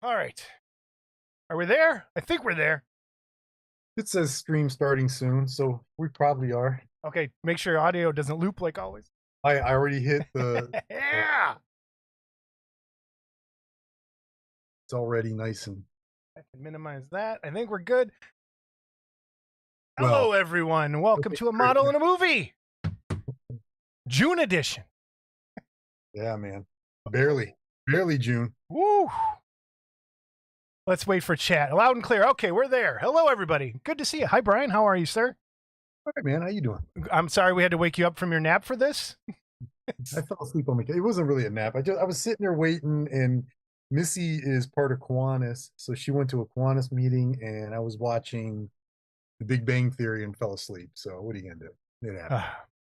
All right. Are we there? I think we're there. It says stream starting soon, so we probably are. Okay, make sure audio doesn't loop like always. I already hit Yeah. it's already nice and I can minimize that. I think we're good. well. Hello, everyone. Welcome to A Model in a Movie, June edition. Yeah, man. Barely June. Woo. Let's wait for chat. Loud and clear. Okay, we're there. Hello, everybody. Good to see you. Hi, Brian. How are you, sir? All right, man. How you doing? I'm sorry we had to wake you up from your nap for this. I fell asleep on it wasn't really a nap. I was sitting there waiting, and Missy is part of Kiwanis, so she went to a Kiwanis meeting, and I was watching The Big Bang Theory and fell asleep. So what are you gonna do? It happened.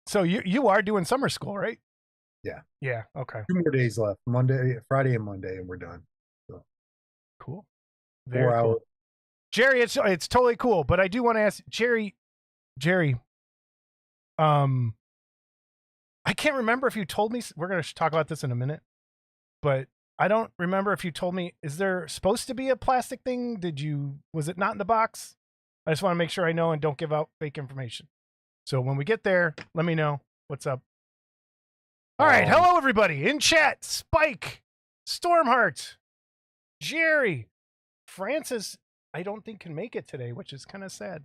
So you are doing summer school, right? Yeah. Yeah. Okay. 2 more days left. Friday and Monday, and we're done. So Cool. 4 Very hours. cool. Jerry, it's totally cool, but I do want to ask Jerry, I can't remember if you told me, we're going to talk about this in a minute, but I don't remember if you told me, is there supposed to be a plastic thing? Was it not in the box? I just want to make sure I know and don't give out fake information. So when we get there, let me know what's up. All right. Hello, everybody in chat. Spike, Stormheart, Jerry, Francis, I don't think can make it today, which is kind of sad.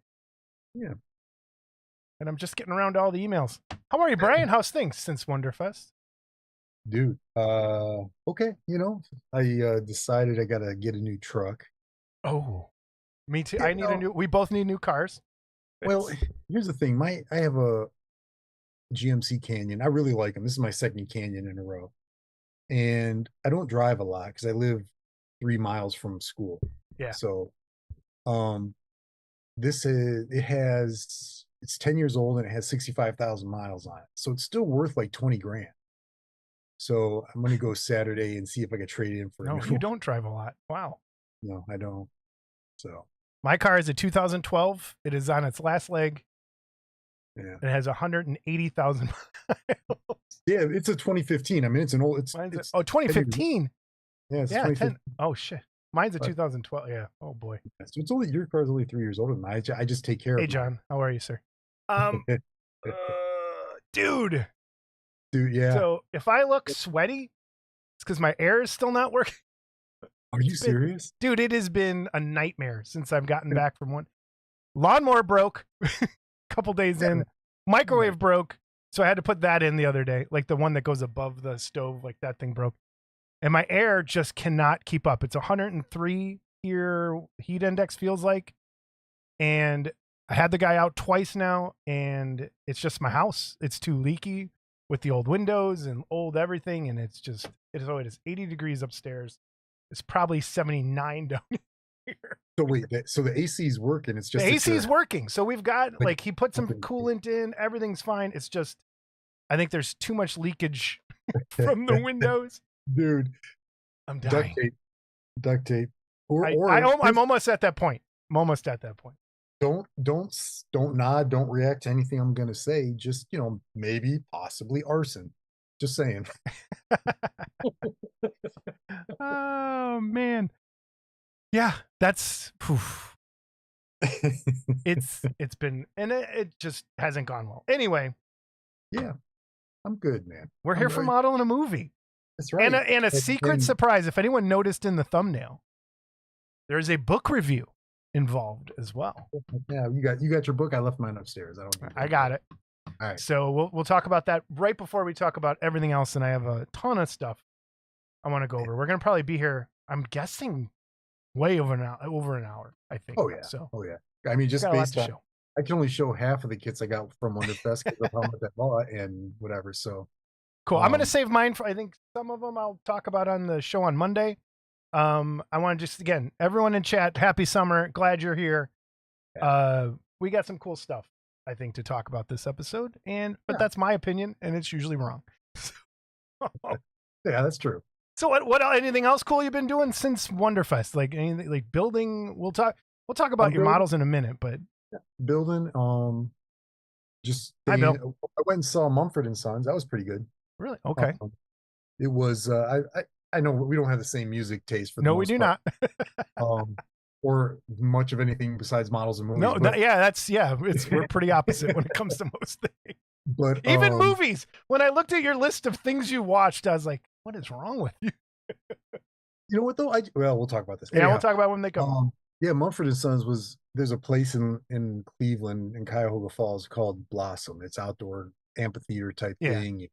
Yeah. And I'm just getting around to all the emails. How are you, Brian? How's things since Wonderfest? Dude, okay. I decided I gotta get a new truck. Oh, me too. We both need new cars. Well, here's the thing. I have a GMC Canyon. I really like them. This is my second Canyon in a row. And I don't drive a lot because I live 3 miles from school. Yeah. So, it's 10 years old and it has 65,000 miles on it. So it's still worth like 20 grand. So I'm going to go Saturday and see if I can trade it in for. No, you don't drive a lot. Wow. No, I don't. So my car is a 2012. It is on its last leg. Yeah. It has 180,000 miles. Yeah, it's a 2015. I mean, it's an old. It's 2015. Yeah, it's 2015. Oh shit. Mine's a 2012. Yeah. Oh boy. So it's only your car's only 3 years older than mine. I just take care of. Hey John, how are you, sir? Dude. Yeah. So if I look sweaty, it's because my air is still not working. Are you serious? Dude, it has been a nightmare since I've gotten back from one. Lawnmower broke a couple days in. Microwave broke. So I had to put that in the other day, like the one that goes above the stove, like that thing broke. And my air just cannot keep up. It's 103 here, heat index feels like. And I had the guy out twice now, and it's just my house. It's too leaky with the old windows and old everything. And it is 80 degrees upstairs. It's probably 79 down here. So wait, so the AC is working. It's just the AC is working. So we've got like he put some coolant in. Everything's fine. It's just I think there's too much leakage from the windows. Dude, I'm dying. Duct tape. I'm almost at that point. Don't nod. Don't react to anything I'm gonna say. Just maybe possibly arson. Just saying. Oh man. Yeah, that's it's been, and it just hasn't gone well. Anyway. Yeah. I'm good, man. We're here for Model in a Movie. That's right. And a secret surprise. If anyone noticed in the thumbnail, there's a book review involved as well. Yeah, you got your book. I left mine upstairs. I got it. All right. So we'll talk about that right before we talk about everything else. And I have a ton of stuff I want to go over. We're gonna probably be here, I'm guessing, way over an hour. I think. Oh yeah. So. Oh yeah. I mean, just based on. I can only show half of the kits I got from Wonderfest because of how much I bought and whatever. So cool. I'm going to save mine for, I think some of them I'll talk about on the show on Monday. I want to just, again, everyone in chat, happy summer. Glad you're here. We got some cool stuff, I think, to talk about this episode. But that's my opinion, and it's usually wrong. Yeah, that's true. So what anything else cool you've been doing since Wonderfest? Like anything like building? We'll talk about your models in a minute, but building, just I went and saw Mumford and Sons. That was pretty good. Really? Okay. It was I know we don't have the same music taste for the No, we most do part, not. or much of anything besides models and movies. No, But we're pretty opposite when it comes to most things. but Even movies. When I looked at your list of things you watched, I was like, what is wrong with you? you know what though? Well, we'll talk about this. Yeah, Anyhow, we'll talk about when they come. yeah, Mumford and Sons was there's a place in Cleveland in Cuyahoga Falls called Blossom. It's outdoor amphitheater type Yeah. thing.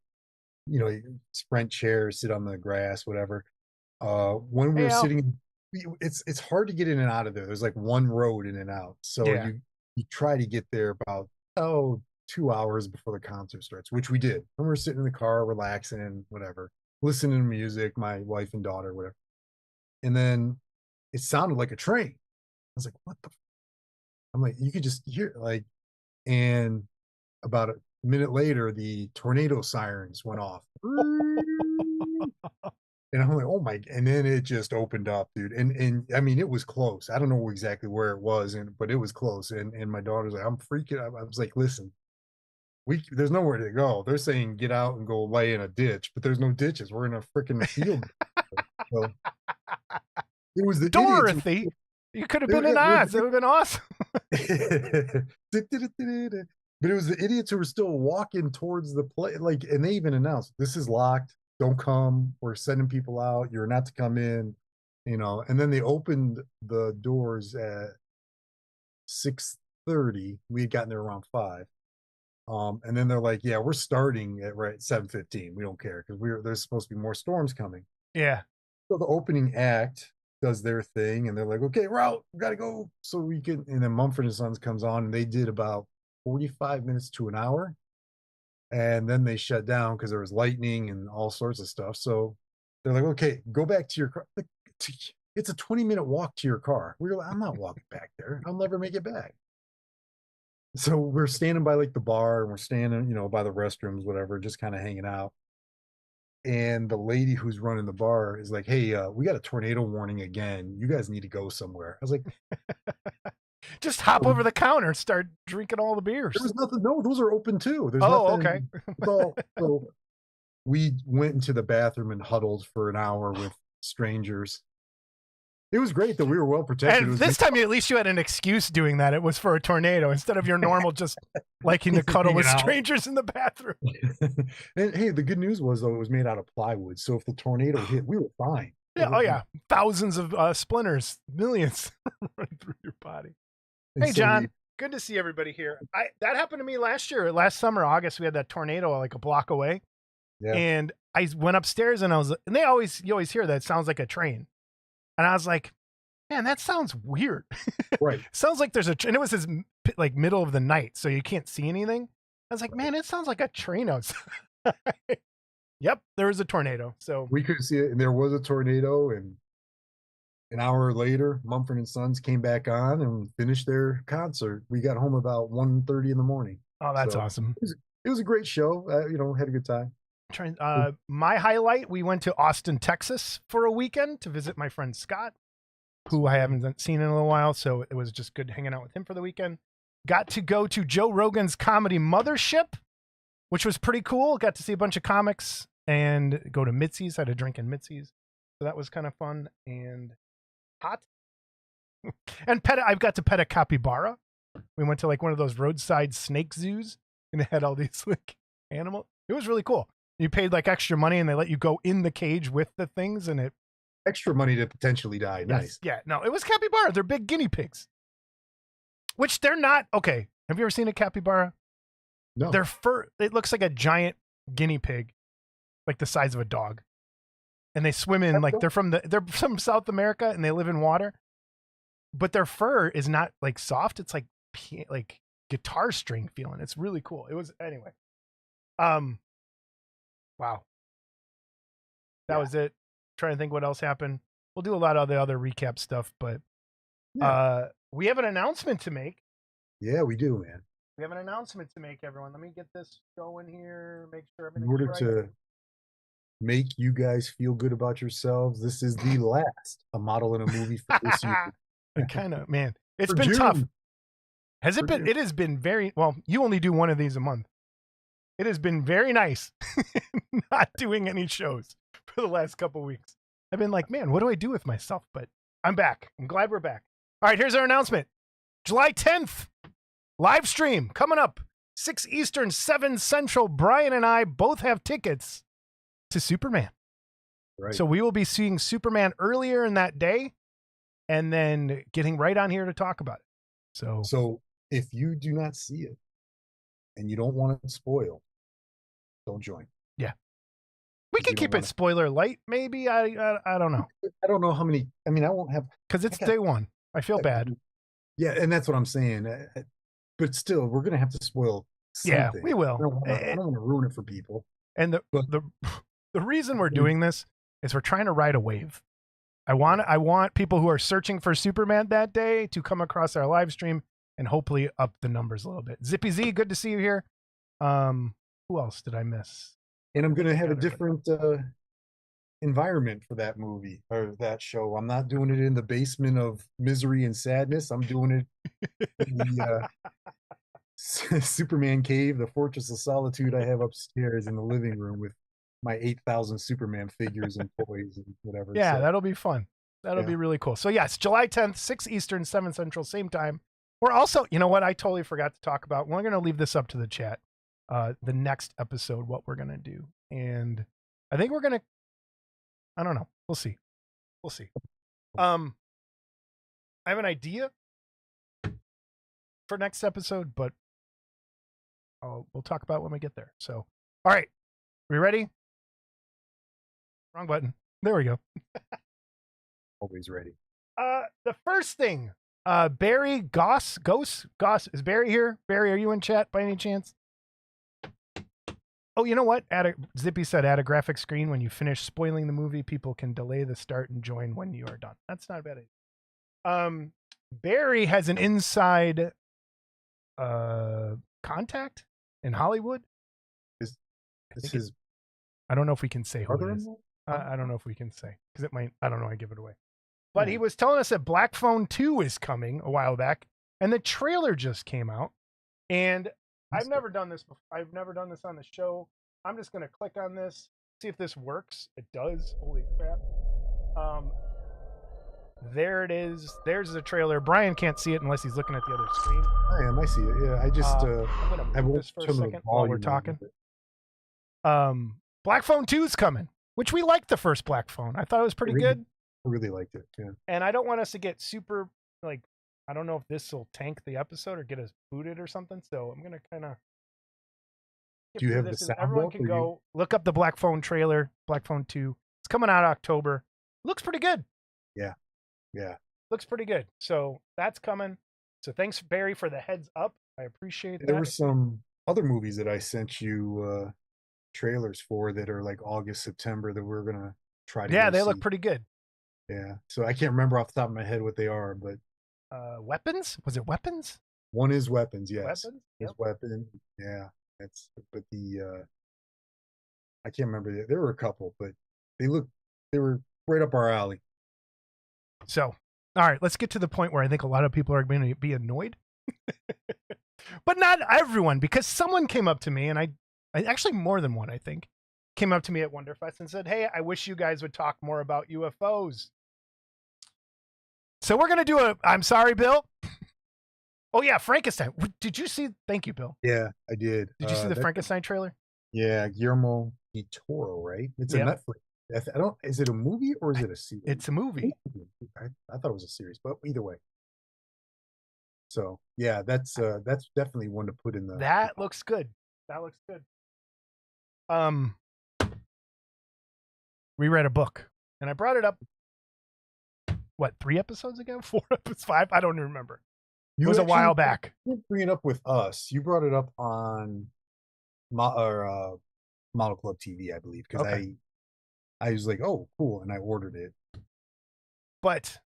You sprint chairs, sit on the grass, whatever. When we Hey, were Al. sitting, it's hard to get in and out of there. There's like one road in and out, so Yeah. you try to get there about 2 hours before the concert starts, which we did. And we were sitting in the car, relaxing, whatever, listening to music, my wife and daughter, whatever. And then it sounded like a train. I was like, what the? I'm like, you could just hear like, and about a minute later, the tornado sirens went off. And I'm like, oh my, and then it just opened up, dude. And I mean, it was close. I don't know exactly where it was, but it was close. And my daughter's like, I'm freaking out. I was like, listen, there's nowhere to go. They're saying get out and go lay in a ditch, but there's no ditches. We're in a freaking field. So it was the Dorothy. You could have been in Oz. It would have been awesome. But it was the idiots who were still walking towards the place. Like, and they even announced, this is locked. Don't come. We're sending people out. You're not to come in, and then they opened the doors at 6:30. We had gotten there around 5. And then they're like, yeah, we're starting at 7:15. We don't care because there's supposed to be more storms coming. Yeah. So the opening act does their thing and they're like, okay, we're out. We gotta go. So we can, and then Mumford and Sons comes on and they did about 45 minutes to an hour. And then they shut down because there was lightning and all sorts of stuff. So they're like, okay, go back to your car. It's a 20-minute walk to your car. We were like, I'm not walking back there. I'll never make it back. So we're standing by like the bar and we're standing, by the restrooms, whatever, just kind of hanging out. And the lady who's running the bar is like, hey, we got a tornado warning again. You guys need to go somewhere. I was like, just hop over the counter, start drinking all the beers. There was nothing. No, those are open too. There's okay. So we went into the bathroom and huddled for an hour with strangers. It was great that we were well protected. And this time, at least you had an excuse doing that. It was for a tornado instead of your normal just liking to cuddle with strangers in the bathroom. And hey, the good news was though it was made out of plywood, so if the tornado hit, we were fine. Yeah. Oh yeah, thousands of splinters, millions running through your body. Hey, John, good to see everybody here. That happened to me last summer, August. We had that tornado like a block away. Yeah. And I went upstairs and you always hear that it sounds like a train. And I was like, man, that sounds weird. Right. Sounds like there's and it was this like middle of the night, so you can't see anything. I was like, man, it sounds like a train outside. Yep, there was a tornado. So we couldn't see it, and there was a tornado, and an hour later, Mumford and Sons came back on and finished their concert. We got home about 1:30 in the morning. Oh, that's awesome. It was a great show. Had a good time. My highlight, we went to Austin, Texas for a weekend to visit my friend Scott, who I haven't seen in a little while. So it was just good hanging out with him for the weekend. Got to go to Joe Rogan's comedy Mothership, which was pretty cool. Got to see a bunch of comics and go to Mitzi's. Had a drink in Mitzi's. So that was kind of fun and hot. And I've got to pet a capybara. We went to like one of those roadside snake zoos and they had all these like animals. It was really cool. You paid like extra money and they let you go in the cage with the things and extra money to potentially die. Yes, nice. Yeah. No, it was capybara. They're big guinea pigs, which they're not. Okay. Have you ever seen a capybara? No. Their fur, it looks like a giant guinea pig, like the size of a dog. And they swim in they're from South America and they live in water, but their fur is not like soft. It's like guitar string feeling. It's really cool. It was anyway. Wow. That was it. Trying to think what else happened. We'll do a lot of the other recap stuff, but we have an announcement to make. Yeah, we do, man. We have an announcement to make, everyone. Let me get this going here. Make sure everything's in order right. To make you guys feel good about yourselves, this is the last A Model in a Movie for this year. Kind of, man. It's For been June. tough. Has it For been? June. It has been very well. You only do one of these a month. It has been very nice not doing any shows for the last couple weeks. I've been like, man, what do I do with myself? But I'm back. I'm glad we're back. All right, here's our announcement. July 10th, live stream coming up. 6 Eastern, 7 Central. Brian and I both have tickets to Superman. Right. So we will be seeing Superman earlier in that day and then getting right on here to talk about it. So if you do not see it and you don't want it spoiled, don't join. Yeah. We can keep it spoiler light, maybe. I don't know. I don't know how many. I mean, I won't have. Because it's day one. I feel bad. Yeah, and that's what I'm saying. But still, we're going to have to spoil something. Yeah, we will. I don't want to ruin it for people. And the reason we're doing this is we're trying to ride a wave. I want people who are searching for Superman that day to come across our live stream and hopefully up the numbers a little bit. Zippy Z, good to see you here. Who else did I miss? And I'm going to have a different environment for that movie or that show. I'm not doing it in the basement of misery and sadness. I'm doing it in the Superman cave, the Fortress of Solitude I have upstairs in the living room with my 8,000 Superman figures and toys and whatever. Yeah, so, that'll be fun. That'll be really cool. So yes, July 10th, 6 Eastern, 7 Central, same time. We're also, you know what, I totally forgot to talk about. We're going to leave this up to the chat. The next episode, what we're going to do. And I think we're going to, I don't know. We'll see. I have an idea for next episode, but we'll talk about it when we get there. So, all right. We ready? Wrong button. There we go. Always ready. The first thing, Barry Goss, is Barry here? Barry, are you in chat by any chance? Oh, you know what? Zippy said add a graphic screen when you finish spoiling the movie. People can delay the start and join when you are done. That's not a bad idea. Barry has an inside contact in Hollywood. I don't know if we can say who it is. I don't know if we can say because it might. I don't know. I give it away. But he was telling us that Black Phone 2 is coming a while back, and the trailer just came out. And I've never done this before. I've never done this on the show. I'm just going to click on this, see if this works. It does. Holy crap. There it is. There's the trailer. Brian can't see it unless he's looking at the other screen. I am. I see it. Yeah. I just, I'm going to move this for a second while we're talking. Black Phone 2 is coming, which we liked the first Black Phone. I thought it was pretty good. I really liked it. Yeah. And I don't want us to get super, like, I don't know if this will tank the episode or get us booted or something. So I'm going to kind of. Do you have the sound? Everyone can go look up the Black Phone trailer, Black Phone 2. It's coming out October. Looks pretty good. Yeah. Yeah. Looks pretty good. So that's coming. So thanks, Barry, for the heads up. I appreciate that. There were some other movies that I sent you trailers for that are like August, September that we're going to try to Yeah, they look pretty good. Yeah. So I can't remember off the top of my head what they are, but Weapons? Was it Weapons? One is Weapons, yes. Weapons? Yep. Weapon. Yeah. But the I can't remember. There were a couple, but they were right up our alley. So, all right, let's get to the point where I think a lot of people are going to be annoyed. But not everyone, because someone came up to me, and I actually more than one, I think, came up to me at Wonderfest and said, "Hey, I wish you guys would talk more about UFOs." So we're going to do I'm sorry, Bill. Oh, yeah, Frankenstein. Did you see? Thank you, Bill. Yeah, I did. Did you see the Frankenstein trailer? Yeah, Guillermo del Toro, right? It's a Netflix. I don't. Is it a movie or is it a series? It's a movie. I thought it was a series, but either way. So yeah, that's definitely one to put in the. That looks good. That looks good. We read a book, and I brought it up. What, 3 episodes ago? 4 episodes? 5? I don't even remember. It was a while back. You didn't bring it up with us. You brought it up on Model Club TV, I believe, because I was like, oh, cool, and I ordered it. But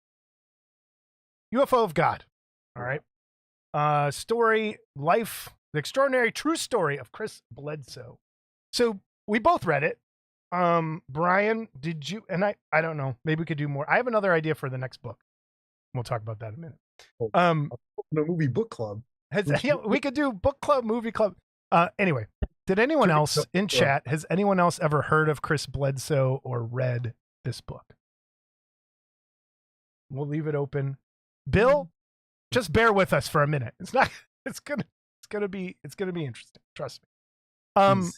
UFO of God, all right? Story, life, the extraordinary true story of Chris Bledsoe. So we both read it. Brian, did you? And I don't know. Maybe we could do more. I have another idea for the next book. We'll talk about that in a minute. The movie book club. We could do book club, movie club. Anyway, did anyone else in chat, has anyone else ever heard of Chris Bledsoe or read this book? We'll leave it open. Bill, just bear with us for a minute. It's not. It's gonna be interesting. Trust me. Jeez.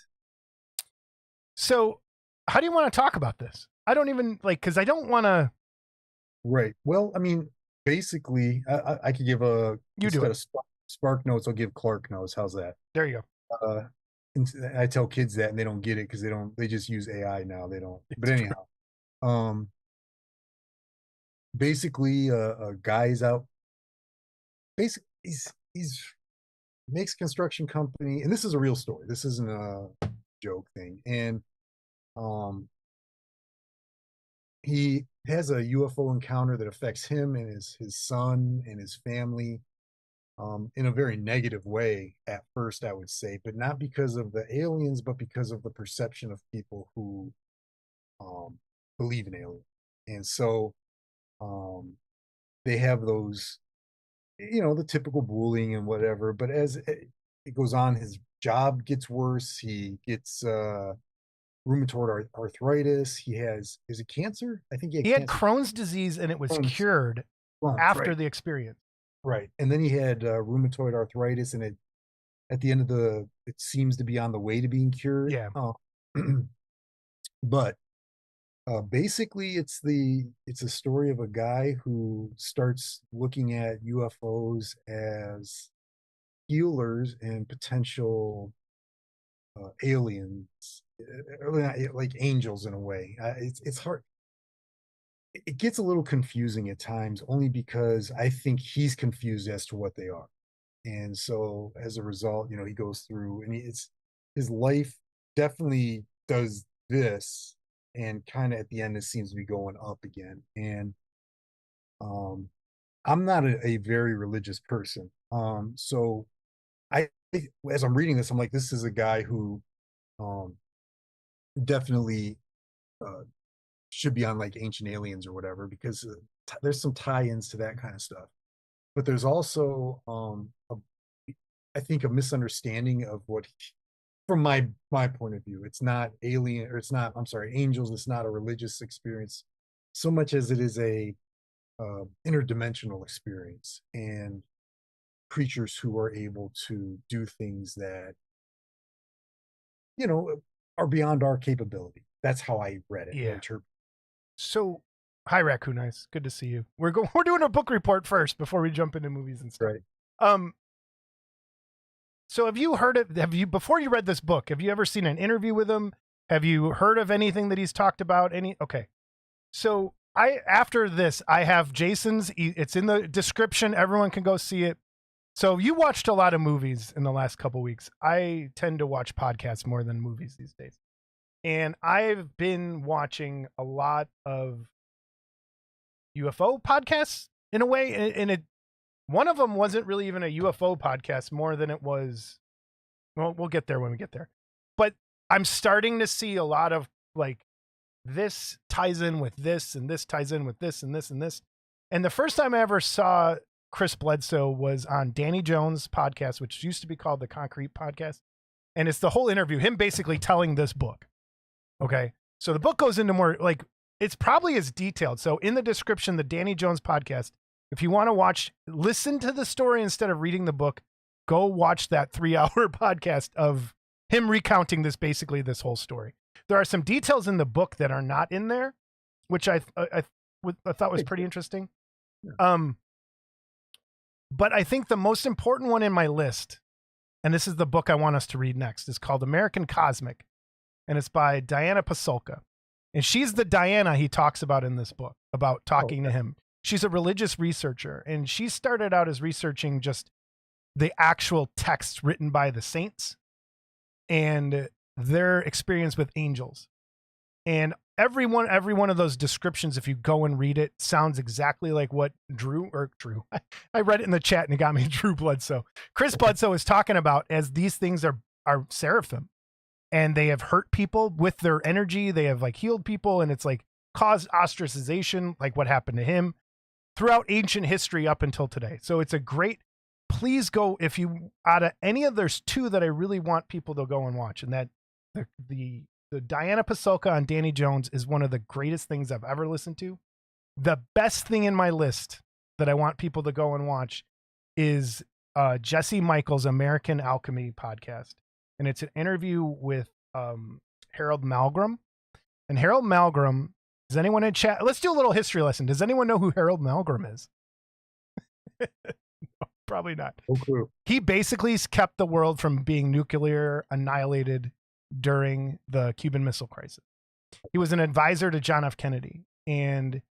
So how do you want to talk about this? I don't even because I don't want to. Right. Well, I mean, basically, I could give a You do instead of Spark notes, I'll give Clark notes. How's that? There you go. I tell kids that and they don't get it because they just use AI now. They don't. But anyhow, basically, a guy's out. Basically, he's makes a construction company, and this is a real story. This isn't a joke thing. And he has a UFO encounter that affects him and his son and his family in a very negative way at first, I would say, but not because of the aliens, but because of the perception of people who believe in aliens. And so they have those, the typical bullying and whatever. But as it goes on, his job gets worse. He gets rheumatoid arthritis. He has, is it cancer? I think he had Crohn's disease, and it was cured after the experience. Right. And then he had rheumatoid arthritis, and at the end of it seems to be on the way to being cured. Yeah. But basically it's a story of a guy who starts looking at UFOs as healers and potential aliens, like angels in a way. It's hard. It gets a little confusing at times, only because I think he's confused as to what they are. And so as a result, he goes through, and his life definitely does this, and kind of at the end it seems to be going up again. And I'm not a very religious person, so as I'm reading this, I'm like, this is a guy who definitely should be on like Ancient Aliens or whatever, because there's some tie-ins to that kind of stuff. But there's also I think a misunderstanding of what from my point of view, it's not alien, or it's not, I'm sorry, angels. It's not a religious experience so much as it is a interdimensional experience, and creatures who are able to do things that are beyond our capability. That's how I read it. Yeah. So, hi Raccoon Eyes, good to see you. We're doing a book report first before we jump into movies and stuff. Right. So have you heard of, before you read this book, have you ever seen an interview with him? Have you heard of anything that he's talked about? Okay. So after this, I have Jason's, it's in the description. Everyone can go see it. So you watched a lot of movies in the last couple of weeks. I tend to watch podcasts more than movies these days. And I've been watching a lot of UFO podcasts in a way. And one of them wasn't really even a UFO podcast more than it was. Well, we'll get there when we get there. But I'm starting to see a lot of like, this ties in with this, and this ties in with this, and this, and this. And the first time I ever saw Chris Bledsoe was on Danny Jones' podcast, which used to be called the Concrete Podcast. And it's the whole interview, him basically telling this book. Okay. So the book goes into more, like, it's probably as detailed. So in the description, the Danny Jones podcast, if you want to listen to the story instead of reading the book, go watch that 3-hour podcast of him recounting this whole story. There are some details in the book that are not in there, which I thought was pretty interesting. But I think the most important one in my list, and this is the book I want us to read next, is called American Cosmic, and it's by Diana Pasulka. And she's the Diana he talks about in this book, about talking to him. She's a religious researcher, and she started out as researching just the actual texts written by the saints and their experience with angels. And every one of those descriptions, if you go and read it, sounds exactly like what Drew. I read it in the chat and it got me Drew Bledsoe. Chris Bledsoe is talking about, as these things are seraphim, and they have hurt people with their energy. They have like healed people, and it's like caused ostracization, like what happened to him throughout ancient history up until today. So it's a great, please go, if you, out of any of, there's two that I really want people to go and watch. And that the Diana Pasulka on Danny Jones is one of the greatest things I've ever listened to. the best thing in my list that I want people to go and watch is Jesse Michaels' American Alchemy podcast. And it's an interview with Harold Malgrim. And Harold Malgrim, does anyone in chat? Let's do a little history lesson. Does anyone know who Harold Malgrim is? No, probably not. No clue. He basically kept the world from being nuclear annihilated during the Cuban Missile Crisis. He was an advisor to John F. Kennedy, and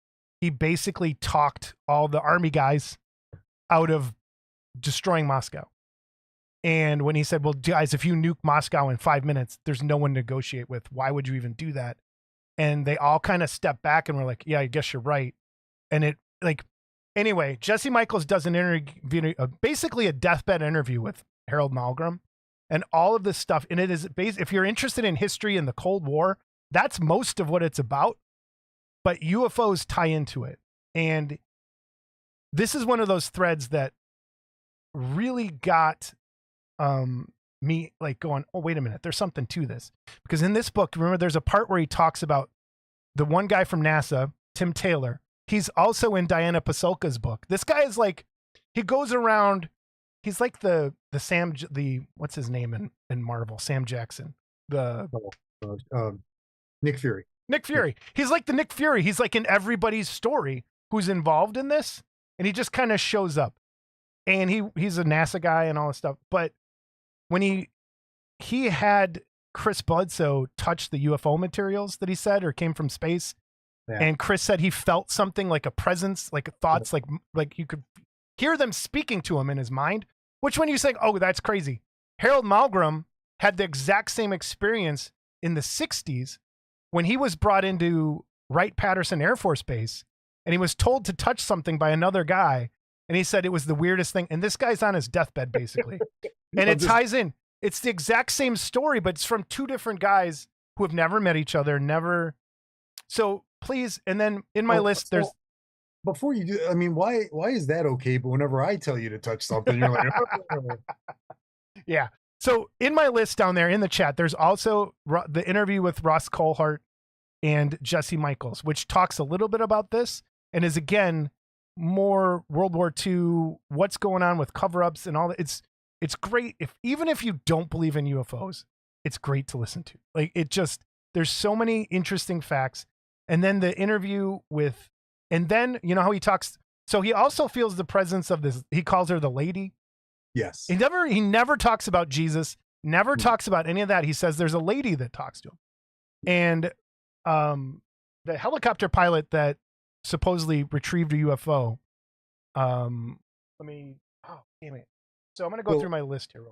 he basically talked all the army guys out of destroying Moscow. And when he said, well, guys, if you nuke Moscow in 5 minutes, there's no one to negotiate with. Why would you even do that? And they all kind of stepped back and were like, yeah, I guess you're right. And it like, anyway, Jesse Michaels does an interview, basically a deathbed interview with Harold Malgrim and all of this stuff. And it is if you're interested in history and the Cold War, that's most of what it's about. But UFOs tie into it. And this is one of those threads that really got me like going, oh, wait a minute, there's something to this. Because in this book, remember, there's a part where he talks about the one guy from NASA, Tim Taylor. He's also in Diana Pasulka's book. This guy is like, he goes around, he's like the what's his name in Marvel? Sam Jackson. Nick Fury. Nick Fury. He's like the Nick Fury. He's like in everybody's story who's involved in this. And he just kind of shows up. And he's a NASA guy and all this stuff. But when he had Chris Bledsoe touch the UFO materials that he said or came from space, and Chris said he felt something like a presence, like thoughts, like you could hear them speaking to him in his mind. Which when you say, oh, that's crazy. Harold Malgrim had the exact same experience in the 60s when he was brought into Wright-Patterson Air Force Base, and he was told to touch something by another guy. And he said it was the weirdest thing. And this guy's on his deathbed, basically. And it ties in. It's the exact same story, but it's from two different guys who have never met each other, never. So please, and then in my list, there's. Before you do, I mean, why is that okay? But whenever I tell you to touch something, you're like, yeah. So in my list down there in the chat, there's also the interview with Ross Coulthart and Jesse Michaels, which talks a little bit about this and is again more World War II, what's going on with cover-ups and all that. It's great even if you don't believe in UFOs, it's great to listen to. Like there's so many interesting facts. And then the interview with, and then you know how he talks. So he also feels the presence of this. He calls her the lady. Yes. He never talks about Jesus. Never talks about any of that. He says there's a lady that talks to him, and the helicopter pilot that supposedly retrieved a UFO. Oh, damn it. So I'm going to go through my list here.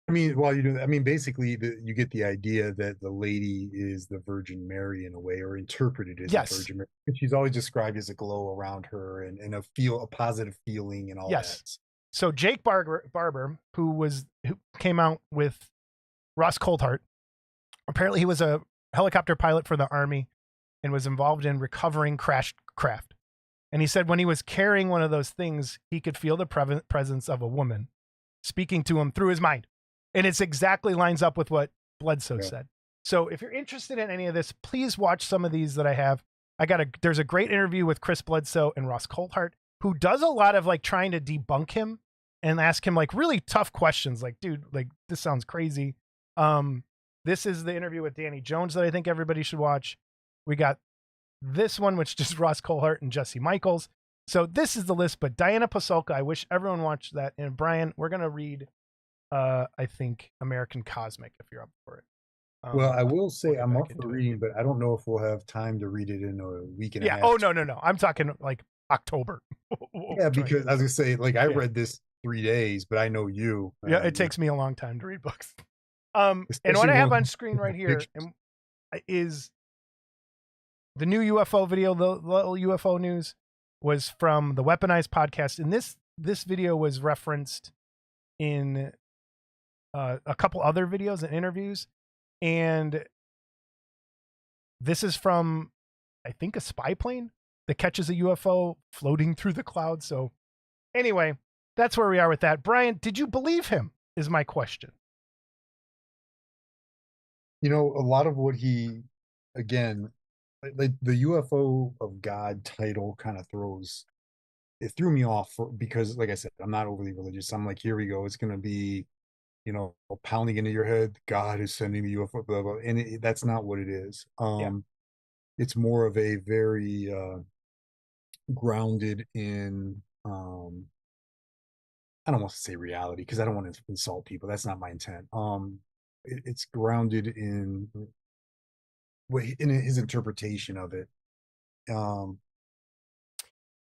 I mean, while you do that, I mean, basically you get the idea that the lady is the Virgin Mary in a way, or interpreted as the Virgin Mary. And she's always described as a glow around her and a positive feeling and all that. So Jake Barber, who came out with Ross Coulthart, apparently he was a helicopter pilot for the Army and was involved in recovering crashed craft. And he said when he was carrying one of those things, he could feel the presence of a woman speaking to him through his mind. And it's exactly lines up with what Bledsoe said. So if you're interested in any of this, please watch some of these that I have. There's a great interview with Chris Bledsoe and Ross Coulthart, who does a lot of like trying to debunk him and ask him like really tough questions. Like, dude, like this sounds crazy. This is the interview with Danny Jones that I think everybody should watch. We got this one, which is Ross Coulthart and Jesse Michaels. So this is the list, but Diana Pasulka, I wish everyone watched that. And Brian, we're going to read, I think, American Cosmic, if you're up for it. Well, I will say I'm up for reading, but I don't know if we'll have time to read it in a week and a half. Oh, no. I'm talking like October. Yeah, because I was going to say, like, I read this 3 days, but I know you. Yeah, it takes me a long time to read books. And what I have on screen right here is the new UFO video, the little UFO news was from the Weaponized podcast. And this video was referenced in a couple other videos and interviews. And this is from, I think, a spy plane that catches a UFO floating through the clouds. So anyway, that's where we are with that. Brian, did you believe him is my question. You know, a lot of what he, again, like the UFO of God title kind of it threw me off because, like I said, I'm not overly religious. I'm like, here we go. It's going to be, pounding into your head. God is sending the UFO, blah, blah, and that's not what it is. Yeah. It's more of a very grounded in. I don't want to say reality because I don't want to insult people. That's not my intent. It's grounded in his interpretation of it. Um,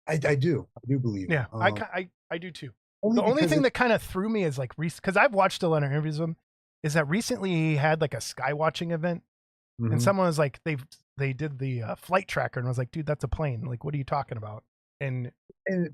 I do believe it. Yeah, I do too. Only The only because thing that kind of threw me is like because I've watched a lot of interviews with him, is that recently he had like a sky watching event, and Mhm. someone was like they did the flight tracker and was like, dude, that's a plane. Like, what are you talking about? And And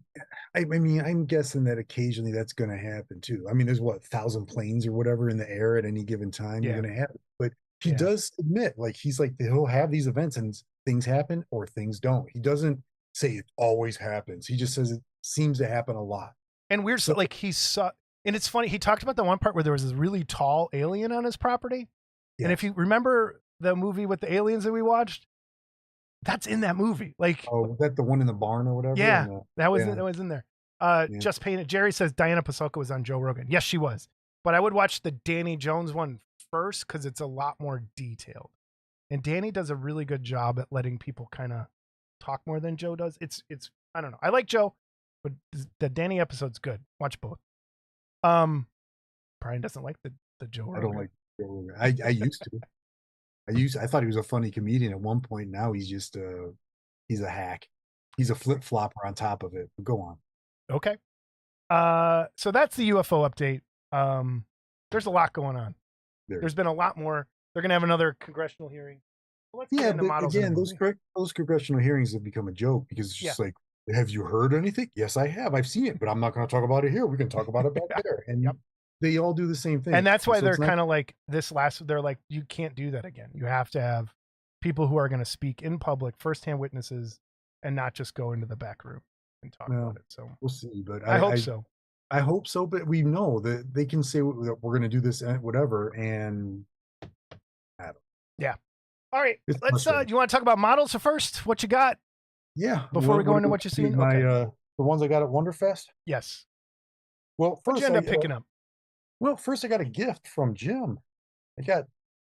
I mean, I'm guessing that occasionally that's going to happen too. I mean, there's what 1,000 planes or whatever in the air at any given time. You're yeah, going to have it, but he yeah. does admit, like he's like he'll have these events and things happen or things don't. He doesn't say it always happens. He just says it seems to happen a lot. And weird, So, like he saw, and it's funny. He talked about the one part where there was this really tall alien on his property, and if yes. you remember the movie with the aliens that we watched, that's in that movie. Like, Oh, was that the one in the barn or whatever? yeah, that was Yeah, in there. yeah. Just painted. Jerry says Diana Pasulka was on Joe Rogan. Yes, she was. But I would watch the Danny Jones one first because it's a lot more detailed. And Danny does a really good job at letting people kind of talk more than Joe does. It's I don't know. I like Joe, but the Danny episode's good. Watch both. Brian doesn't like the Joe Rogan. I don't like Joe Rogan. I used to. I thought he was a funny comedian at one point. Now he's just he's a hack. He's a flip flopper on top of it. Go on. Okay. So that's the UFO update. There's a lot going on. There's been a lot more. They're gonna have another congressional hearing. So let's get Yeah, into but models in a again, movie. those congressional hearings have become a joke because it's Yeah. just like, have you heard anything? Yes, I have. I've seen it, but I'm not going to talk about it here. We can talk about it back Yeah. there. And Yep. they all do the same thing. And that's why So they're it's not, kind of like they're like, you can't do that again. You have to have people who are going to speak in public, firsthand witnesses, and not just go into the back room and talk well, about it. So we'll see. But I hope so. I hope so. But we know that they can say that we're going to do this and whatever. And I don't, Yeah. All right. it's Let's do frustrating. you want to talk about models first? What you got Yeah. before we go into what you've seen? My, Okay. the ones I got at Wonderfest. Yes. Well, What'd you first end up picking up? first I got a gift from Jim. I got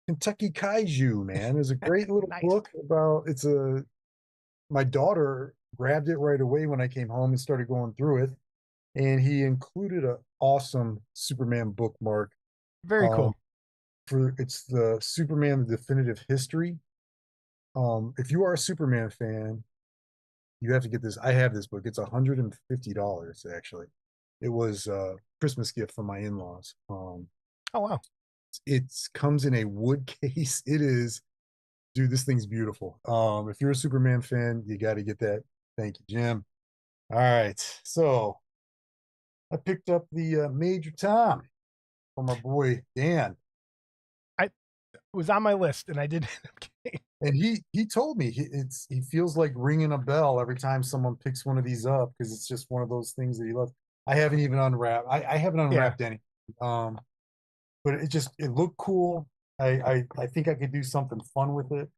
Kentucky Kaiju, man. It's a great little Nice. book about my daughter grabbed it right away when I came home and started going through it. And he included an awesome Superman bookmark. Very cool. It's the Superman the Definitive History. If you are a Superman fan, you have to get this. I have this book. It's $150 actually. It was a Christmas gift from my in-laws. Oh wow. It comes in a wood case. It is, dude, this thing's beautiful. If you're a Superman fan, you got to get that. Thank you, Jim. All right, so I picked up the Major Tom from my boy Dan, It was on my list and I did end up getting. and he told me he feels like ringing a bell every time someone picks one of these up because it's just one of those things that he loves. I haven't even unwrapped. I haven't unwrapped any. But it looked cool. I think I could do something fun with it,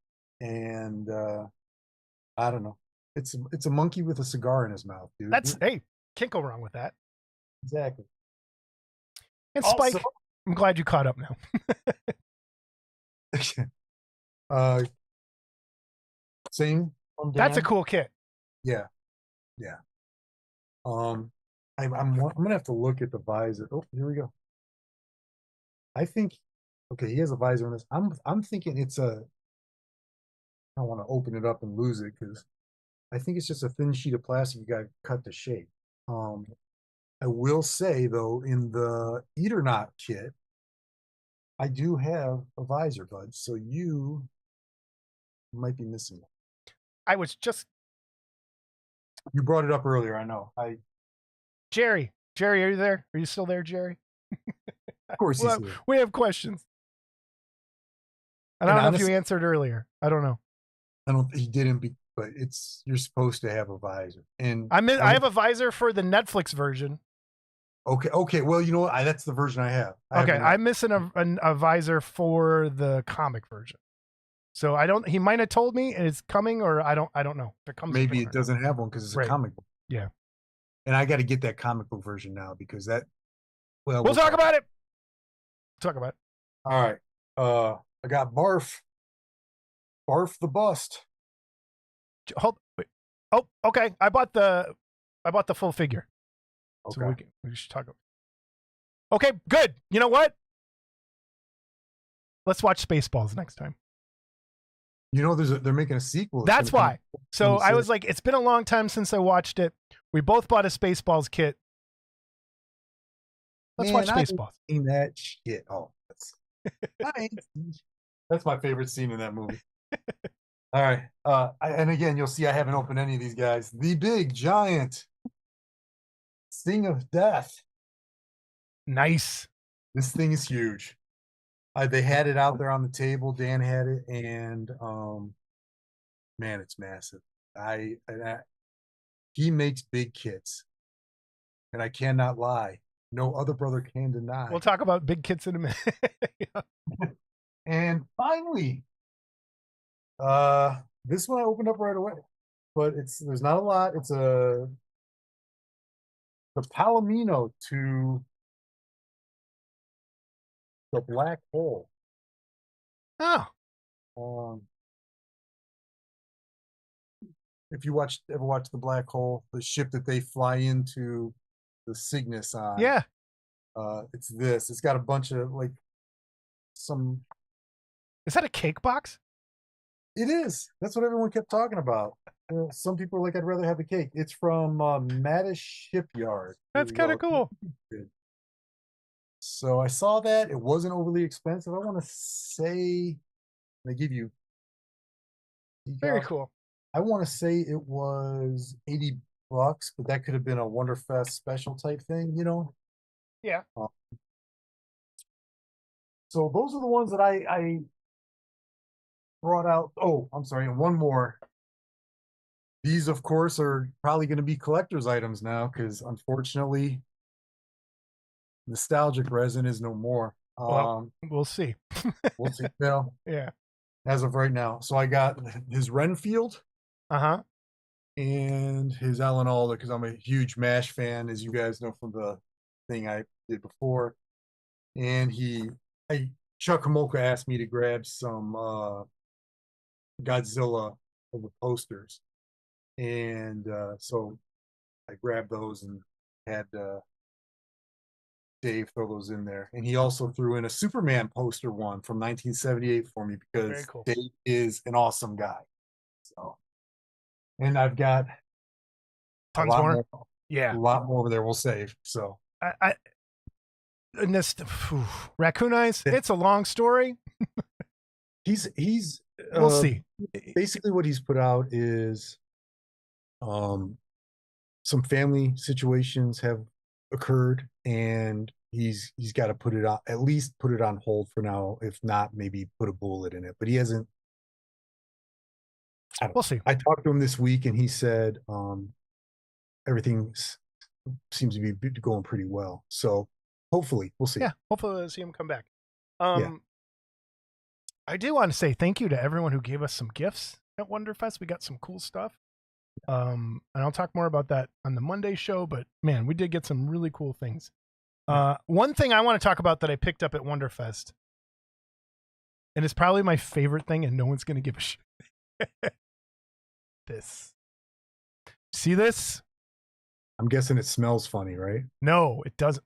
and I don't know. It's a monkey with a cigar in his mouth, dude. That's hey, can't go wrong with that. Exactly. And Spike, Also, I'm glad you caught up now. same from That's a Dan. cool kit. Yeah, yeah. I'm gonna have to look at the visor. Oh, here we go. I think, okay, he has a visor on this. I'm thinking it's a. I don't want to open it up and lose it because I think it's just a thin sheet of plastic you got to cut to shape. I will say though, in the Eternaut kit, I do have a visor, bud. So you might be missing it. I was just You brought it up earlier. I know. Jerry, are you there? Are you still there, Jerry? Of course he's here. We have questions. And I don't know if you answered earlier. I don't know. He didn't, but you're supposed to have a visor. And I have a visor for the Netflix version. Okay. Well, you know what? That's the version I have. I'm missing a visor for the comic version. So I don't. He might have told me and it's coming, or I don't know if it comes. Maybe it doesn't have one because it's a comic book. Yeah. And I got to get that comic book version now because that. Well, we'll talk about it. Talk about it. All right. I got Barf the Bust. Hold. Wait. Oh, okay. I bought the full figure. Okay. So we should talk about. Okay, good. You know what? Let's watch Spaceballs next time. You know, they're making a sequel. That's why. So I was like, it's been a long time since I watched it. We both bought a Spaceballs kit. Let's watch Spaceballs. Seen that shit. Oh, that's my favorite scene in that movie. All right. And again, you'll see I haven't opened any of these guys. The big giant Sting of Death. Nice. This thing is huge. They had it out there on the table. Dan had it, and man, it's massive. He makes big kits, and I cannot lie. No other brother can deny. We'll talk about big kits in a minute. Yeah. And finally, this one I opened up right away, but there's not a lot. It's the Palomino to the Black Hole. Oh. If you ever watched the Black Hole, the ship that they fly into the Cygnus on. Yeah. It's this. It's got a bunch of some. Is that a cake box? It is. That's what everyone kept talking about. Some people are like, I'd rather have the cake. It's from Mattis Shipyard. That's kind of cool. So I saw that. It wasn't overly expensive. I want to say they give you. Very cool. I want to say it was $80, but that could have been a Wonderfest special type thing, you know? Yeah. So those are the ones that I brought out. Oh, I'm sorry. And one more. These, of course, are probably going to be collector's items now because, unfortunately, nostalgic resin is no more. Well, we'll see. We'll see. Well, yeah. As of right now. So I got his Renfield. Uh-huh. And his Alan Alda, because I'm a huge MASH fan, as you guys know from the thing I did before. And Chuck Homolka asked me to grab some Godzilla of the posters. And so I grabbed those and had Dave throw those in there. And he also threw in a Superman poster one from 1978 for me because cool. Dave is an awesome guy. So, and I've got tons more. Yeah, a lot more over there. We'll save. So and this Raccoon Eyes. It's a long story. He's we'll see. Basically, what he's put out is some family situations have occurred, and he's got to put it on, at least put it on hold for now. If not, maybe put a bullet in it. But he hasn't. We'll see. I talked to him this week, and he said everything seems to be going pretty well. So hopefully, we'll see. Yeah, hopefully we'll see him come back. I do want to say thank you to everyone who gave us some gifts at Wonderfest. We got some cool stuff. And I'll talk more about that on the Monday show, but man, we did get some really cool things. One thing I want to talk about that I picked up at Wonderfest, and it's probably my favorite thing, and no one's going to give a shit. This. See this? I'm guessing it smells funny, right? No, it doesn't.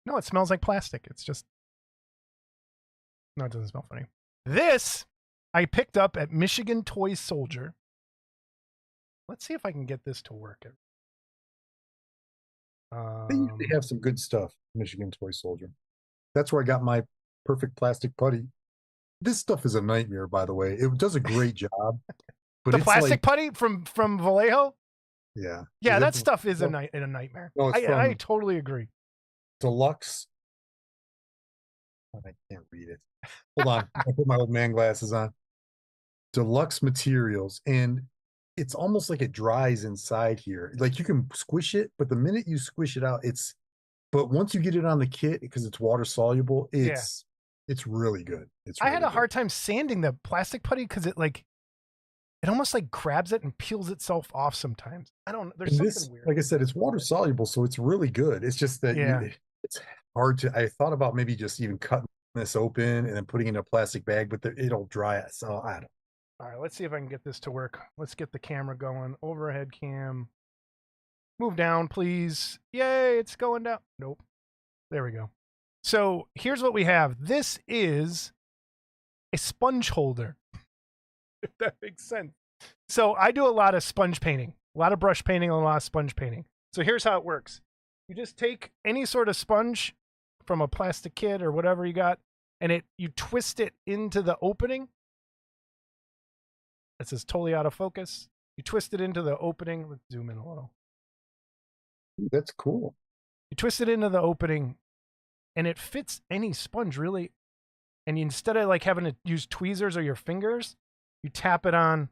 No, it smells like plastic. It's just. No, it doesn't smell funny. This I picked up at Michigan Toy Soldier. Let's see if I can get this to work. They usually have some good stuff, Michigan Toy Soldier. That's where I got my perfect plastic putty. This stuff is a nightmare, by the way. It does a great job. But the plastic putty from Vallejo? Yeah. Yeah, that stuff is a nightmare. No, I totally agree. Deluxe. Oh, I can't read it. Hold on. I put my old man glasses on. Deluxe materials. And it's almost like it dries inside here. Like you can squish it, but the minute you squish it out, but once you get it on the kit, because it's water soluble, it's It's really good. It's I had really a good. hard time sanding the plastic putty because it almost like grabs it and peels itself off sometimes. I don't. There's And something this, weird. like I said, it's water soluble, so it's really good. It's just that Yeah. it's hard to. I thought about maybe just even cutting this open and then putting it in a plastic bag, but it'll dry it. So I don't. All right, let's see if I can get this to work. Let's get the camera going. Overhead cam. Move down, please. Yay, it's going down. Nope. There we go. So here's what we have. This is a sponge holder, if that makes sense. So I do a lot of sponge painting, a lot of brush painting, a lot of sponge painting. So here's how it works. You just take any sort of sponge from a plastic kit or whatever you got, and you twist it into the opening. This is totally out of focus. You twist it into the opening. Let's zoom in a little. That's cool. You twist it into the opening, and it fits any sponge really. And instead of like having to use tweezers or your fingers, you tap it on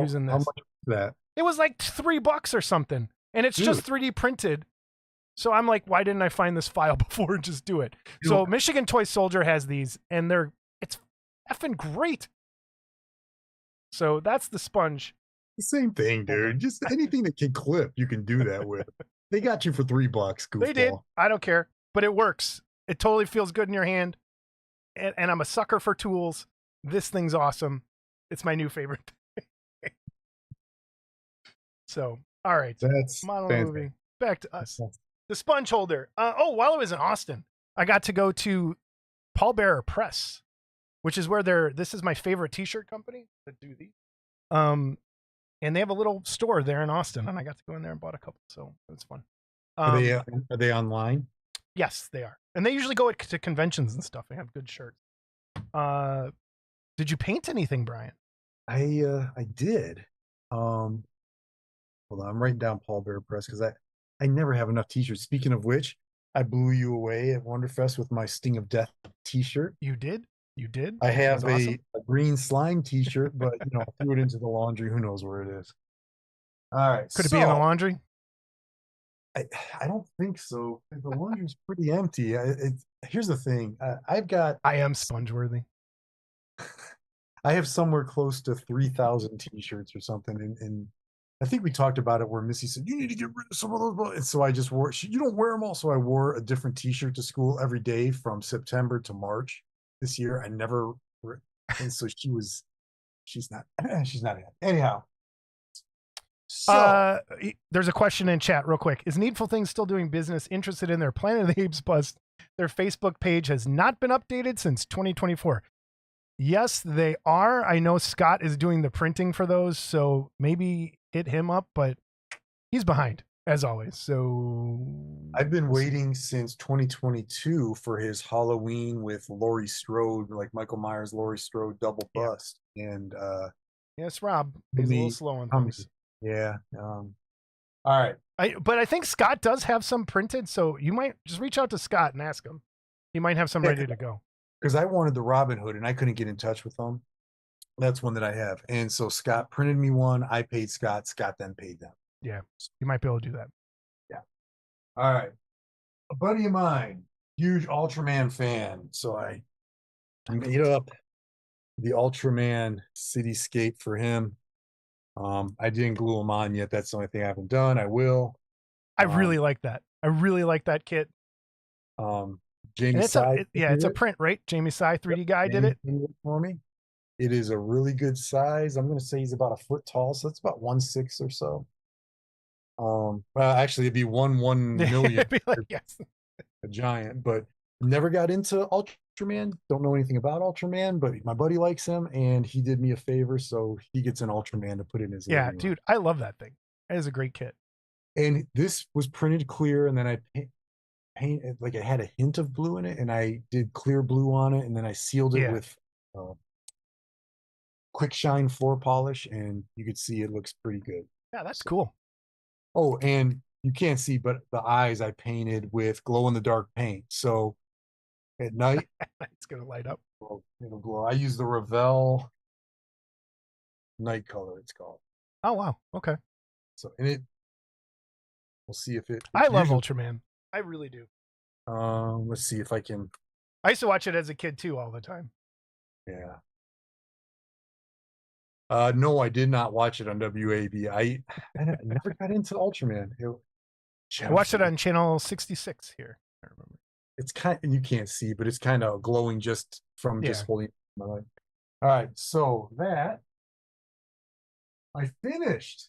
using this. How much is that? It was like $3 or something, and it's just 3D printed. So I'm like, why didn't I find this file before and just do it? So Michigan Toy Soldier has these, and it's effing great. So that's the sponge. The same thing, dude. Just anything that can clip, you can do that with. They got you for $3, goofball. They did. I don't care, but it works. It totally feels good in your hand. And I'm a sucker for tools. This thing's awesome. It's my new favorite. So, all right. That's model fantastic. movie. Back to us. The sponge holder. While I was in Austin, I got to go to Paul Bearer Press, which is where this is my favorite t-shirt company that do these. And they have a little store there in Austin, and I got to go in there and bought a couple, so it was fun. Are they online? Yes, they are. And they usually go to conventions and stuff. They have good shirts. Did you paint anything, Brian? I did. Hold on, I'm writing down Paul Bearer Press because I never have enough t-shirts. Speaking of which, I blew you away at Wonderfest with my Sting of Death t-shirt. You did? You did? I have awesome. a green slime t-shirt, but I threw it into the laundry. Who knows where it is? All right. Could it be in the laundry? I don't think so. The laundry's pretty empty. Here's the thing. I am sponge-worthy. I have somewhere close to 3,000 t-shirts or something. And I think we talked about it where Missy said, you need to get rid of some of those. And so I just wore, you don't wear them all. So I wore a different t-shirt to school every day from September to March this year. I never, and so she's not in. Anyhow. So, there's a question in chat real quick. Is Needful Things still doing business? Interested in their Planet of the Apes bust? Their Facebook page has not been updated since 2024. Yes, they are. I know Scott is doing the printing for those, so maybe hit him up, but he's behind as always. So I've been waiting since 2022 for his Halloween with Laurie Strode, like Michael Myers, Laurie Strode double bust. And yes, Rob, he's a little slow on things. Yeah. All right. But I think Scott does have some printed, so you might just reach out to Scott and ask him. He might have some ready to go. Because I wanted the Robin Hood and I couldn't get in touch with them. That's one that I have. And so Scott printed me one. I paid Scott. Scott then paid them. Yeah. You might be able to do that. Yeah. All right. A buddy of mine, huge Ultraman fan. So I made up the Ultraman cityscape for him. I didn't glue them on yet. That's the only thing I haven't done. I will. I really like that. I really like that kit. Jamie Sy. It's a print, right? Jamie Sy, 3D guy, did it for me. It is a really good size. I'm going to say he's about a foot tall, so that's about 1/6 or so. Well, actually, it'd be 1 million. Yes, a giant. But never got into Ultraman. Don't know anything about Ultraman, but my buddy likes him, and he did me a favor, so he gets an Ultraman to put in his. Yeah, dude, I love that thing. That is a great kit. And this was printed clear, and then I painted like it had a hint of blue in it, and I did clear blue on it, and then I sealed it with quick shine floor polish, and you could see it looks pretty good. Yeah, that's cool. Oh, and you can't see, but the eyes I painted with glow in the dark paint. So at night, it's gonna light up. It'll glow. I use the Revell night color. It's called. Oh wow. Okay. So we'll see if it. I love Ultraman. I really do. Let's see if I can I used to watch it as a kid too, all the time. Yeah. No, I did not watch it on WAB. I never got into Ultraman. I watched it on channel 66 here. I remember. It's kind of, you can't see, but it's kind of glowing just from just holding my light. All right, so that I finished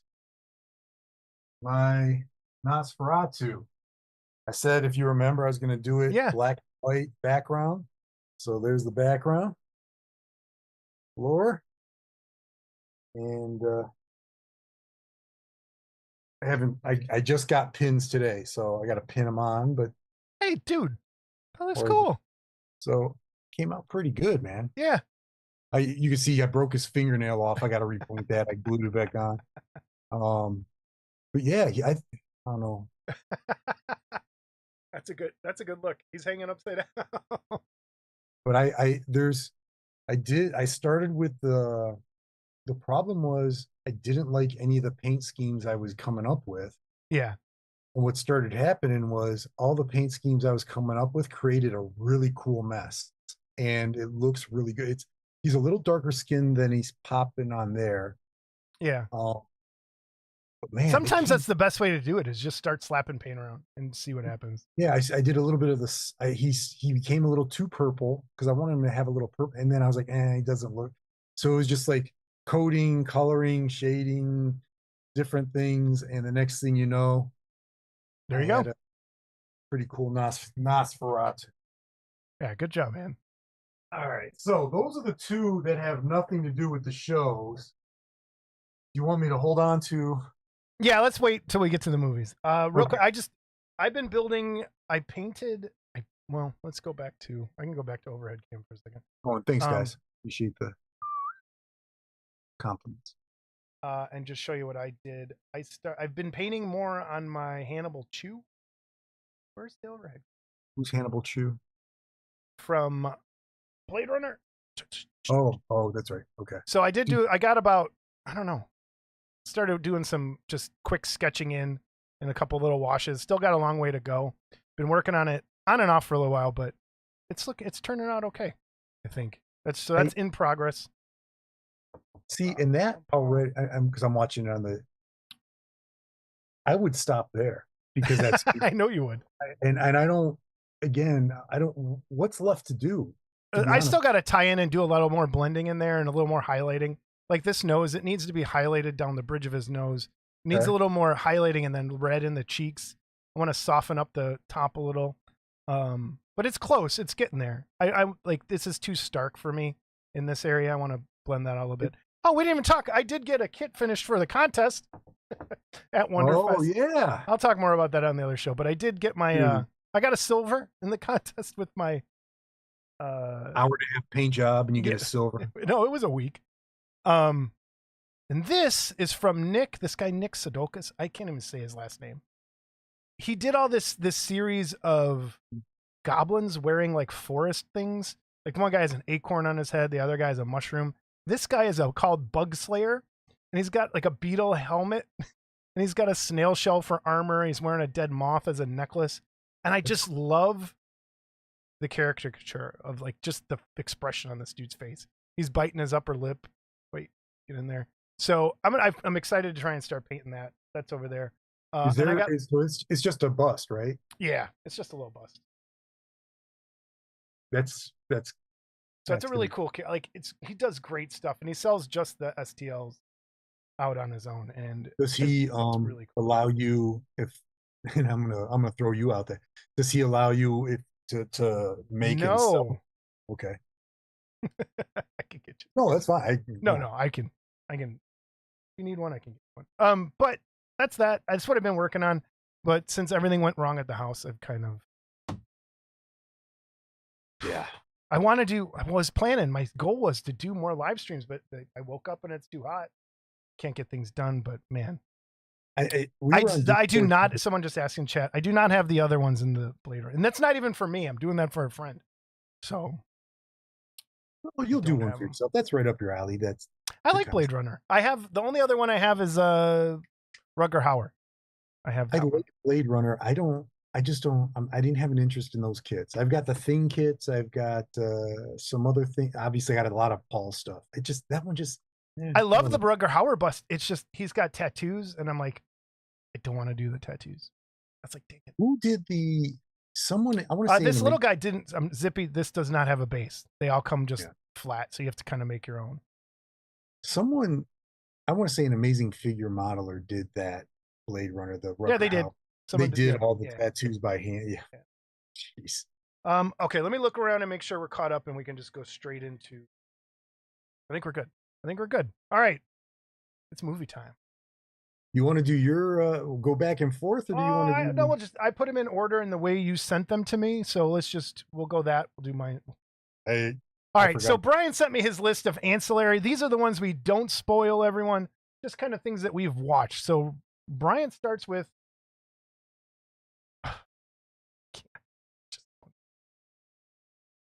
my Nosferatu. I said, if you remember, I was going to do it black and white background. So there's the background, floor, and I just got pins today, so I got to pin them on. But hey, dude, that looks cool. So came out pretty good, man. Yeah. You can see I broke his fingernail off. I got to repoint that. I glued it back on. But yeah, I don't know. That's a good look. He's hanging upside down. But I started with the problem was I didn't like any of the paint schemes I was coming up with. Yeah. And what started happening was all the paint schemes I was coming up with created a really cool mess. And it looks really good. He's a little darker skinned than he's popping on there. Yeah. But man, sometimes that's the best way to do it, is just start slapping paint around and see what happens. Yeah, I did a little bit of this. He became a little too purple because I wanted him to have a little purple, and then I was like, he doesn't look. So it was just like coding, coloring, shading, different things, and the next thing you know, there you go. Pretty cool Nosferatu. Yeah, good job, man. All right, so those are the two that have nothing to do with the shows. You want me to hold on to? Yeah, let's wait till we get to the movies. Real quick, I've been building. Well, let's go back to. I can go back to overhead cam for a second. Oh, thanks, guys. Appreciate the compliments. And just show you what I did. I've been painting more on my Hannibal Chew. Where's the overhead? Who's Hannibal Chew? From Blade Runner. Oh, that's right. Okay. So I got about, I don't know, started doing some just quick sketching in and a couple little washes. Still got a long way to go. Been working on it on and off for a little while, but it's turning out okay, I think. That's in progress. See, in that already, because I'm watching it on the. I would stop there because that's. I know you would. And I don't. Again, I don't. What's left to do? I still got to tie in and do a little more blending in there and a little more highlighting. Like this nose, it needs to be highlighted down the bridge of his nose. It needs a little more highlighting and then red in the cheeks. I want to soften up the top a little. But it's close. It's getting there. I like, this is too stark for me in this area. I want to blend that out a little bit. Oh, we didn't even talk. I did get a kit finished for the contest at Wonderfest. Oh, yeah. I'll talk more about that on the other show, but I did get my, I got a silver in the contest with my, hour and a half paint job, and you get a silver. No, it was a week. And this is from Nick, this guy, Nick Sadolkas. I can't even say his last name. He did all this series of goblins wearing like forest things. Like one guy has an acorn on his head. The other guy has a mushroom. This guy is called Bug Slayer, and he's got like a beetle helmet, and he's got a snail shell for armor. He's wearing a dead moth as a necklace. And I just love the caricature of like just the expression on this dude's face. He's biting his upper lip. Wait, get in there. So I'm excited to try and start painting that. That's over there. It's just a bust, right? Yeah, it's just a little bust. That's it's a really cool kid. Like he does great stuff, and he sells just the STLs out on his own. And does he really cool. Allow you and I'm gonna throw you out there. Does he allow you to make it? No. Okay. I can get you. No, that's fine. No, I can. If you need one, I can get one. But that's that. That's what I've been working on. But since everything went wrong at the house, I've kind of. Yeah. I was planning. My goal was to do more live streams, but I woke up and it's too hot. Can't get things done. But man, I do not. Someone just asked in chat. I do not have the other ones in the Blade Runner, and that's not even for me. I'm doing that for a friend. So. Well, you'll do one for yourself. That's right up your alley. I like Blade Runner. I have the only other one I have is Rutger Hauer. I like Blade Runner. I don't I just don't. I didn't have an interest in those kits. I've got the Thing kits. I've got some other thing. Obviously, I got a lot of Paul stuff. It just that one just. I love the wasn't. Rutger Hauer bust. It's just he's got tattoos, and I'm like, I don't want to do the tattoos. That's like, dang it. Who did the? Someone I want to say This little guy didn't. Zippy. This does not have a base. They all come just Yeah. flat, so you have to kind of make your own. Someone I want to say an Amazing Figure modeler did that Blade Runner. The Yeah, Rutger they did. Hauer. Someone They did yeah, all the yeah. tattoos by hand. Yeah. Jeez. Okay, let me look around and make sure we're caught up, and we can just go straight into. I think we're good. I think we're good. All right, it's movie time. You want to do your go back and forth, or do you want to do? No, I put them in order in the way you sent them to me. So we'll go that. We'll do mine. All right. So Brian sent me his list of ancillary. These are the ones we don't spoil, everyone. Just kind of things that we've watched. So Brian starts with.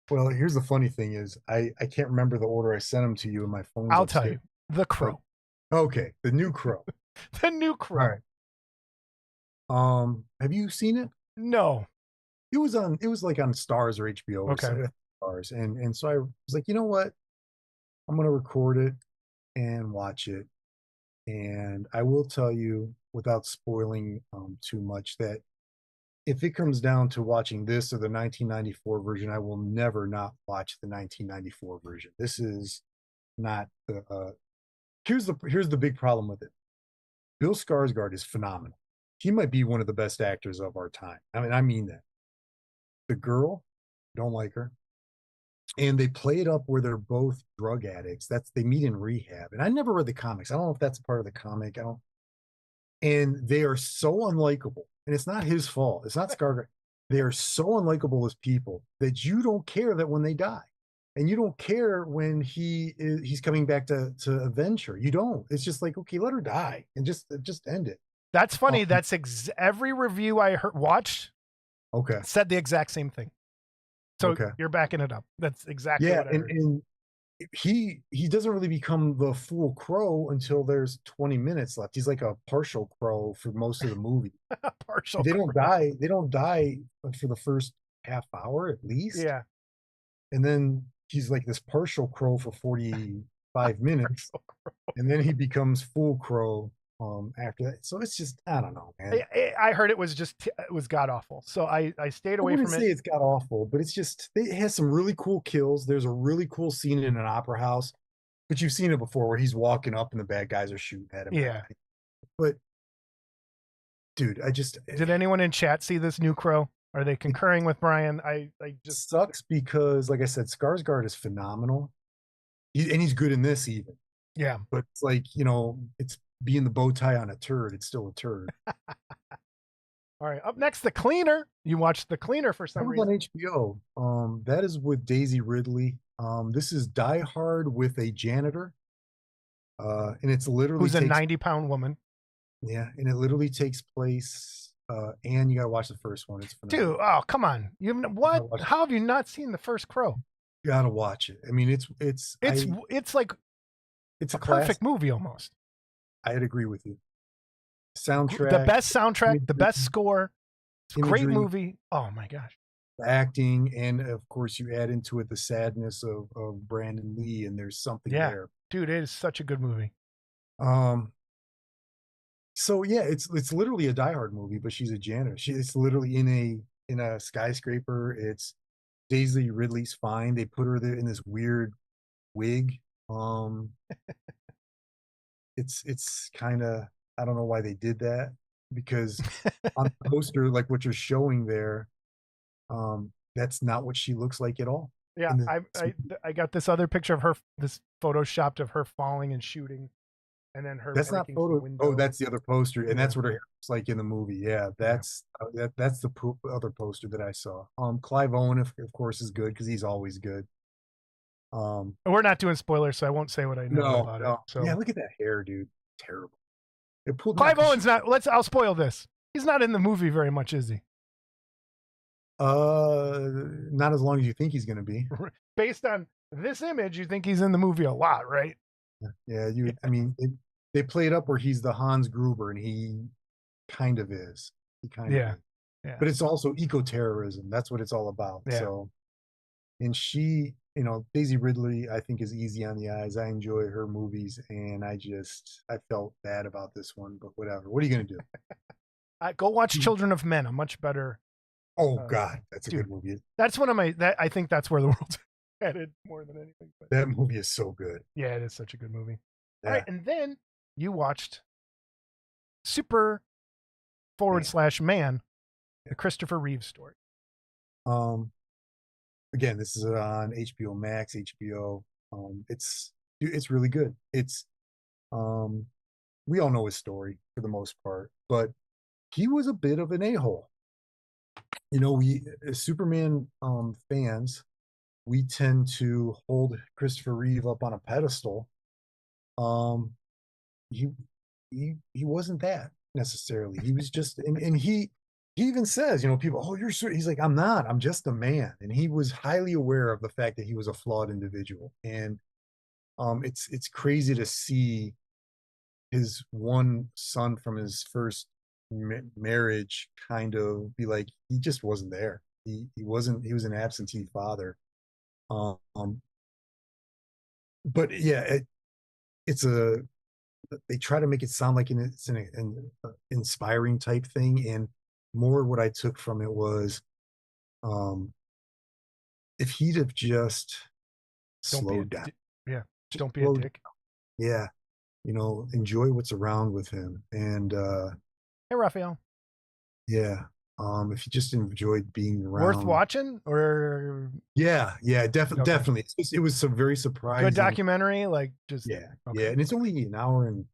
Well, here's the funny thing is I can't remember the order I sent them to you in my phone. I'll tell you. The Crow. Okay, The New Crow. The New Crow. All right. Have you seen it? No. It was like on Stars or HBO or okay. Stars. And so I was like, you know what? I'm gonna record it and watch it. And I will tell you, without spoiling too much, that if it comes down to watching this or the 1994 version, I will never not watch the 1994 version. This is not the here's the big problem with it. Bill Skarsgård is phenomenal. He might be one of the best actors of our time. I mean that. The girl, don't like her. And they play it up where they're both drug addicts. They meet in rehab. And I never read the comics. I don't know if that's part of the comic. And they are so unlikable. And it's not his fault. It's not Skarsgård. They are so unlikable as people that you don't care that when they die. And you don't care when he's coming back to avenge her. You don't. It's just like, okay, let her die and just end it. That's funny. That's every review I watched. Okay. Said the exact same thing. So you're backing it up. That's exactly what I heard. And he doesn't really become the full Crow until there's 20 minutes left. He's like a partial Crow for most of the movie. Partial. They don't die. They don't die for the first half hour at least. Yeah. And then he's like this partial Crow for 45 minutes, and then he becomes full Crow after that. So it's just, I don't know, man. I heard it was god awful. So I stayed away from it. I wouldn't say it's god awful, but it's just, it has some really cool kills. There's a really cool scene in an opera house, but you've seen it before where he's walking up and the bad guys are shooting at him. Yeah. But dude, did anyone in chat see this New Crow? Are they concurring with Brian? I just sucks because, like I said, Skarsgård is phenomenal. And he's good in this even. Yeah. But it's like, it's being the bow tie on a turd. It's still a turd. All right. Up next, The Cleaner. You watched The Cleaner for some reason. On HBO. That is with Daisy Ridley. This is Die Hard with a janitor. And it's literally who's a 90-pound woman. Yeah, and it literally takes place. And you gotta watch the first one. It's phenomenal. Dude, oh come on! What? How have you not seen the first Crow? You gotta watch it. I mean, it's like it's a perfect movie almost. I'd agree with you. Soundtrack, the best soundtrack, the best score. It's a great movie. Oh my gosh. Acting, and of course you add into it the sadness of Brandon Lee, and there's something there. Dude, it is such a good movie. So yeah, it's literally a Die Hard movie, but she's a janitor. It's literally in a skyscraper. It's Daisy Ridley's fine. They put her there in this weird wig. It's kind of, I don't know why they did that, because on the poster, like what you're showing there, that's not what she looks like at all. Yeah, I got this other picture of her, this photoshopped of her falling and shooting. And then her. That's not photo. Oh, that's the other poster, and that's what her hair looks like in the movie. Yeah, that's that's the other poster that I saw. Clive Owen, of course, is good because he's always good. We're not doing spoilers, so I won't say what I know about it. So yeah, look at that hair, dude. Terrible. Clive Owen's not. I'll spoil this. He's not in the movie very much, is he? Not as long as you think he's going to be. Based on this image, you think he's in the movie a lot, right? Yeah, I mean, they play it up where he's the Hans Gruber, and he kind of is. He kind of is. Yeah. but it's also eco-terrorism. That's what it's all about. Yeah. So, and she, you know, Daisy Ridley, I think is easy on the eyes. I enjoy her movies, and I felt bad about this one, but whatever. What are you gonna do? Go watch Children of Men, a much better. Oh God, that's a dude, good movie. That's one of my. I think that's where the world's headed more than anything. But That movie is so good. yeah, it is such a good movie. Yeah. All right, and then you watched Super / Man, the Christopher Reeve story. Again, this is on HBO Max, HBO. It's really good. It's we all know his story for the most part, but he was a bit of an a-hole. You know, we as Superman fans, we tend to hold Christopher Reeve up on a pedestal. Um, he he wasn't that necessarily. He was just and he even says, you know, people, oh, you're sure. He's like, I'm not. I'm just a man. And he was highly aware of the fact that he was a flawed individual. And it's crazy to see his one son from his first marriage kind of be like he just wasn't there. He wasn't. He was an absentee father. Um, but yeah, it's a. They try to make it sound like it's an inspiring type thing, and more what I took from it was, um, if he'd have just slowed down, yeah, don't be a dick. Yeah, you know, enjoy what's around with him, and hey, Raphael. Yeah, if you just enjoyed being around, worth watching, or yeah, definitely. It was some very surprising, good documentary, like just yeah, and it's only an hour and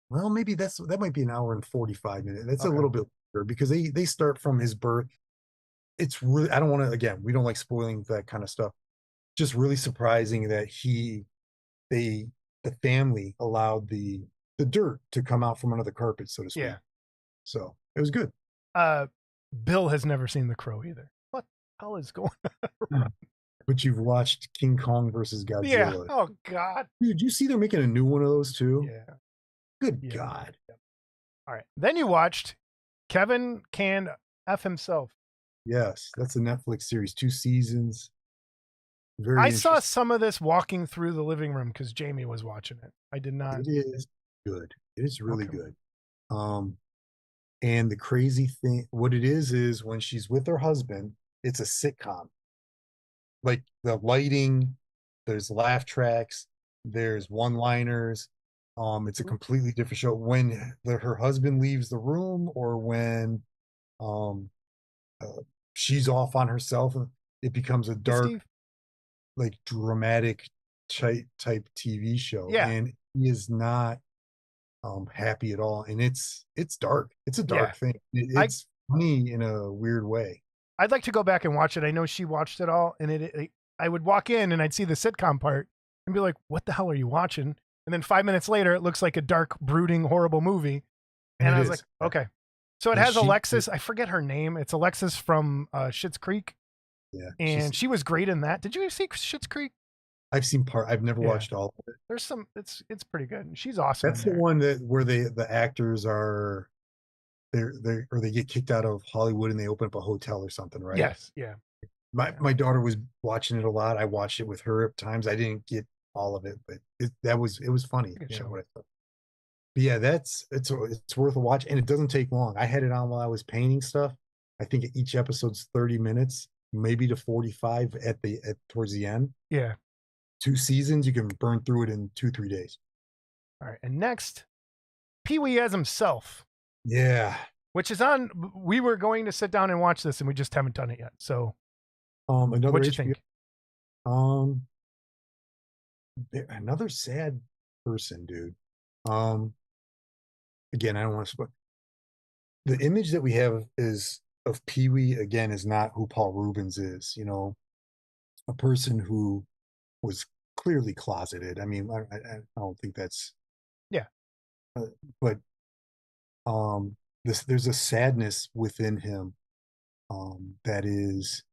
well, maybe that might be an hour and 45 minutes. That's a little bit longer because they start from his birth. It's really I don't want to again, we don't like spoiling that kind of stuff. Just really surprising that the family allowed the dirt to come out from under the carpet, so to speak. Yeah. So it was good. Bill has never seen The Crow either. What the hell is going on? But you've watched King Kong versus Godzilla. Yeah. Oh God. Dude, you see they're making a new one of those too? Yeah. Good God. Yeah. All right. Then you watched Kevin Can F Himself. Yes, that's a Netflix series, 2 seasons. I saw some of this walking through the living room because Jamie was watching it. I did not. It is good. It is really good. And the crazy thing, what it is when she's with her husband, it's a sitcom. Like the lighting, there's laugh tracks, there's one-liners. It's a completely different show when her husband leaves the room or when she's off on herself. It becomes a dark, like dramatic type TV show. Yeah. And he is not happy at all. And it's dark. It's a dark thing. It's funny in a weird way. I'd like to go back and watch it. I know she watched it all, and I would walk in and I'd see the sitcom part and be like, what the hell are you watching? And then 5 minutes later, it looks like a dark, brooding, horrible movie. And I was like, okay. So it has Alexis. I forget her name. It's Alexis from Schitt's Creek. Yeah. And she was great in that. Did you see Schitt's Creek? I've seen part. I've never watched all of it. There's some. It's pretty good. She's awesome. That's the one where the actors are they get kicked out of Hollywood and they open up a hotel or something, right? Yes. Yeah. My daughter was watching it a lot. I watched it with her at times. I didn't get all of it, but it was funny. But yeah, it's worth a watch, and it doesn't take long. I had it on while I was painting stuff. I think each episode's 30 minutes, maybe to 45 towards the end. Yeah. 2 seasons, you can burn through it in 2-3 days. All right, and next, Pee-wee as himself. Yeah. Which is on. We were going to sit down and watch this, and we just haven't done it yet. So, another what you think? Another sad person, dude. Again, I don't want to spoil. The image that we have of Pee-wee again is not who Paul Rubens is. You know, a person who was clearly closeted. I mean, I don't think that's but there's a sadness within him that is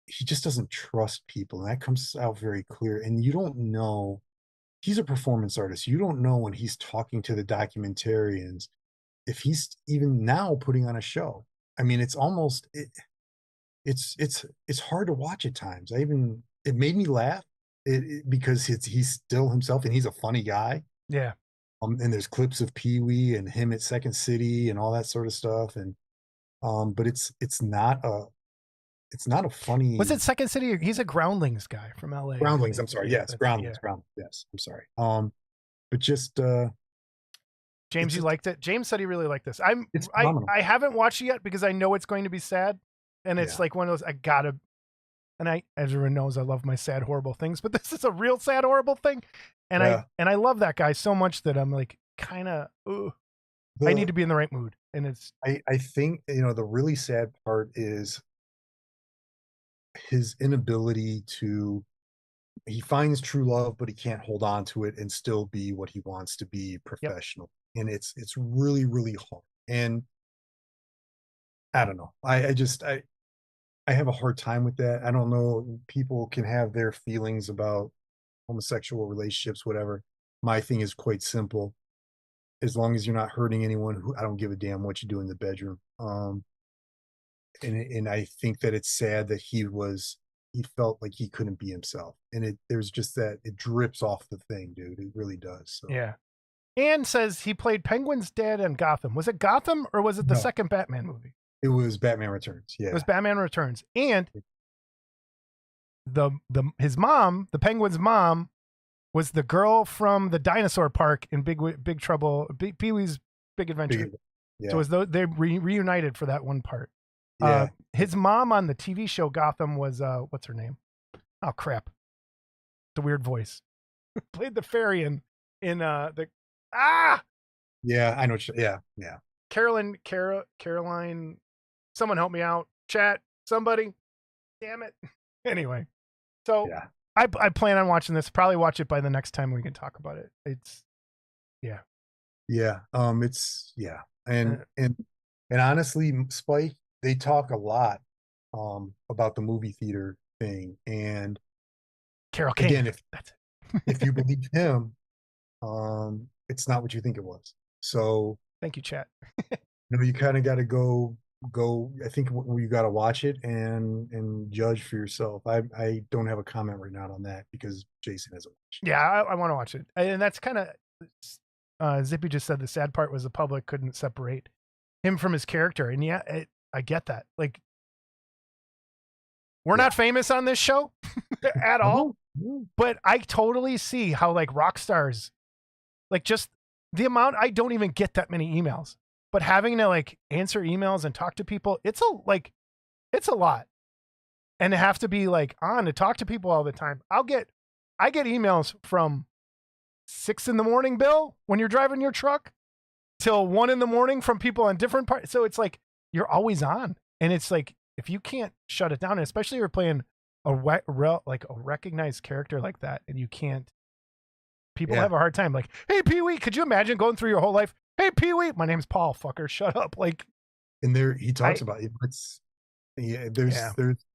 he just doesn't trust people, and that comes out very clear. And you don't know, he's a performance artist. You don't know when he's talking to the documentarians if he's even now putting on a show. I mean, it's almost it's hard to watch at times. It made me laugh because he's still himself and he's a funny guy. Yeah. And there's clips of Pee Wee and him at Second City and all that sort of stuff. And but it's not a Was funny it Second City? He's a Groundlings guy from LA. Groundlings. I'm sorry. Yeah, Yes, Groundlings. Groundlings. Yes, I'm sorry. But just James, you liked it? James said he really liked this. it's phenomenal. I haven't watched it yet because I know it's going to be sad. And it's like one of those, I gotta, and as everyone knows, I love my sad, horrible things, but this is a real sad, horrible thing. And I love that guy so much that I'm like, kind of, I need to be in the right mood. And it's, I think, the really sad part is his inability he finds true love, but he can't hold on to it and still be what he wants to be professional. Yep. And it's really, really hard. And I don't know. I have a hard time with that. I don't know. People can have their feelings about homosexual relationships, whatever. My thing is quite simple. As long as you're not hurting anyone, I don't give a damn what you do in the bedroom. And I think that it's sad that he felt like he couldn't be himself. And there's just that it drips off the thing, dude. It really does. So. Yeah. Ann says he played Penguin's dad in Gotham. Was it Gotham or was it the second Batman movie? It was Batman Returns. Yeah. It was Batman Returns. And his mom, the Penguin's mom, was the girl from the dinosaur park in Big Trouble, Pee-wee's Big Adventure. Yeah. So it was they reunited for that one part. Yeah. His mom on the TV show Gotham was what's her name? Oh crap! It's a weird voice. Played the fairy in the Yeah, I know. Yeah. Caroline. Someone help me out. Chat. Somebody. Damn it. Anyway, so yeah. I plan on watching this. Probably watch it by the next time we can talk about it. It's yeah. Yeah. And honestly, Spike, they talk a lot about the movie theater thing. And Carol King. Again, if you believe him, it's not what you think it was. So thank you, chat. You kind of got to go. I think you got to watch it and judge for yourself. I don't have a comment right now on that because Jason hasn't watched it. Yeah, I want to watch it, and that's kind of Zippy just said the sad part was the public couldn't separate him from his character, and I get that. Like, we're not famous on this show at all, but I totally see how like rock stars, like just the amount I don't even get that many emails. But having to like answer emails and talk to people, it's a lot. And to have to be like on to talk to people all the time. I get emails from 6 a.m, Bill, when you're driving your truck, till 1 a.m. from people on different parts. So it's like, you're always on. And it's like, if you can't shut it down, especially if you're playing a recognized character like that, and you can't, people have a hard time. Like, hey, Pee-wee, could you imagine going through your whole life? Hey, Pee-wee, my name's Paul, fucker, shut up. Like, and there he talks about it. There's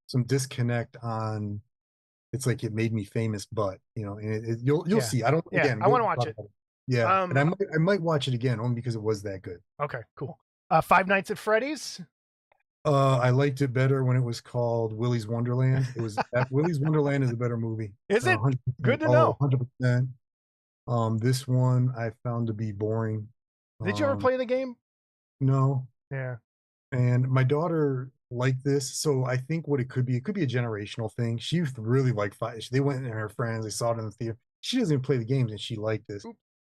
some disconnect on, it's like it made me famous, but and you'll see. I want to watch it. Yeah. And I might watch it again only because it was that good. Okay, cool. Five Nights at Freddy's. I liked it better when it was called Willy's Wonderland. It was Willy's Wonderland is a better movie. Is it? Good to know. 100%. This one I found to be boring. Did you ever play the game? No. Yeah. And my daughter liked this, so I think what it could be a generational thing. She really liked fight. They went and her friends, they saw it in the theater. She doesn't even play the games, and she liked this.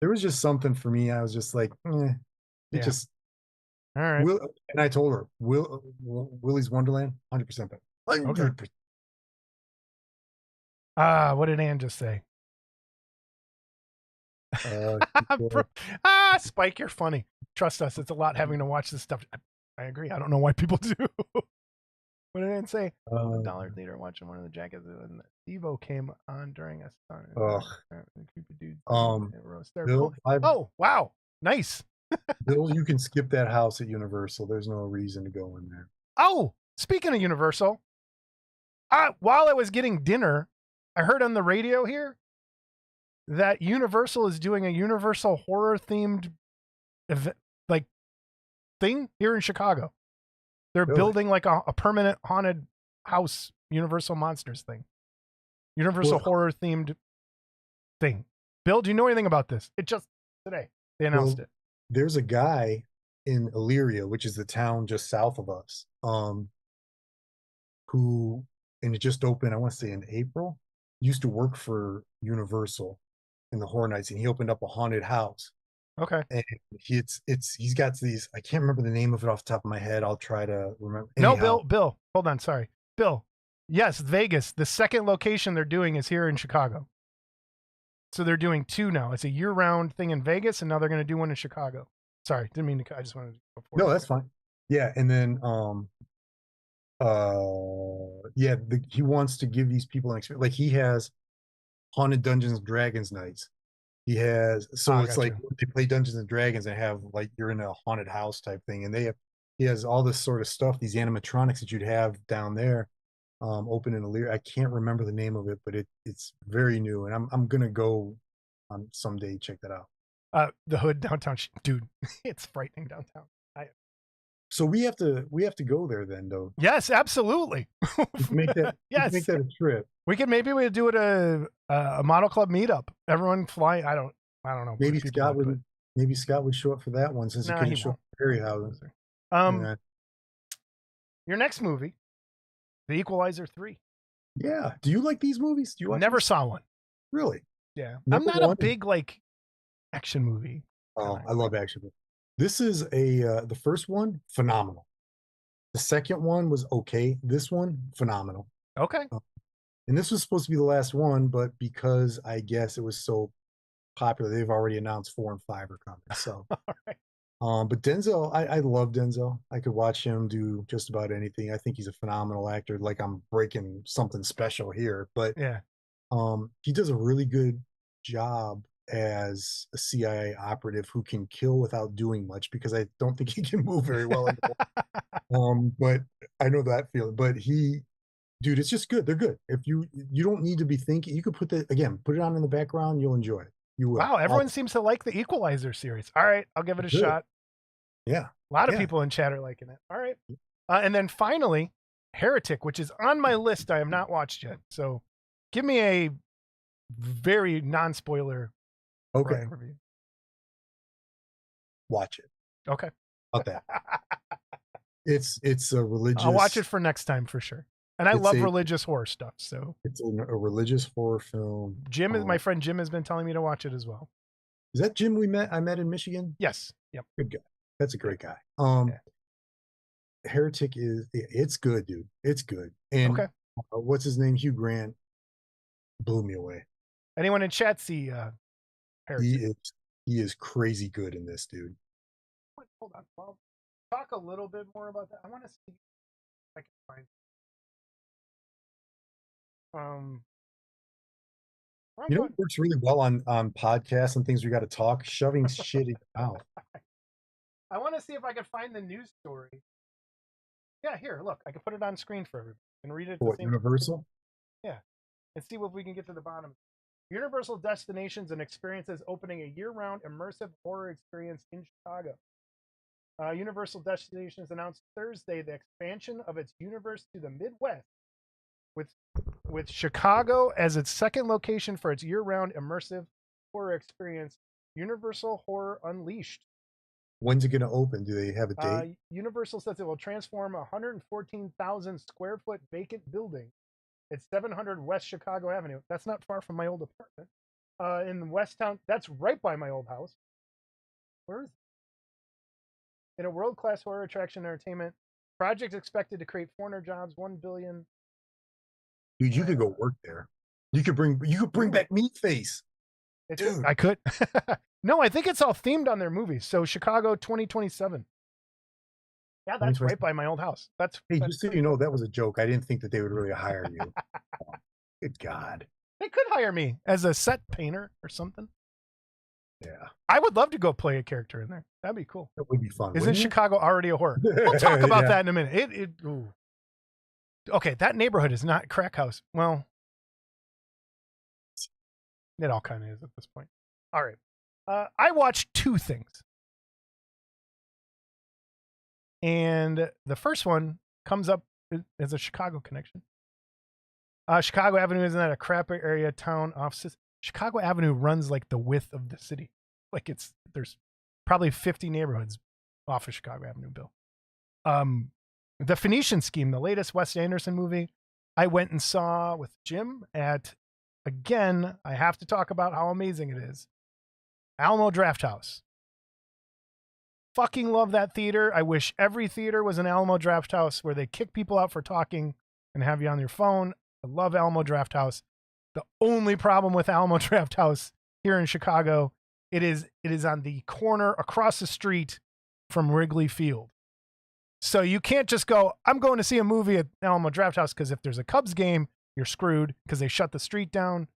There was just something for me. I was just like, just. All right. And I told her, Willy's Wonderland, 100% better. 100%. What did Ann just say? Spike, you're funny. Trust us, it's a lot having to watch this stuff. I agree. I don't know why people do. What did Ann say? A dollar theater watching one of the jackets, and Devo came on during a Bill, oh wow, nice. Bill, you can skip that house at Universal. There's no reason to go in there. Oh, speaking of Universal, while I was getting dinner, I heard on the radio here that Universal is doing a Universal horror themed event, like thing here in Chicago. They're Really? building like a permanent haunted house, Universal Monsters thing, Universal Well, horror themed thing. Bill, do you know anything about this? It just today they announced it. there's a guy in Illyria, which is the town just south of us, who, and it just opened, I want to say in April, used to work for Universal in the Horror Nights, and he opened up a haunted house. Okay. And he's got these, I can't remember the name of it off the top of my head. I'll try to remember. No, Anyhow, Bill, hold on. Sorry. Bill. Yes, Vegas. The second location they're doing is here in Chicago. So they're doing two now. It's a year-round thing in Vegas, and now they're going to do one in Chicago. Sorry, didn't mean to. I just wanted to go forward. No, that's fine. Yeah, and then yeah, he wants to give these people an experience. Like he has haunted Dungeons and Dragons nights. He has, so it's like they play Dungeons and Dragons and have like you're in a haunted house type thing, and he has all this sort of stuff, these animatronics that you'd have down there, open in Illyria. I can't remember the name of it, but it's very new, and I'm gonna go someday check that out. The Hood downtown, dude, it's frightening downtown. So we have to go there then, though. Yes, absolutely. Make that yes, make that a trip. We could maybe we do it a model club meetup. Everyone fly. I don't know. Maybe Scott would show up for that one since he couldn't show up for Harry House. Your next movie, The Equalizer 3. Yeah. Do you like these movies? Do you watch Never these? saw one. Really? Yeah. I'm not a big like action movie. Oh, I love action movies. This is the first one, phenomenal. The second one was okay. This one, phenomenal. Okay. And this was supposed to be the last one, but because I guess it was so popular, they've already announced 4 and 5 are coming. So, all right. But Denzel, I love Denzel. I could watch him do just about anything. I think he's a phenomenal actor. Like I'm breaking something special here, but yeah, he does a really good job as a CIA operative who can kill without doing much because I don't think he can move very well. But I know that feeling. But dude, it's just good. They're good. If you don't need to be thinking, you could put it on in the background. You'll enjoy it. You will. Wow, everyone seems to like the Equalizer series. All right, I'll give it a shot. Yeah, a lot of people in chat are liking it. All right, and then finally, Heretic, which is on my list. I have not watched yet. So, give me a very non-spoiler. Okay. Review. Watch it. Okay. About that. It's a religious. I'll watch it for next time for sure. And I love religious horror stuff. So it's a religious horror film. My friend Jim has been telling me to watch it as well. Is that Jim I met in Michigan? Yes. Yep. Good guy. That's a great guy. Heretic it's good, dude. It's good. And what's his name? Hugh Grant blew me away. Anyone in chat see Heretic? He is crazy good in this, dude. Hold on. Well, talk a little bit more about that. I want to see if I can find. You know, it works really well on podcasts and things we got to talk, shoving shit out. I want to see if I can find the news story. Yeah, here, look, I can put it on screen for everybody and read it. What, Universal? Yeah, and see if we can get to the bottom. Universal Destinations and Experiences opening a year-round immersive horror experience in Chicago. Universal Destinations announced Thursday the expansion of its universe to the Midwest, with Chicago as its second location for its year-round immersive horror experience, Universal Horror Unleashed. When's it going to open? Do they have a date? Universal says it will transform a 114,000 square foot vacant building at 700 West Chicago Avenue. That's not far from my old apartment. In Westtown, that's right by my old house. Where is it? In a world-class horror attraction entertainment project expected to create 400 jobs, 1 billion. Dude, you could go work there. You could bring back Meatface. Dude, I could. No, I think it's all themed on their movies. So Chicago 2027. Yeah, that's right by my old house. That's just so you know, that was a joke. I didn't think that they would really hire you. Good God. They could hire me as a set painter or something. Yeah. I would love to go play a character in there. That'd be cool. That would be fun. Isn't Chicago already a horror? We'll talk about that in a minute. Okay, that neighborhood is not crack house. Well, it all kind of is at this point. All right. I watched 2 things. And the first one comes up as a Chicago connection. Chicago Avenue isn't that a crap area town offices? Chicago Avenue runs like the width of the city. Like there's probably 50 neighborhoods off of Chicago Avenue, Bill. The Phoenician Scheme, the latest Wes Anderson movie, I went and saw with Jim at, again, I have to talk about how amazing it is, Alamo Drafthouse. Fucking love that theater. I wish every theater was an Alamo Drafthouse where they kick people out for talking and have you on your phone. I love Alamo Drafthouse. The only problem with Alamo Drafthouse here in Chicago, it is on the corner across the street from Wrigley Field. So you can't just go, I'm going to see a movie at Alamo Drafthouse, because if there's a Cubs game, you're screwed because they shut the street down.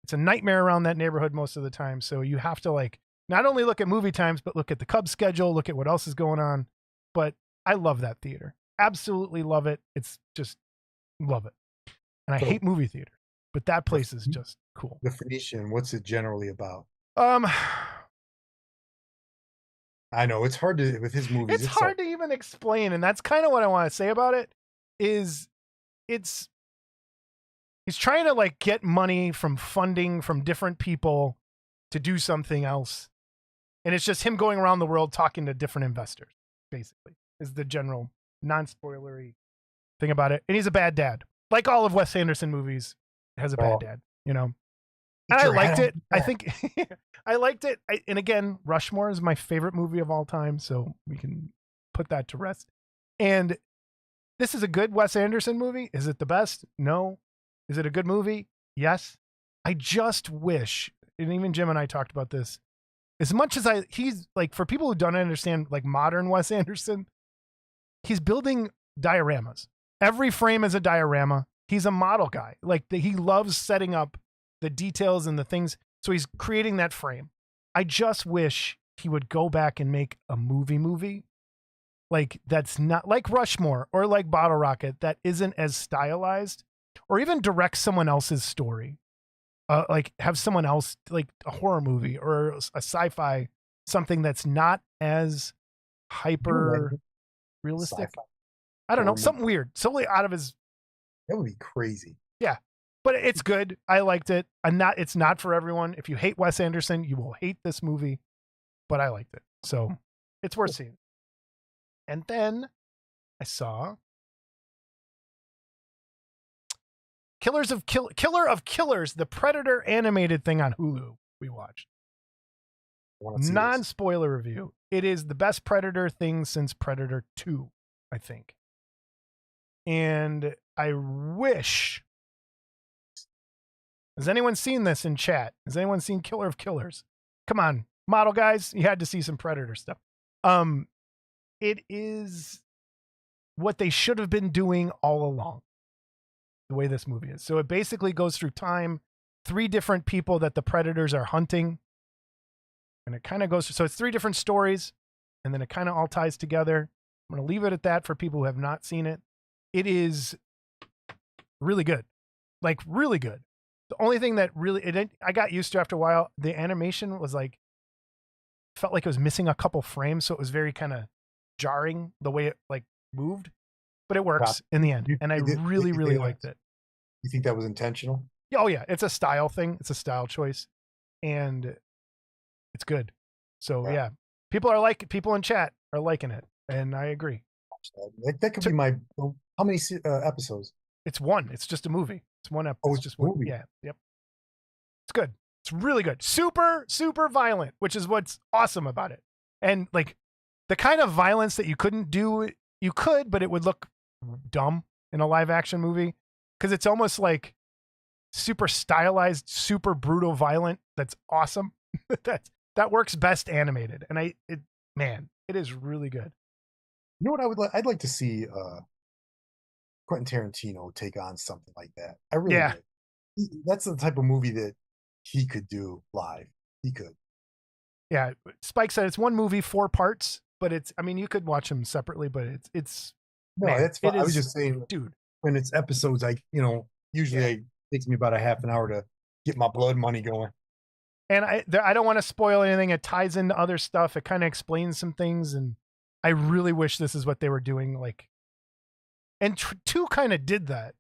It's a nightmare around that neighborhood most of the time. So you have to like not only look at movie times, but look at the Cubs schedule, look at what else is going on. But I love that theater. Absolutely love it. It's just love it. And I hate movie theater, but that place is just cool. The Phoenician, what's it generally about? I know it's hard to with his movies. It's hard to even explain, and that's kind of what I want to say about it. Is he's trying to like get money from funding from different people to do something else, and it's just him going around the world talking to different investors. Basically, is the general non-spoilery thing about it. And he's a bad dad, like all of Wes Anderson movies. Has a bad dad, you know. And I liked it. I think I liked it. And again, Rushmore is my favorite movie of all time, so we can put that to rest. And this is a good Wes Anderson movie. Is it the best? No. Is it a good movie? Yes. I just wish, and even Jim and I talked about this, as much as he's like, for people who don't understand like modern Wes Anderson, he's building dioramas. Every frame is a diorama. He's a model guy. Like he loves setting up the details and the things. So he's creating that frame. I just wish he would go back and make a movie. Like that's not like Rushmore or like Bottle Rocket, that isn't as stylized, or even direct someone else's story. Like have someone else, like a horror movie or a sci-fi, something that's not as hyper realistic. Sci-fi. I don't know, something weird, solely out of his. That would be crazy. Yeah. But it's good. I liked it. It's not for everyone. If you hate Wes Anderson, you will hate this movie. But I liked it. So it's worth seeing. And then I saw Killer of Killers, the Predator animated thing on Hulu we watched. Non-spoiler review. It is the best Predator thing since Predator 2, I think. And I wish... Has anyone seen this in chat? Has anyone seen Killer of Killers? Come on, model guys, you had to see some Predator stuff. It is what they should have been doing all along, the way this movie is. So it basically goes through time, 3 different people that the Predators are hunting. And it kind of goes through, so it's 3 different stories, and then it kind of all ties together. I'm going to leave it at that for people who have not seen it. It is really good. Like, really good. The only thing that really, I got used to after a while, the animation was like, felt like it was missing a couple frames. So it was very kind of jarring the way it like moved, but it works in the end. And I really liked it. You think that was intentional? Oh yeah. It's a style thing. It's a style choice, and it's good. So yeah, people in chat are liking it. And I agree. That could be my, how many episodes? It's one. It's just a movie. It's one episode. Oh, it's just one. Yeah. Yep. It's good. It's really good. Super, super violent, which is what's awesome about it. And like the kind of violence that you couldn't do, you could, but it would look dumb in a live action movie. Cause it's almost like super stylized, super brutal, violent. That's awesome. that works best animated. And it is really good. You know what I'd like to see, Quentin Tarantino take on something like that. I really would. That's the type of movie that he could do live. He could. Yeah, Spike said it's one movie, 4 parts, but you could watch them separately, but it's no, man, that's fine. I was just saying, dude, when it's episodes, usually it takes me about a half an hour to get my blood money going. And I don't want to spoil anything. It ties into other stuff. It kind of explains some things, and I really wish this is what they were doing. Like, and 2 kind of did that,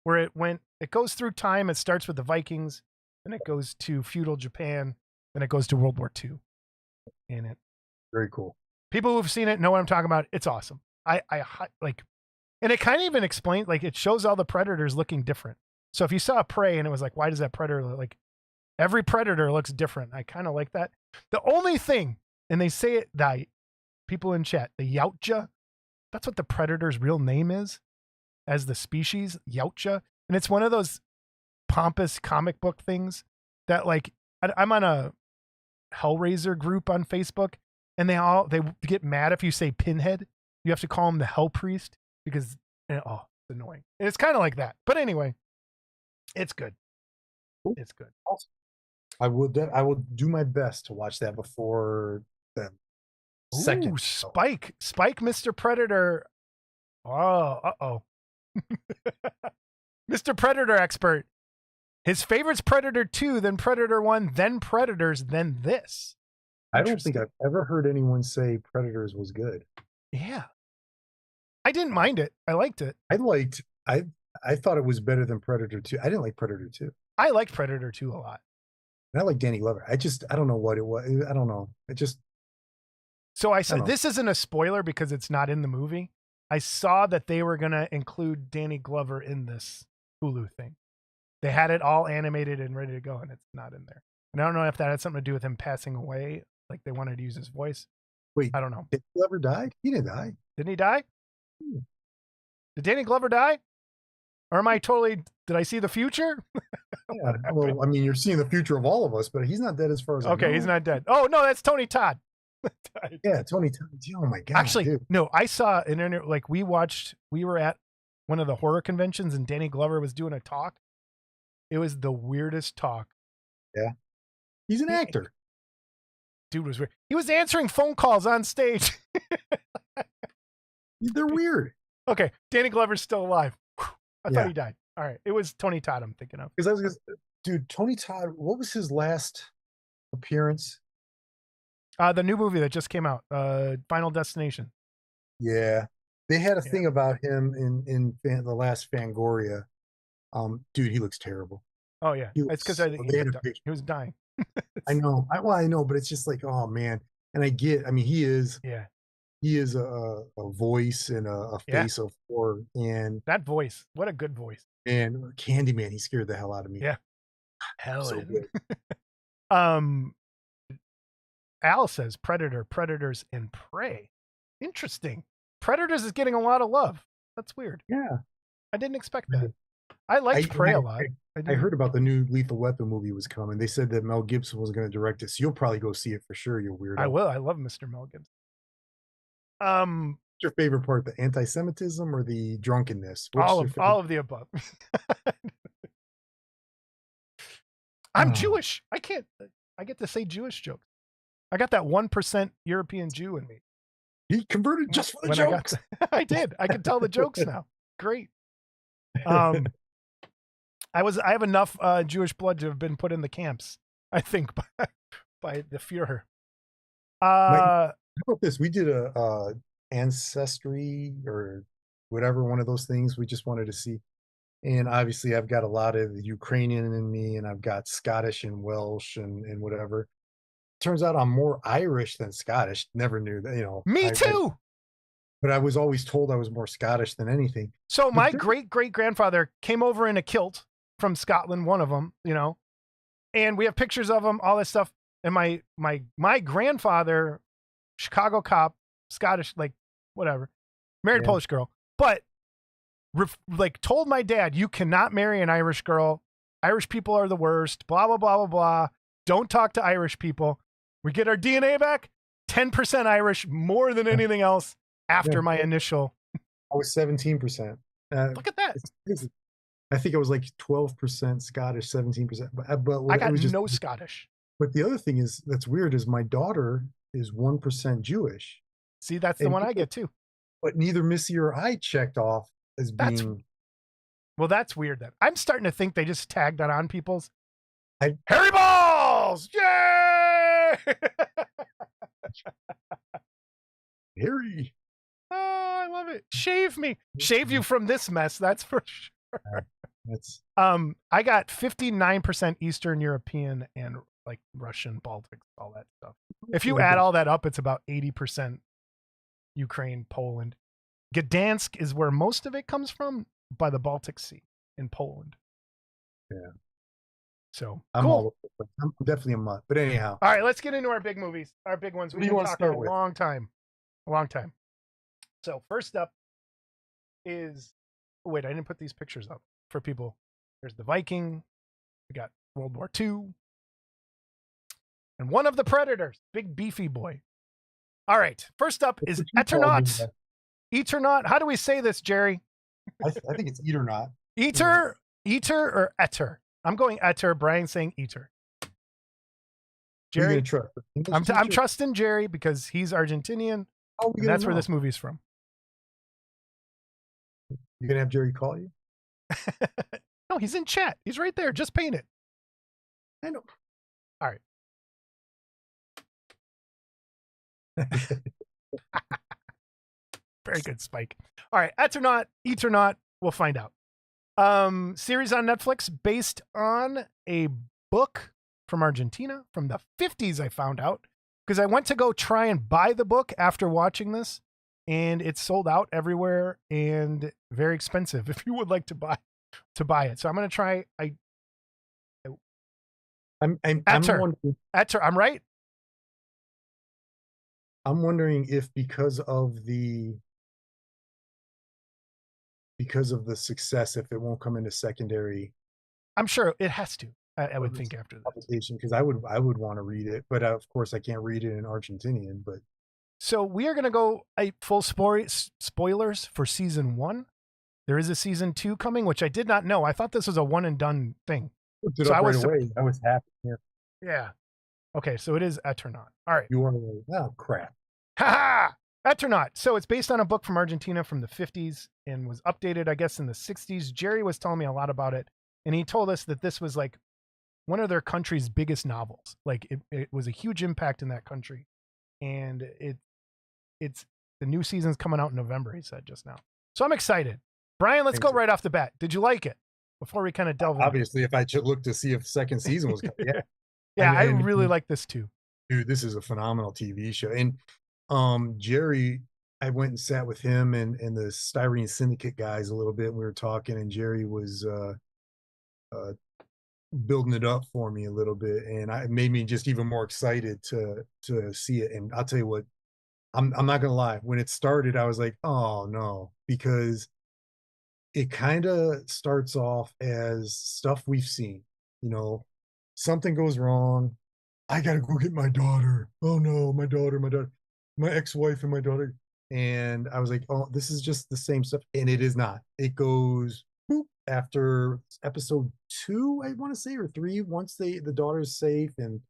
where it goes through time. It starts with the Vikings, then it goes to feudal Japan, then it goes to World War II. And it Very cool. people who've seen it know what I'm talking about. It's awesome. I like, and it kind of even explains, like, it shows all the predators looking different. So if you saw a prey and it was like, why does that predator look like? Every predator looks different. I kind of like that. The only thing, and they say it, that people in chat, the Yautja, that's what the predator's real name is, as the species, Yautja. And it's one of those pompous comic book things that, like, I'm on a Hellraiser group on Facebook, and they get mad if you say Pinhead. You have to call him the Hell Priest because, it's annoying. And it's kind of like that. But anyway, it's good. It's good. Awesome. I will do my best to watch that before the second. Ooh, Spike, Mr. Predator. Oh, Mr. Predator expert. His favorite's Predator 2, then Predator 1, then Predators, then this. I don't think I've ever heard anyone say Predators was good. Yeah. I didn't mind it. I liked it. I thought it was better than Predator 2. I didn't like Predator 2. I liked Predator 2 a lot. And I like Danny Glover. I don't know what it was. I don't know. So I said, this isn't a spoiler because it's not in the movie. I saw that they were going to include Danny Glover in this Hulu thing. They had it all animated and ready to go, and it's not in there. And I don't know if that had something to do with him passing away, like they wanted to use his voice. Wait, I don't know. Did Glover die? He didn't die. Didn't he die? Did Danny Glover die? Or am I did I see the future? Yeah, well, I mean, you're seeing the future of all of us, but he's not dead as far as I know. Okay, he's not dead. Oh, no, that's Tony Todd. Yeah, Tony Todd. Oh, my God. Actually, dude. no, I saw an interview, like we were at one of the horror conventions and Danny Glover was doing a talk. It was the weirdest talk. Yeah. He's an actor. Dude was weird. He was answering phone calls on stage. They're weird. Okay, Danny Glover's still alive. I Yeah. thought he died. All right, it was Tony Todd I'm thinking of. Because dude, Tony Todd, what was his last appearance? The new movie that just came out, Final Destination. Yeah. They had a thing about him in the last Fangoria. Dude, he looks terrible. Oh yeah, it's because I think he was dying. I know. I know, but it's just like, oh man. And I mean, he is a voice and a face of horror. And that voice, what a good voice. And Candyman, he scared the hell out of me. Yeah. Hell. So good. Al says Predator, Predators, and Prey. Interesting. Predators is getting a lot of love. That's weird. Yeah. I didn't expect that. I liked Prey a lot. I heard about the new Lethal Weapon movie was coming. They said that Mel Gibson was going to direct it, so you'll probably go see it for sure. You weirdo. I will. I love Mr. Mel Gibson. What's your favorite part? The anti-Semitism or the drunkenness? All of the above. I'm Jewish. I get to say Jewish jokes. I got that 1% European Jew in me. He converted just for the jokes. I did. I can tell the jokes now. Great. I have enough Jewish blood to have been put in the camps, I think, by the Fuhrer. How about this? We did a ancestry or whatever, one of those things we just wanted to see. And obviously I've got a lot of the Ukrainian in me, and I've got Scottish and Welsh and whatever. Turns out I'm more Irish than Scottish. Never knew that, Me too. But I was always told I was more Scottish than anything. So my great-great-grandfather came over in a kilt from Scotland, one of them, and we have pictures of him, all this stuff. And my grandfather, Chicago cop, Scottish, like whatever, married Polish girl, but told my dad, you cannot marry an Irish girl. Irish people are the worst, blah, blah, blah, blah, blah. Don't talk to Irish people. We get our DNA back, 10% Irish, more than anything else after my initial. I was 17%. Look at that. I think I was like 12% Scottish, 17%. But I got no Scottish. But the other thing that's weird is my daughter is 1% Jewish. See, that's the one I get too. But neither Missy or I checked off as being. Well, that's weird then. I'm starting to think they just tagged that on people's. Hairy balls! Yay! Harry. Oh, I love it. Shave me. Shave you from this mess. That's for sure. That's I got 59% Eastern European and like Russian, Baltics, all that stuff. If you add all that up, it's about 80% Ukraine, Poland. Gdansk is where most of it comes from, by the Baltic Sea in Poland. Yeah. So I'm cool. all over the place. I'm definitely a mutt. But anyhow. All right, let's get into our big movies, our big ones. What We've do you been want to talking start a with? long time. A long time. So first up is, oh, wait, I didn't put these pictures up for people. There's the Viking. We got World War II. And one of the Predators, big beefy boy. All right, first up is Eternaut. Eternaut. How do we say this, Jerry? I think it's Eternaut. Eter or Eter? I'm going Eter. Brian's saying Eter. Jerry, trust? I'm trusting Jerry because he's Argentinian, and that's where this movie's from. You're gonna have Jerry call you? No, he's in chat. He's right there. Just paint it. I know. All right. Very good, Spike. All right, Eternaut. We'll find out. Series on Netflix based on a book from Argentina from the 50s, I found out, because I went to go try and buy the book after watching this, and it's sold out everywhere and very expensive if you would like to buy it. So I'm going to try. I'm wondering, I'm right. I'm wondering if because of the success, if it won't come into secondary. I'm sure it has to. I would think after that, because I would want to read it, but of course I can't read it in Argentinian. But so we are going to go full spoilers for season 1. There is a season 2 coming, which I did not know. I thought this was a one and done thing. So I was away. I was happy. Yeah. Okay, so it is Eternaut. All right. You are oh crap. Ha ha! Eternaut. So it's based on a book from Argentina from the 50s and was updated, I guess, in the 60s. Jerry was telling me a lot about it, and he told us that this was like one of their country's biggest novels. Like it was a huge impact in that country, and it's the new season's coming out in November. He said just now, so I'm excited. Brian, let's go right off the bat. Did you like it? Before we kind of delve in. Obviously, if I should look to see if the second season was coming, yeah. Yeah, I really like this too. Dude, this is a phenomenal TV show. And Jerry, I went and sat with him and the Styrene Syndicate guys a little bit. We were talking, and Jerry was building it up for me a little bit, and it made me just even more excited to see it. And I'll tell you what, I'm not gonna lie, when it started I was like, oh no, because it kind of starts off as stuff we've seen. Something goes wrong, I gotta go get my daughter. Oh no, my daughter, my ex-wife and my daughter. And I was like, oh, this is just the same stuff. And it is not. It goes boop, after episode 2, I want to say, or 3, once the daughter's safe and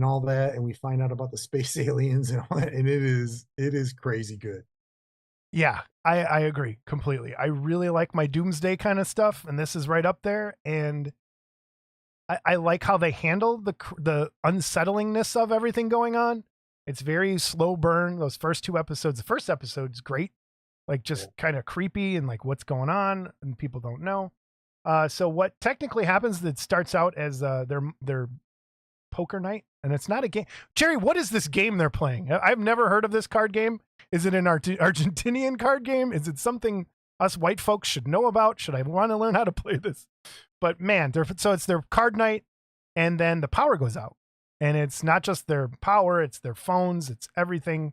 all that, and we find out about the space aliens and all that, and it is crazy good. Yeah, I agree completely. I really like my Doomsday kind of stuff, and this is right up there. And I like how they handle the unsettlingness of everything going on. It's very slow burn. Those first 2 episodes. The first episode's great, like just kind of creepy and like what's going on, and people don't know. So what technically happens? That starts out as their poker night, and it's not a game. Jerry, what is this game they're playing? I've never heard of this card game. Is it an Argentinian card game? Is it something us white folks should know about? Should I want to learn how to play this? But man, so it's their card night, and then the power goes out. And it's not just their power, it's their phones, it's everything.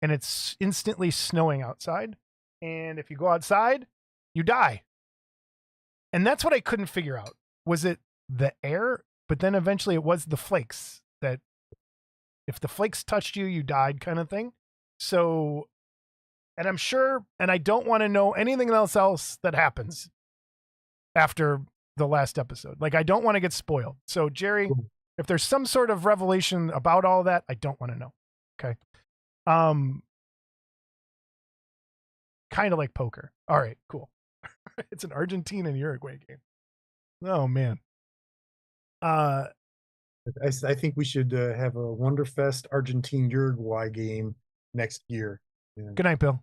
And it's instantly snowing outside. And if you go outside, you die. And that's what I couldn't figure out. Was it the air? But then eventually it was the flakes, that if the flakes touched you, you died kind of thing. So, and I'm sure, and I don't want to know anything else that happens after the last episode. Like, I don't want to get spoiled. So, Jerry, if there's some sort of revelation about all that, I don't want to know. Okay. Kind of like poker. All right, cool. It's an Argentina and Uruguay game. Oh man. I think we should have a Wonderfest Argentine Uruguay game next year. Yeah. Good night, Bill.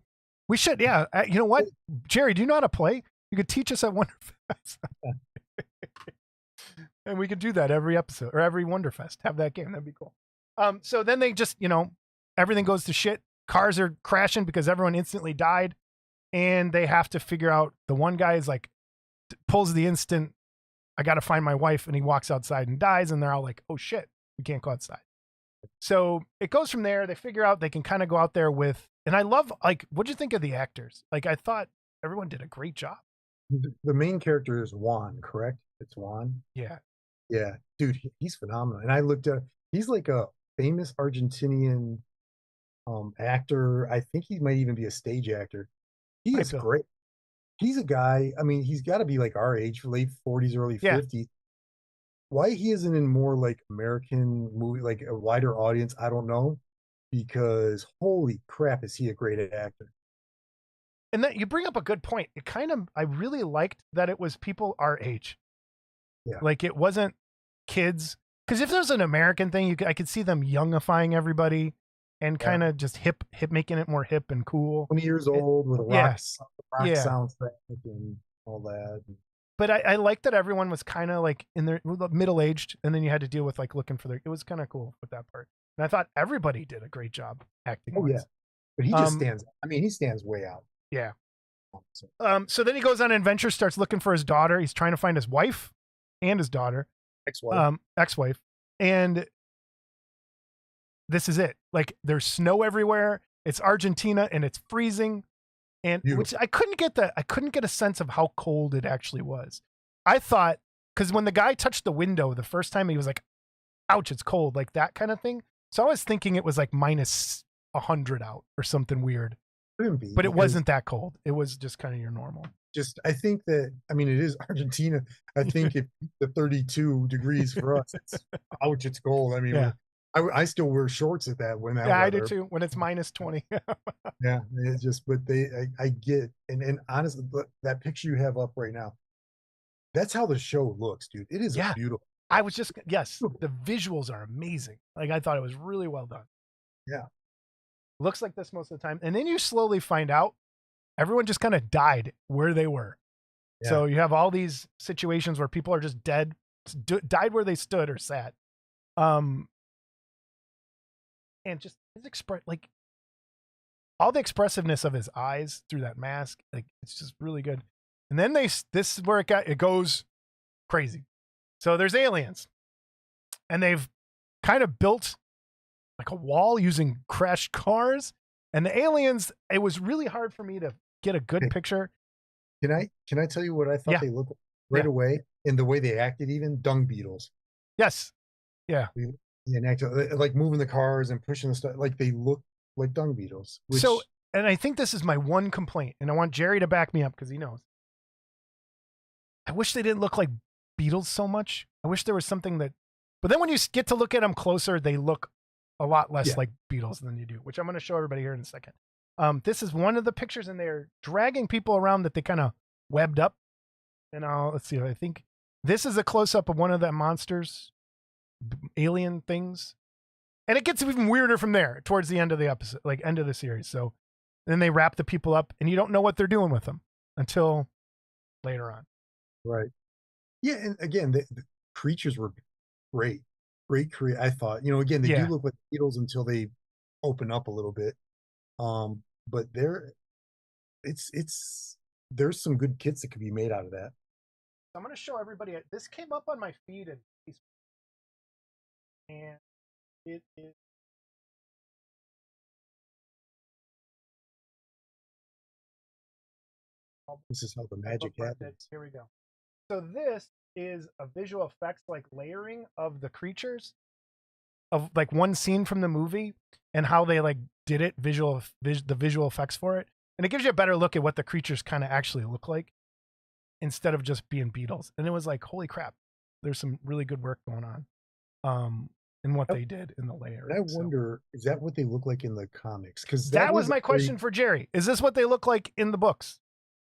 We should, yeah. You know what, Jerry? Do you know how to play? You could teach us at Wonderfest, and we could do that every episode or every Wonderfest. Have that game. That'd be cool. So then they just, everything goes to shit. Cars are crashing because everyone instantly died, and they have to figure out. The one guy is like, pulls the instant, I got to find my wife, and he walks outside and dies, and they're all like, oh shit, we can't go outside. So it goes from there. They figure out they can kind of go out there with, and I love, like, what'd you think of the actors? Like, I thought everyone did a great job. The main character is Juan, correct? It's Juan. Yeah. Yeah, dude, he's phenomenal. And I looked at, he's like a famous Argentinian actor. I think he might even be a stage actor. He is great. He's a guy, I mean, he's got to be like our age, late 40s, early 50s. Why he isn't in more like American movie, like a wider audience, I don't know. Because holy crap, is he a great actor. And that you bring up a good point. It kind of, I really liked that it was people our age. Yeah. Like it wasn't kids. Because if there's an American thing, I could see them youngifying everybody and kind of just hip, making it more hip and cool. 20 years old with a rock soundtrack and all that. But I like that everyone was kind of like in their middle-aged, and then you had to deal with like looking for it was kind of cool with that part. And I thought everybody did a great job acting. Oh, yeah. But he just stands, I mean, he stands way out. Yeah. So then he goes on an adventure, starts looking for his daughter. He's trying to find his wife and his daughter. Ex-wife. And this is it. Like there's snow everywhere. It's Argentina and it's freezing. And which I couldn't get a sense of how cold it actually was. I thought, because when the guy touched the window the first time, he was like, ouch, it's cold, like that kind of thing. So I was thinking it was like minus 100 out or something weird. But it wasn't that cold. It was just kind of your normal. I think that, I mean, it is Argentina. I think if the 32 degrees for us, ouch, it's cold. I mean, I still wear shorts at that when that weather. I do too, when it's minus 20. Yeah, it's just, but I get, and honestly, that picture you have up right now, that's how the show looks, dude. It is beautiful. I was just, the visuals are amazing. Like I thought it was really well done. Yeah. Looks like this most of the time. And then you slowly find out everyone just kind of died where they were. Yeah. So you have all these situations where people are just dead, died where they stood or sat. And just his like all the expressiveness of his eyes through that mask, like it's just really good. And then this is where it goes crazy. So there's aliens, and they've kind of built like a wall using crashed cars. And the aliens, it was really hard for me to get a good picture. Can I tell you what I thought they looked like right away? In the way they acted, even dung beetles. Yes. Yeah. And like moving the cars and pushing the stuff, like they look like dung beetles. And I think this is my one complaint, and I want Jerry to back me up because he knows. I wish they didn't look like beetles so much. I wish there was something that, but then when you get to look at them closer, they look a lot less like beetles than you do, which I'm going to show everybody here in a second. This is one of the pictures, and they're dragging people around that they kind of webbed up. And let's see, I think this is a close up of one of the monsters, alien things, and it gets even weirder from there towards the end of the episode, like end of the series. So then they wrap the people up, and you don't know what they're doing with them until later on. Right. Yeah, and again, the creatures were great. I thought, again, they do look like beetles until they open up a little bit. But there's some good kits that could be made out of that. I'm going to show everybody. This came up on my feed and Facebook, and it is. This is how the magic happens. Here we go. So this is a visual effects like layering of the creatures of like one scene from the movie and how they like did it, the visual effects for it. And it gives you a better look at what the creatures kind of actually look like instead of just being beetles. And it was like, holy crap, there's some really good work going on in what they did in the layer. I wonder, is that what they look like in the comics? Because that was my question for Jerry. Is this what they look like in the books?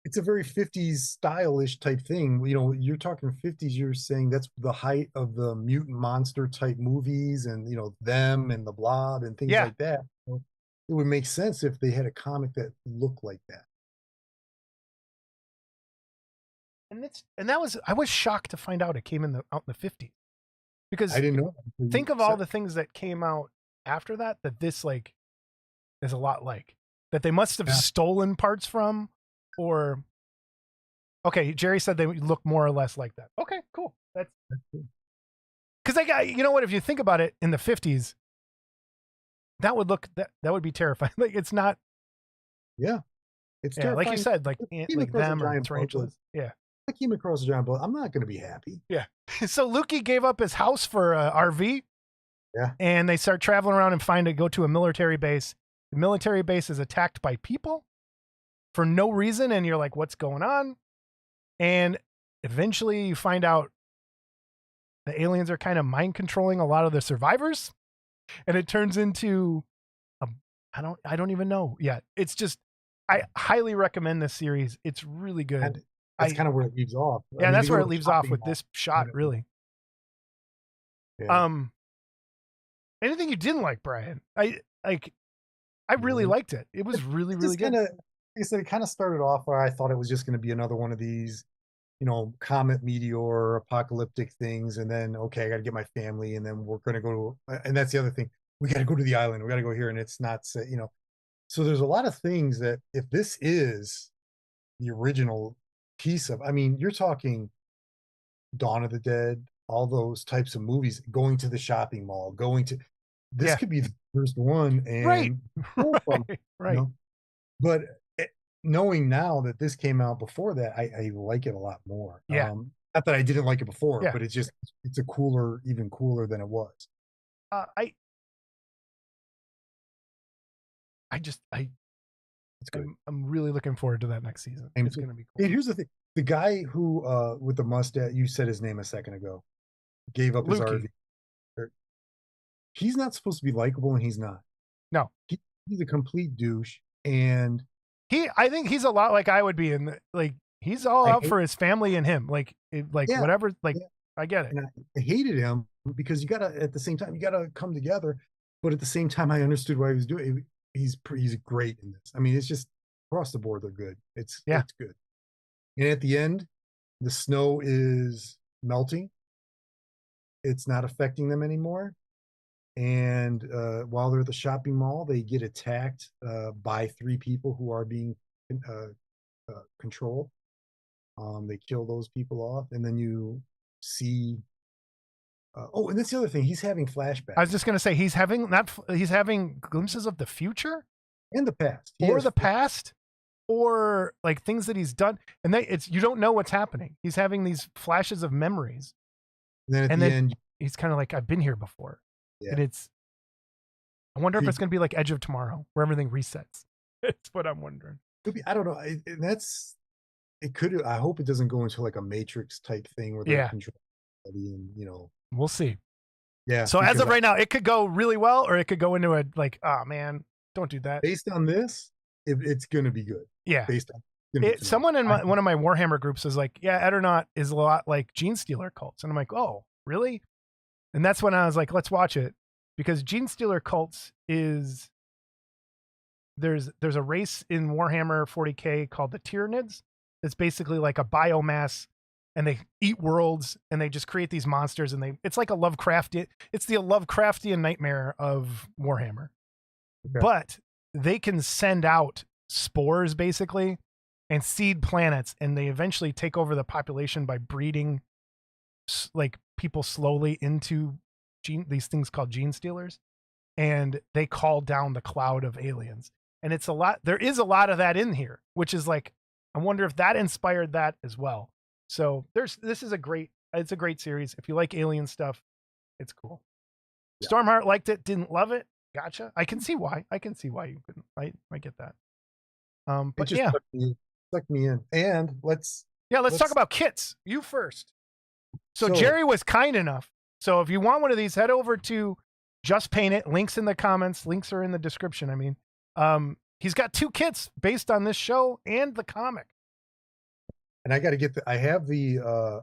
It's a very 50s stylish type thing. You're talking 50s, you're saying that's the height of the mutant monster type movies and, them and the Blob and things like that. it would make sense if they had a comic that looked like that. And that was, I was shocked to find out it came out in the 50s, because I didn't know. think of all the things that came out after that this like is a lot like that they must have stolen parts from, or okay, Jerry said they look more or less like that. Okay, cool. That's cool. Because I got, you know what, if you think about it, in the 50s, that would look that would be terrifying. Like it's not. Yeah, it's terrifying. Like you said, like them or tarantulas. Yeah. I came across a giant boat. I'm not going to be happy. Yeah. So Lukey gave up his house for a RV. Yeah. And they start traveling around and go to a military base. The military base is attacked by people for no reason. And you're like, what's going on? And eventually you find out the aliens are kind of mind controlling a lot of the survivors. And it turns into I don't even know yet. It's just, I highly recommend this series. It's really good. And that's kind of where it leaves off. Yeah, I mean, that's where it leaves off with this shot, really. Yeah. Anything you didn't like, Brian? I really liked it. It was really, really good. Like I said, it kind of started off where I thought it was just going to be another one of these, comet, meteor, apocalyptic things. And then, okay, I got to get my family, and then we're going to go to, and that's the other thing. We got to go to the island. We got to go here. And it's not, so there's a lot of things that if this is the original piece of, I mean, you're talking Dawn of the Dead, all those types of movies, going to the shopping mall, this could be the first one. And right. But knowing now that this came out before that, I like it a lot more. Yeah. Not that I didn't like it before, but it's even cooler than it was. It's good. I'm really looking forward to that next season. It's going to be cool. And here's the thing. The guy who, with the mustache, you said his name a second ago, gave up his RV. He's not supposed to be likable, and he's not. No. He's a complete douche. And I think he's a lot like I would be he's all out for his family and him. Whatever, I get it. And I hated him because at the same time, you gotta come together. But at the same time, I understood what he was doing. He's great in this. I mean, it's just across the board, they're good. It's good. And at the end, the snow is melting. It's not affecting them anymore. And while they're at the shopping mall, they get attacked by 3 people who are being controlled. They kill those people off, and then you see. And that's the other thing. He's having flashbacks. I was just going to say he's having glimpses of the future and the past, past, or like things that he's done, and you don't know what's happening. He's having these flashes of memories, and then at the end, he's kind of like, I've been here before. Yeah. And I wonder if it's going to be like Edge of Tomorrow, where everything resets. That's what I'm wondering. I don't know. It could. I hope it doesn't go into like a Matrix type thing where they're controlling, and we'll see. Yeah. So as of right now, it could go really well, or it could go into oh man, don't do that. Based on this, it's going to be good. Yeah. Based on someone in one of my Warhammer groups is like, yeah, Eternaut is a lot like Gene Stealer cults, and I'm like, oh, really? And that's when I was like, let's watch it, because Gene Stealer cults is there's a race in Warhammer 40K called the Tyranids. It's basically like a biomass, and they eat worlds, and they just create these monsters, and it's like it's the Lovecraftian nightmare of Warhammer. Okay. But they can send out spores basically and seed planets, and they eventually take over the population by breeding like people slowly into these things called gene stealers, and they call down the cloud of aliens. And there is a lot of that in here, which is like, I wonder if that inspired that as well. So it's a great series. If you like alien stuff, it's cool. Yeah. Stormheart liked it, didn't love it. Gotcha. I can see why you couldn't. I get that. But sucked me in. And let's talk about kits. You first. So Jerry was kind enough. So if you want one of these, head over to Just Paint It. Links in the comments. Links are in the description. I mean, he's got 2 kits based on this show and the comic. And I got to get I have the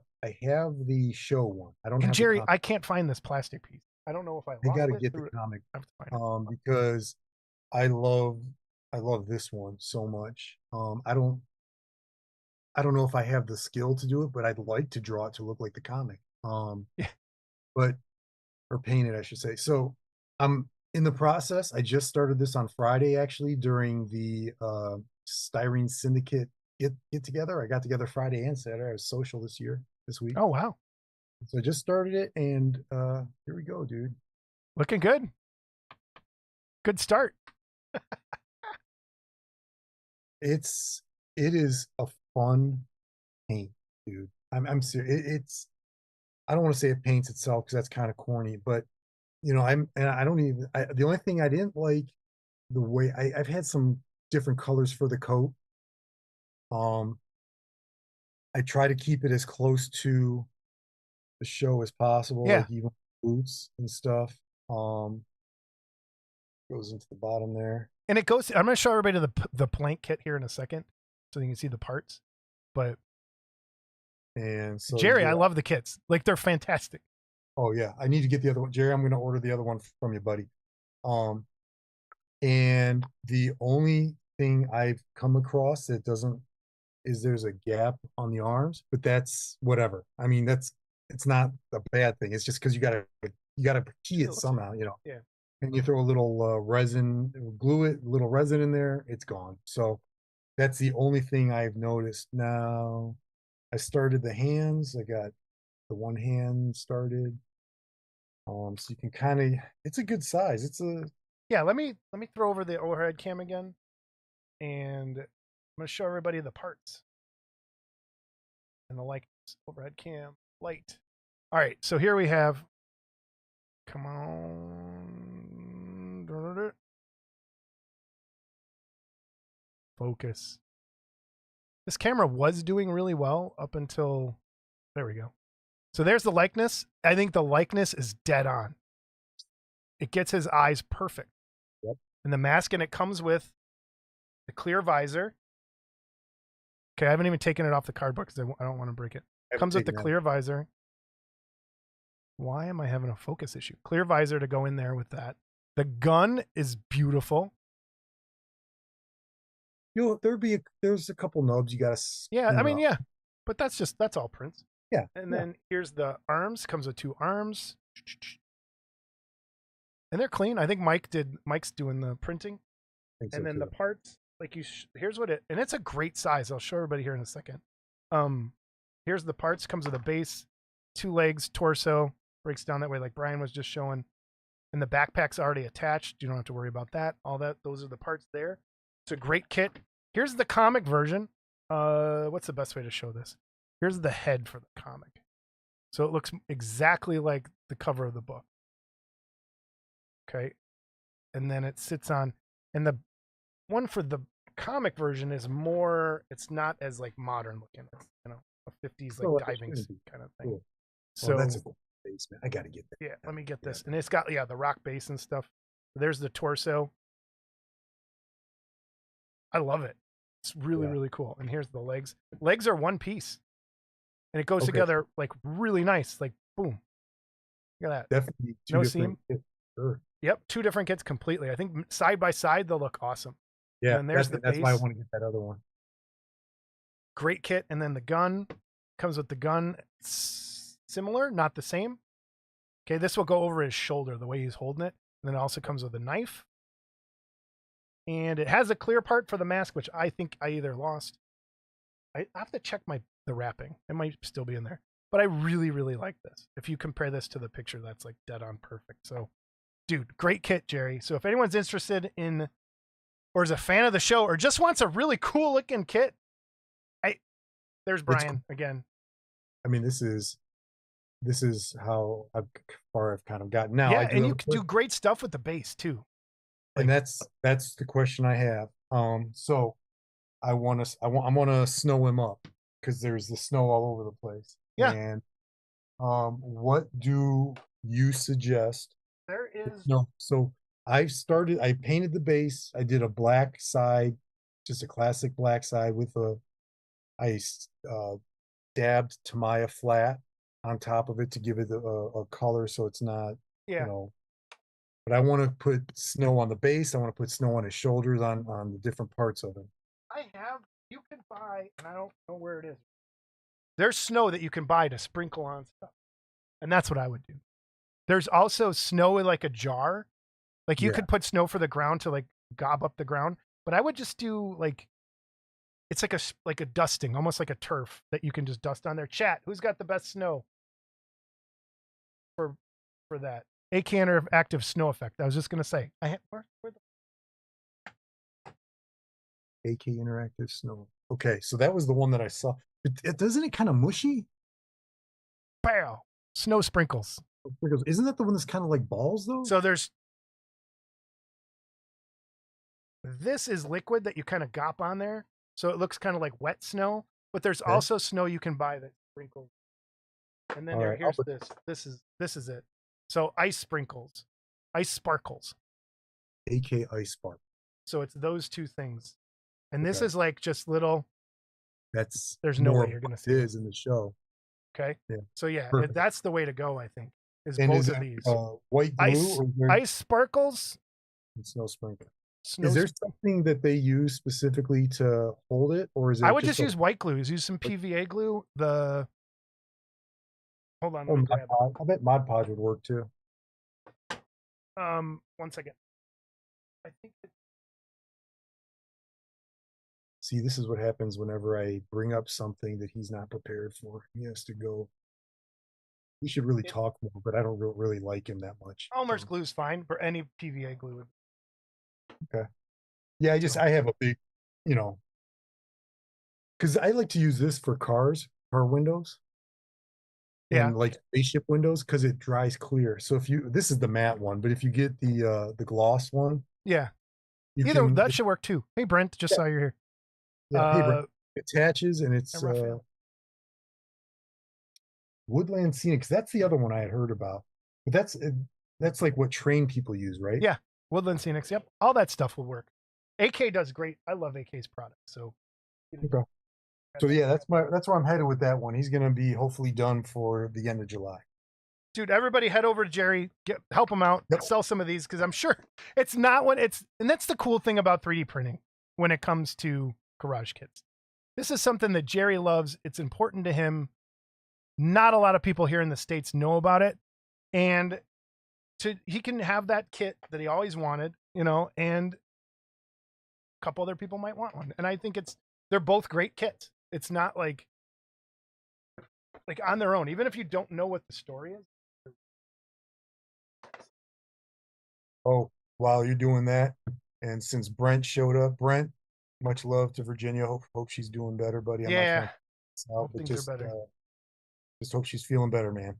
show one. I don't have Jerry, I can't find this plastic piece. I don't know if I got to get the comic because I love this one so much. I don't know if I have the skill to do it, but I'd like to draw it to look like the comic. Yeah. But or paint it, I should say. So I'm in the process. I just started this on Friday, actually, during the Styrene Syndicate get together. I got together Friday and Saturday. I was social this week. Oh wow, So I just started it, and here we go, dude. looking good. Good start. It is a fun paint, dude. I'm serious. It's I don't want to say it paints itself because that's kind of corny, but I don't even the only thing I didn't like the way I've had some different colors for the coat. Um, I try to keep it as close to the show as possible, Yeah, like even boots and stuff. Um, goes into the bottom there. and it goes. I'm going to show everybody the plank kit here in a second, so you can see the parts. But And so Jerry, yeah. I love the kits. Like they're fantastic. Oh yeah, I need to get the other one. Jerry, I'm gonna order the other one from you, buddy. Um, and the only thing I've come across that doesn't is there's a gap on the arms, but that's whatever. I mean, it's not a bad thing. It's just because you gotta key it somehow, Yeah. And you throw a little resin, glue it, a little resin in there, it's gone. So that's the only thing I've noticed. Now I started the hands. I got the one hand started. So you can kind of, it's a good size. It's a Yeah, let me throw over the overhead cam again, and I'm gonna show everybody the parts and the likeness. Overhead cam, light. All right, so here we have. Come on, focus. This camera was doing really well up until there we go. So there's the likeness. I think the likeness is dead on. It gets his eyes perfect. Yep. And the mask, and it comes with the clear visor. Okay, I haven't even taken it off the cardboard because I don't want to break it. Comes with the clear visor. Why am I having a focus issue? Clear visor to go in there with that. The gun is beautiful. there's a couple nubs you gotta Yeah, I mean, up. yeah, but that's all prints. Yeah. And then here's the arms. Comes with 2 arms, and they're clean. I think Mike's doing the printing, think so and then too. the parts. Like here's what and it's a great size. I'll show everybody here in a second. Here's the parts. Comes with a base, 2 legs, torso. Breaks down that way, like Brian was just showing. And the backpack's already attached. You don't have to worry about that. All that, those are the parts there. It's a great kit. Here's the comic version. What's the best way to show this? Here's the head for the comic. So it looks exactly like the cover of the book. Okay. And then it sits on, and the one for the comic version is more, it's not as like modern looking, a 50s like diving kind of thing. Cool. So that's a cool basement. I gotta get that. Yeah, let me get this. And it's got the rock base and stuff. There's the torso. I love it. It's really, really cool. And here's the legs. Legs are one piece. And it goes together like really nice. Like boom. Look at that. Definitely no seam. Sure. Yep, 2 different kits completely. I think side by side they'll look awesome. Yeah, and then there's that's why I want to get that other one. Great kit. And then the gun comes with the gun. It's similar, not the same. Okay, this will go over his shoulder the way he's holding it. And then it also comes with a knife. And it has a clear part for the mask, which I think I either lost. I have to check the wrapping. It might still be in there. But I really, really like this. If you compare this to the picture, that's like dead on perfect. So, dude, great kit, Jerry. So if anyone's interested in, or is a fan of the show, or just wants a really cool looking kit, there's Brian again. I mean, this is how far I've kind of gotten now. Yeah, and you can do great stuff with the base too. And that's the question I have. So I want to snow him up because there's the snow all over the place. Yeah. And what do you suggest? There is no. So I painted the base. I did a black side, just a classic black side with I dabbed Tamiya flat on top of it to give it a color so it's not, but I want to put snow on the base. I want to put snow on his shoulders, on the different parts of him. You can buy, and I don't know where it is. There's snow that you can buy to sprinkle on stuff. And that's what I would do. There's also snow in like a jar. Like you could put snow for the ground to like gob up the ground, but I would just do like, it's like a dusting, almost like a turf that you can just dust on there. Chat, who's got the best snow for that? AK interactive snow effect. I was just gonna say. Where the AK interactive snow. Okay, so that was the one that I saw. Doesn't it kind of mushy? Pow! Snow sprinkles. Isn't that the one that's kind of like balls though? So this is liquid that you kind of gop on there, so it looks kind of like wet snow. But there's also snow you can buy that sprinkles. And then here's this. This is it. So ice sprinkles, ice sparkles. AK ice spark. So it's those two things, and this is like just little. There's no way you're gonna see it in the show. Okay. Yeah. So that's the way to go. I think is and both is of it, these white glue ice sparkles. And snow sprinkle. Is there something that they use specifically to hold it, or is it? I would just use white glue. Use some PVA glue. Hold on. Let me grab it. I bet Mod Podge would work too. 1 second. I think. See, this is what happens whenever I bring up something that he's not prepared for. He has to go. We should really talk more, but I don't really like him that much. Elmer's glue is fine, but any PVA glue would. Okay. Yeah, I have a big, because I like to use this for car windows. Yeah. And like spaceship windows, because it dries clear. So this is the matte one, but if you get the gloss one, that should work too. Hey Brent, just saw you're here. Yeah, hey Brent. It attaches and it's Woodland Scenics. That's the other one I had heard about, but that's like what train people use, right? Yeah, Woodland Scenics. Yep, all that stuff will work. AK does great. I love AK's product. So. Okay. So yeah, that's where I'm headed with that one. He's gonna be hopefully done for the end of July. Dude, everybody head over to Jerry, help him out, sell some of these, because I'm sure it's not and that's the cool thing about 3D printing when it comes to garage kits. This is something that Jerry loves. It's important to him. Not a lot of people here in the States know about it. And he can have that kit that he always wanted, and a couple other people might want one. And I think they're both great kits. It's not like on their own, even if you don't know what the story is. Oh, while you're doing that, and since Brent showed up, Brent, much love to Virginia. Hope she's doing better, buddy. I'm yeah, not things are better. Just hope she's feeling better, man.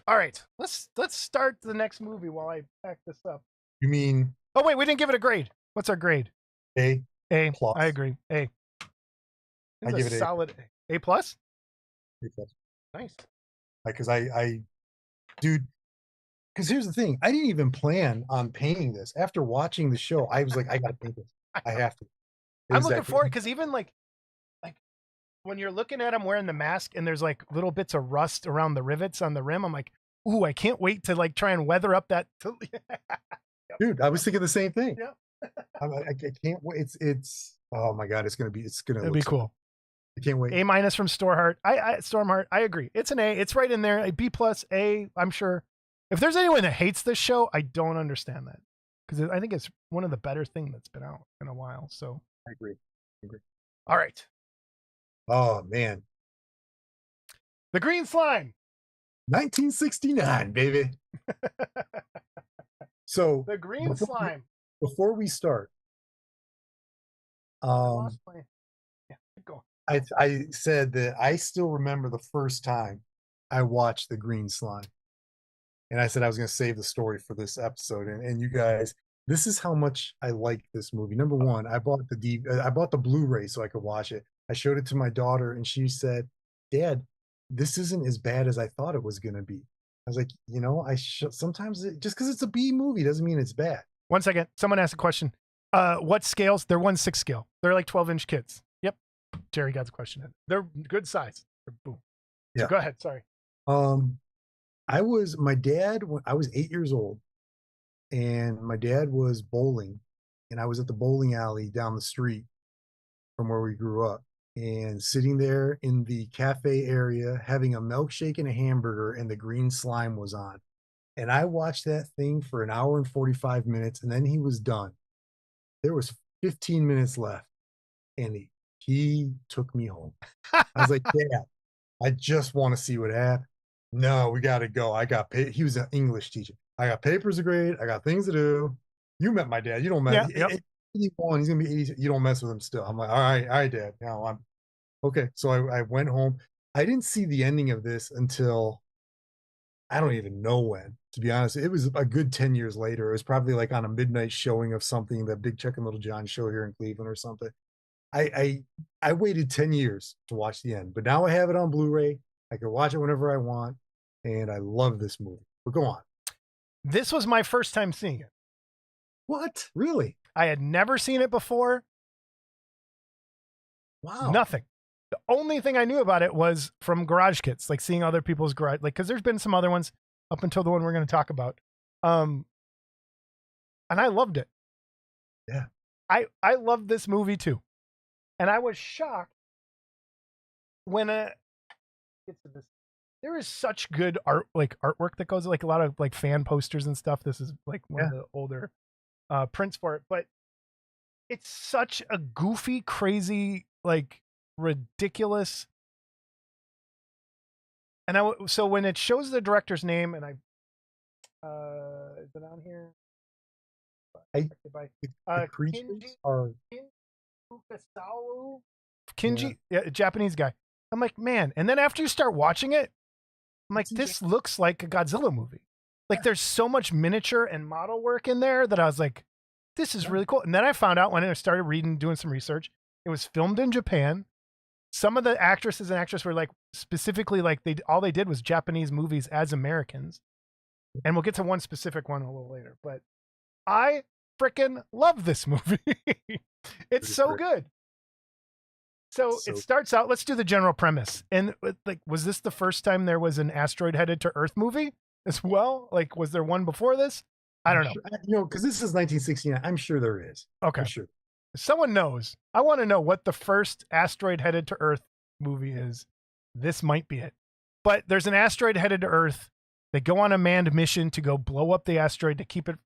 All right, let's start the next movie while I pack this up. You mean? Oh wait, we didn't give it a grade. What's our grade? A. Plus. I agree. A. I give it a solid A plus. A plus. Nice. Because dude. Because here's the thing, I didn't even plan on painting this. After watching the show, I was like, I gotta paint this. I have to. I'm looking forward because even like when you're looking at him wearing the mask and there's like little bits of rust around the rivets on the rim, I'm like, ooh, I can't wait to like try and weather up that. Dude, I was thinking the same thing. Yeah. I can't wait. It's oh my god, it'll be cool. I can't wait. A- from Stormheart. I agree. It's an A. It's right in there. A B plus A. I'm sure. If there's anyone that hates this show, I don't understand that because I think it's one of the better things that's been out in a while. So I agree. All right. Oh man. The Green Slime. 1969, baby. So the Green Slime. Before we start, yeah, keep going. I said that I still remember the first time I watched The Green Slime. And I said I was going to save the story for this episode. And you guys, this is how much I like this movie. Number one, I bought the Blu-ray so I could watch it. I showed it to my daughter, and she said, "Dad, this isn't as bad as I thought it was going to be." I was like, sometimes just because it's a B movie doesn't mean it's bad. 1 second. Someone asked a question. What scales? They're 1/6 scale. They're like 12-inch kits. Yep. Jerry got the question in. They're good size. Boom. Yeah. So go ahead. Sorry. My dad, when I was 8 years old, and my dad was bowling, and I was at the bowling alley down the street from where we grew up, and sitting there in the cafe area having a milkshake and a hamburger, and the green slime was on. And I watched that thing for an hour and 45 minutes, and then he was done. There was 15 minutes left, and he took me home. I was like, Dad, I just want to see what happened. No, we got to go. I got paid. He was an English teacher. I got papers to grade. I got things to do. You met my dad. You don't Yeah, mess. yep. 81. He's gonna be 80. You don't mess with him still. I'm like, all right, Dad. Now I'm okay. So I went home. I didn't see the ending of this until I don't even know when. To be honest, it was a good 10 years later. It was probably like on a midnight showing of something, that Big Chuck and Little John show here in Cleveland or something. I waited 10 years to watch the end, but now I have it on Blu-ray. I can watch it whenever I want, and I love this movie. But go on. This was my first time seeing it. What? Really? I had never seen it before. Wow. Nothing. The only thing I knew about it was from garage kits, like seeing other people's garage, like, because there's been some other ones up until the one we're going to talk about. And I loved it. Yeah. I loved this movie too. And I was shocked when there is such good artwork that goes, like a lot of like fan posters and stuff. This is like one of the older prints for it, but it's such a goofy, crazy, like ridiculous. And so when it shows the director's name, and is it on here? The creatures are Kinji, yeah, Japanese guy. I'm like, man. And then after you start watching it, I'm like, this looks like a Godzilla movie. Like, there's so much miniature and model work in there that I was like, this is really cool. And then I found out when I started doing some research, it was filmed in Japan. Some of the actresses and actors were like, specifically, like all they did was Japanese movies as Americans. And we'll get to one specific one a little later. But I freaking love this movie. It's so good. So it starts out, let's do the general premise. And like, was this the first time there was an asteroid headed to Earth movie as well? Like, was there one before this? I don't know. You know, because this is 1969. I'm sure there is. Okay. I'm sure. If someone knows, I want to know what the first asteroid headed to Earth movie is. This might be it. But there's an asteroid headed to Earth. They go on a manned mission to go blow up the asteroid to keep it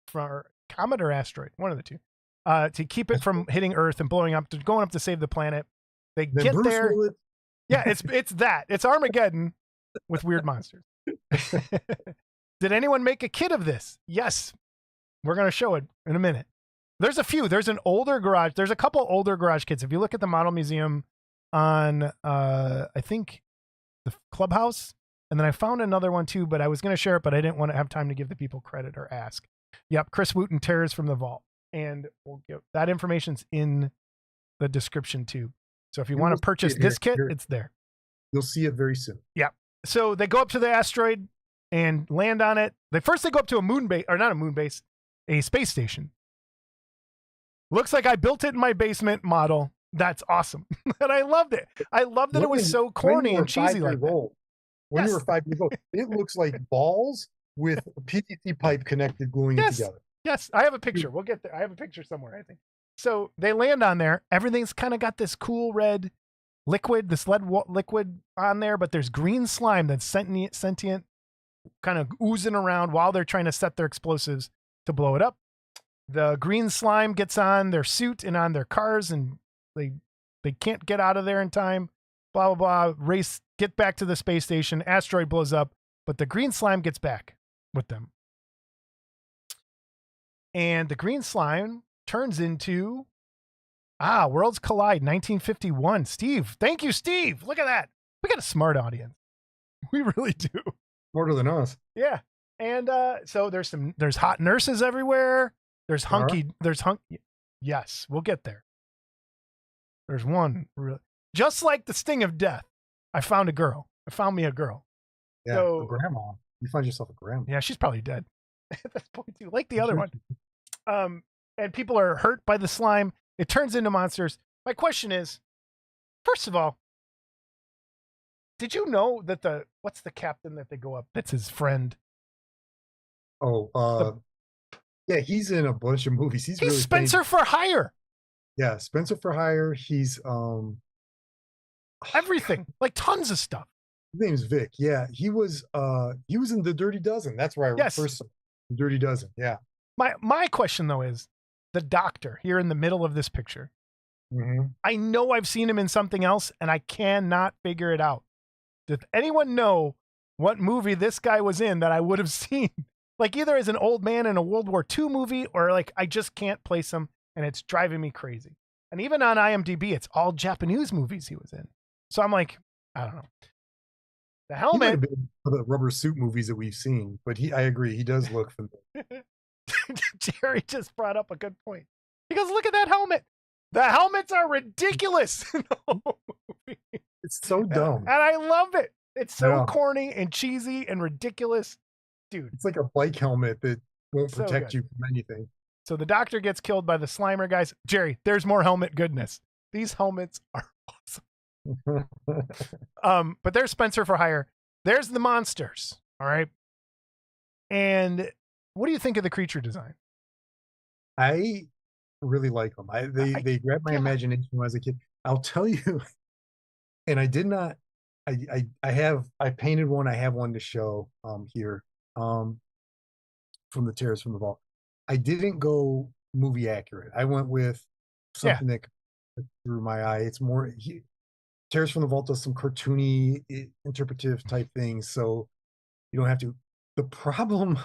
from comet or asteroid, one of the two, to keep it from hitting Earth and blowing up, going up to save the planet. They get there. Yeah, it's that. It's Armageddon with weird monsters. Did anyone make a kit of this? Yes. We're going to show it in a minute. There's a few. There's an older garage. There's a couple older garage kits. If you look at the model museum on, I think, the Clubhouse, and then I found another one too, but I was going to share it, but I didn't want to have time to give the people credit or ask. Yep, Chris Wooten tears from the vault. And we'll give that information's in the description too. So if you want to purchase this kit, it's there. You'll see it very soon. Yeah. So they go up to the asteroid and land on it. They go up to a moon base, or not a moon base, a space station. Looks like I built it in my basement model. That's awesome. And I loved it. I loved that it was so corny and cheesy like that. When you were 5 years old, it looks like balls with a PVC pipe connected, gluing it together. Yes, I have a picture. We'll get there. I have a picture somewhere, I think. So they land on there. Everything's kind of got this cool red liquid, this lead liquid on there, but there's green slime that's sentient, kind of oozing around while they're trying to set their explosives to blow it up. The green slime gets on their suit and on their cars, and they can't get out of there in time. Blah, blah, blah. Race, get back to the space station. Asteroid blows up, but the green slime gets back with them. And the green slime turns into Worlds Collide 1951. Steve. Thank you, Steve. Look at that. We got a smart audience. We really do. Smarter than us. Yeah. And so there's hot nurses everywhere. There's yes, we'll get there. There's one just like the sting of death. I found me a girl. Yeah, so, a grandma. You find yourself a grandma. Yeah, she's probably dead at this point too, like the other one. And people are hurt by the slime. It turns into monsters. My question is, first of all, Did you know that what's the captain that they go up? That's his friend. Oh, yeah, he's in a bunch of movies. He's really Spencer famous. for Hire. Yeah, Spencer for Hire. He's Everything, like tons of stuff. his name's Vic. Yeah, he was in The Dirty Dozen. That's where I Yes. first saw The Dirty Dozen. Yeah. My question though is the doctor here in the middle of this picture. Mm-hmm. I know I've seen him in something else and I cannot figure it out. Does anyone know what movie this guy was in that I would have seen? Like either as an old man in a World War II movie or like I just can't place him and it's driving me crazy. And even on IMDb, it's all Japanese movies he was in. So I'm like, I don't know. The He might helmet. have been for the rubber suit movies that we've seen, but I agree, he does look familiar. Jerry just brought up a good point. He goes, look at that helmet. The helmets are ridiculous in the whole movie. It's so dumb. And I love it. It's so corny and cheesy and ridiculous. Dude. It's like a bike helmet that won't So protect good. you from anything. So the doctor gets killed by the Slimer guys. Jerry, there's more helmet goodness. These helmets are awesome. But there's Spencer for Hire. There's the monsters. All right. And what do you think of the creature design? I really like them. They grabbed my imagination when I was a kid. I'll tell you, and I did not. I painted one. I have one to show here from the Terrors from the Vault. I didn't go movie accurate. I went with something that through my eye. It's more Terrors from the Vault does some cartoony, interpretive type things, so you don't have to. The problem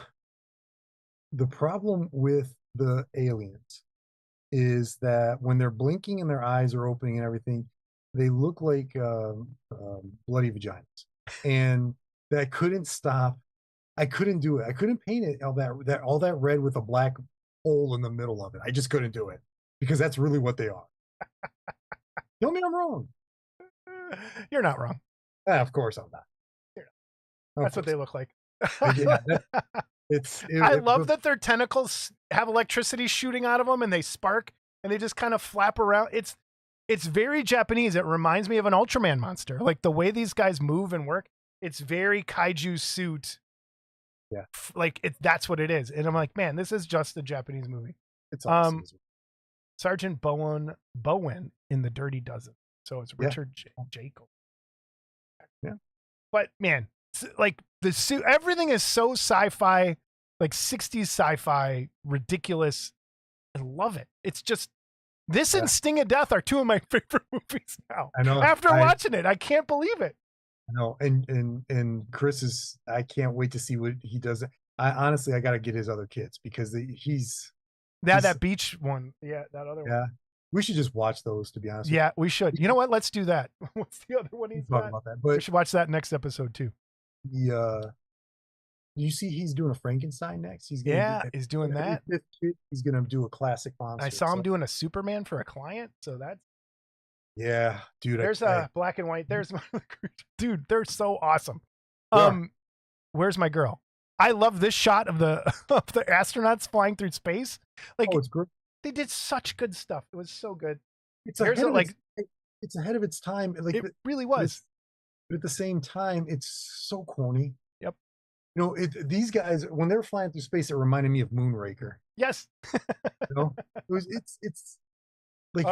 with the aliens is that when they're blinking and their eyes are opening and everything, they look like bloody vaginas, and that couldn't stop. I couldn't do it. I couldn't paint it all that red with a black hole in the middle of it. I just couldn't do it because that's really what they are. Tell me I'm wrong. You're not wrong. Of course I'm not. That's what they look like. Yeah, I love that their tentacles have electricity shooting out of them and they spark and they just kind of flap around. It's very Japanese. It reminds me of an Ultraman monster. Like the way these guys move and work, it's very kaiju suit. Yeah. Like that's what it is. And I'm like, man, this is just a Japanese movie. It's awesome. Sergeant Bowen in The Dirty Dozen. So it's Richard Jacob. Yeah. But man, like the suit, everything is so sci-fi, like 60s sci-fi, ridiculous. I love it. It's just this and Sting of Death are two of my favorite movies now. I know. After watching it, I can't believe it. I know. And Chris is. I can't wait to see what he does. I honestly, I got to get his other kids because he's that beach one. Yeah, that other one. Yeah, we should just watch those. To be honest. Yeah, we should. You know what? Let's do that. What's the other one he's got? About that, but we should watch that next episode too. You see, he's doing a Frankenstein next. He's doing that. He's gonna do a classic monster. I saw him doing a Superman for a client, so that's dude. There's a black and white. There's dude. They're so awesome. Yeah. Where's my girl? I love this shot of the astronauts flying through space. Like it's great. They did such good stuff. It was so good. It's ahead of its time. Like it really was. But at the same time, it's so corny. Yep. You know, these guys when they're flying through space, it reminded me of Moonraker. Yes. You know, it's like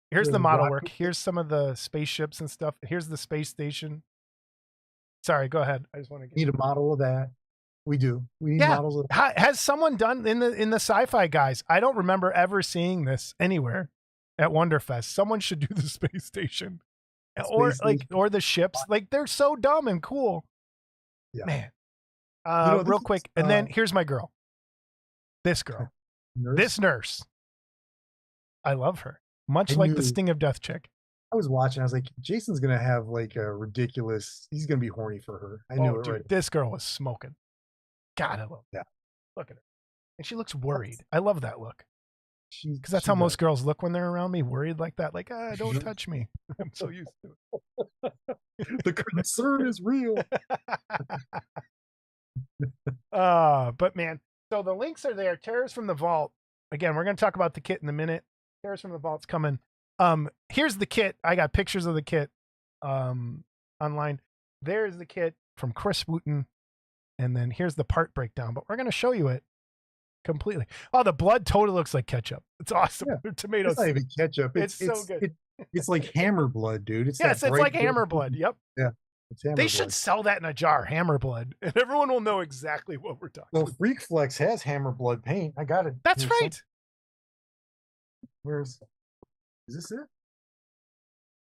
here's the model work. Here's some of the spaceships and stuff. Here's the space station. Sorry, go ahead. I just want to need a model of that. We do. We need models of that. Has someone done in the sci-fi guys? I don't remember ever seeing this anywhere at Wonderfest. Someone should do the space station. Or the ships. Like they're so dumb and cool. Yeah. Man. Real quick. And then here's my girl. This girl. This nurse. I love her. Much like the Sting of Death chick. I was watching. I was like, Jason's gonna have like a ridiculous. He's gonna be horny for her. I knew it. Dude, right. This girl was smoking. God, I love her. Yeah. Look at her, and she looks worried. I love that look. Because that's how most girls look when they're around me, worried like that. Like, don't touch me. I'm so used to it. The concern is real. But man, so the links are there. Terrors from the Vault. Again, we're going to talk about the kit in a minute. Terrors from the Vault's coming. Here's the kit. I got pictures of the kit on online. There's the kit from Chris Wooten. And then here's the part breakdown, but we're going to show you it completely. Oh, the blood totally looks like ketchup. It's awesome. Yeah. Tomatoes. It's not even ketchup. It's so good. It's like hammer blood, dude. It's Yes, that it's bright like hammer blood. Yep. Yeah. It's hammer They blood. should sell that in a jar, hammer blood, and everyone will know exactly what we're talking Well, about. Freak Flex has hammer blood paint. I got it. That's right. Is this it?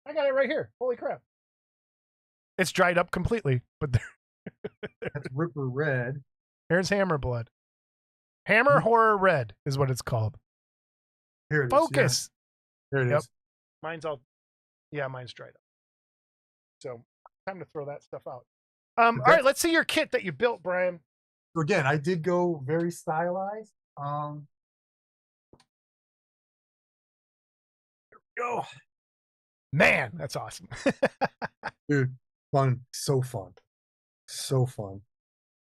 I got it right here. Holy crap. It's dried up completely, but That's Ripper Red. There's hammer blood. Hammer Horror Red is what it's called. Here it is. Focus. Yeah. There it is. Mine's dried up. So time to throw that stuff out. All right, let's see your kit that you built, Brian. So again, I did go very stylized. There we go. Man, that's awesome. Dude, fun. So fun. So fun.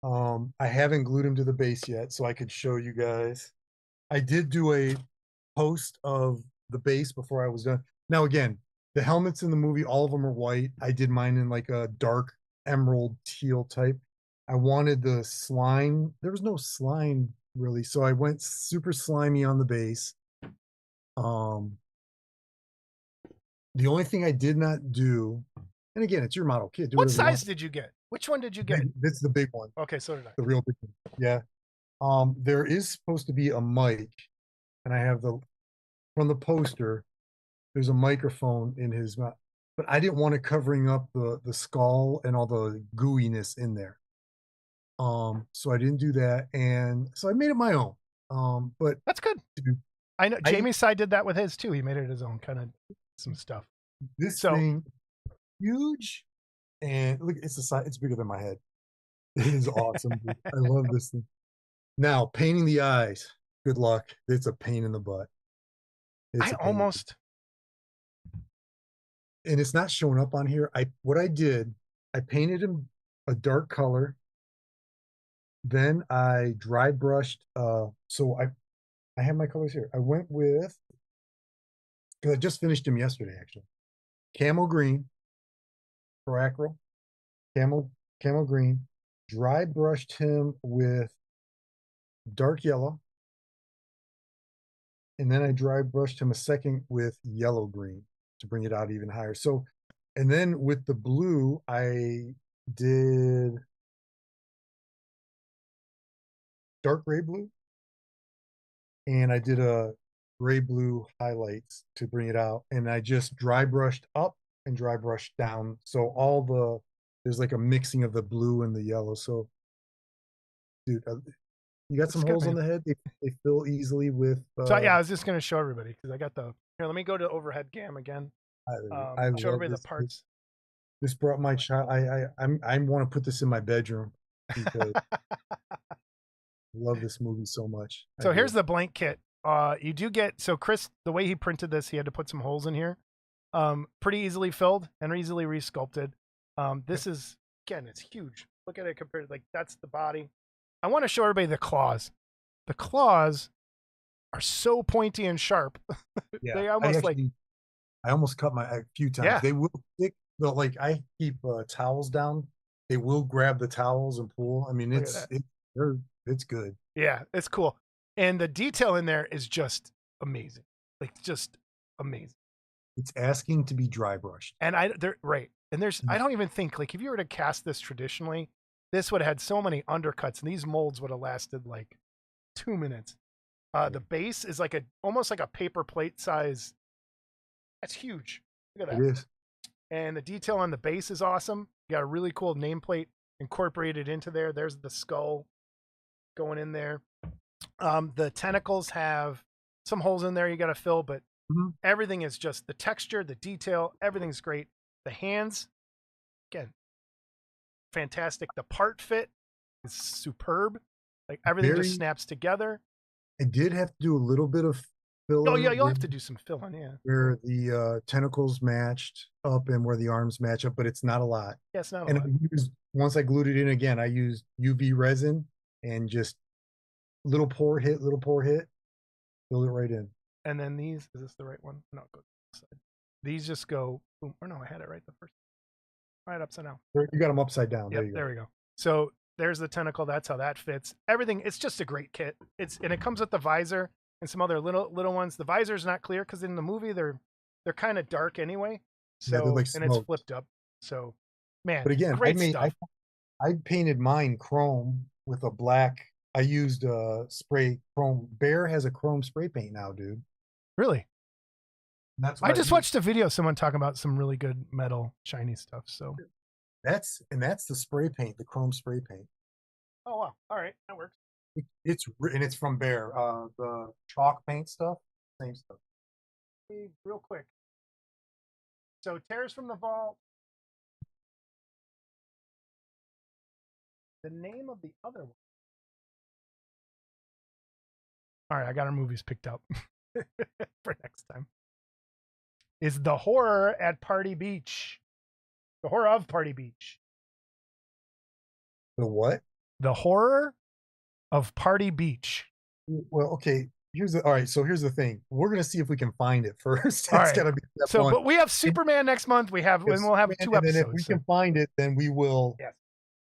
I haven't glued him to the base yet, so I could show you guys. I did do a post of the base before I was done. Now again, the helmets in the movie, all of them are white. I did mine in like a dark emerald teal type. I wanted the slime. There was no slime really, so I went super slimy on the base. The only thing I did not do, and again, it's your model kit. What size did you get? Which one did you get? It's the big one. Okay, so did I. The real big one. Yeah. There is supposed to be a mic, and I have from the poster, there's a microphone in his mouth, but I didn't want it covering up the skull and all the gooiness in there. So I didn't do that, and so I made it my own. But that's good. Dude, I know Jamie Side did that with his too. He made it his own, kind of some stuff. This thing, huge, and look, it's the size. It's bigger than my head. It is awesome. Dude. I love this thing. Now, painting the eyes. Good luck. It's a pain in the butt. I almost, and it's not showing up on here. What I did, I painted him a dark color. Then I dry brushed. So I have my colors here. I went with, because I just finished him yesterday actually. Camo green, Proacryl, camo green. Dry brushed him with dark yellow, and then I dry brushed him a second with yellow green to bring it out even higher. So, and then with the blue, I did dark gray blue, and I did a gray blue highlights to bring it out, and I just dry brushed up and dry brushed down. So there's like a mixing of the blue and the yellow. So, dude, you got some holes on the head. They fill easily with. So yeah, I was just gonna show everybody because I got the. Here, let me go to overhead cam again. I show everybody the parts. This brought my child. I want to put this in my bedroom because I love this movie so much. So here's the blank kit. You do get, so Chris, the way he printed this, he had to put some holes in here. Pretty easily filled and easily resculpted. This is, again, it's huge. Look at it compared to, like, that's the body. I want to show everybody the claws. The claws are so pointy and sharp. Yeah, they almost I almost cut my a few times. Yeah. They will stick. Like I keep towels down. They will grab the towels and pull. I mean, it's good. Yeah, it's cool. And the detail in there is just amazing. Like, just amazing. It's asking to be dry brushed. And they're right. And there's, I don't even think, like, if you were to cast this traditionally, this would have had so many undercuts, and these molds would have lasted like 2 minutes. The base is like almost like a paper plate size. That's huge. Look at that. It is. And the detail on the base is awesome. You got a really cool nameplate incorporated into there. There's the skull going in there. The tentacles have some holes in there you got to fill, but everything is just the texture, the detail, everything's great. The hands, again, fantastic. The part fit is superb. Like, everything just snaps together. I did have to do a little bit of filling. Oh yeah, you'll have to do some filling, yeah. Where the tentacles matched up and where the arms match up, but it's not a lot. Yeah, it's not a lot. Once I glued it in again, I used UV resin and just little pour hit, fill it right in. And then these, is this the right one? No, it goes to the side. These just go, boom. Or no, I had it right the first. right upside down. You got them upside down. Yep, There you go. there we go. So there's the tentacle. That's how that fits. Everything. It's just a great kit. And it comes with the visor and some other little ones. The visor's not clear because in the movie they're kind of dark anyway. So Yeah, they're like and it's smoked. flipped up. So man, But again, great stuff. I painted mine chrome with a black. I used spray chrome. Bear has a chrome spray paint now, dude. Really? And that's I just watched a video of someone talking about some really good metal shiny stuff. So that's the spray paint, the chrome spray paint. oh wow, all right, that works. It's from Bear. The chalk paint stuff, same stuff. Real quick. So Tears from the Vault. The name of the other one. All right, I got our movies picked up for next time. Is The Horror at Party Beach. The Horror of Party Beach. The what? The Horror of Party Beach. Well, okay. All right. So here's the thing. We're gonna see if we can find it first. All That's right. gotta be step so, one. but we have Superman next month. We'll have 2 episodes. And then if we can find it, then we will. Yes.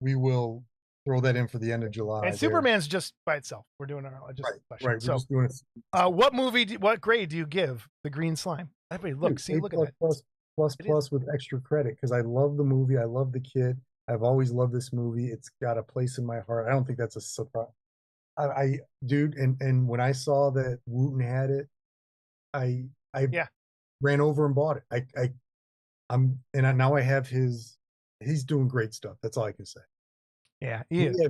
We will throw that in for the end of July. And Superman's just by itself. We're doing our just right. We're just doing it. What grade do you give The Green Slime? Everybody, look, see, look at that. Plus with extra credit because I love the movie. I love the kid. I've always loved this movie. It's got a place in my heart. I don't think that's a surprise. Dude, and when I saw that Wooten had it, I ran over and bought it. Now I have his. He's doing great stuff. That's all I can say. Yeah, he is.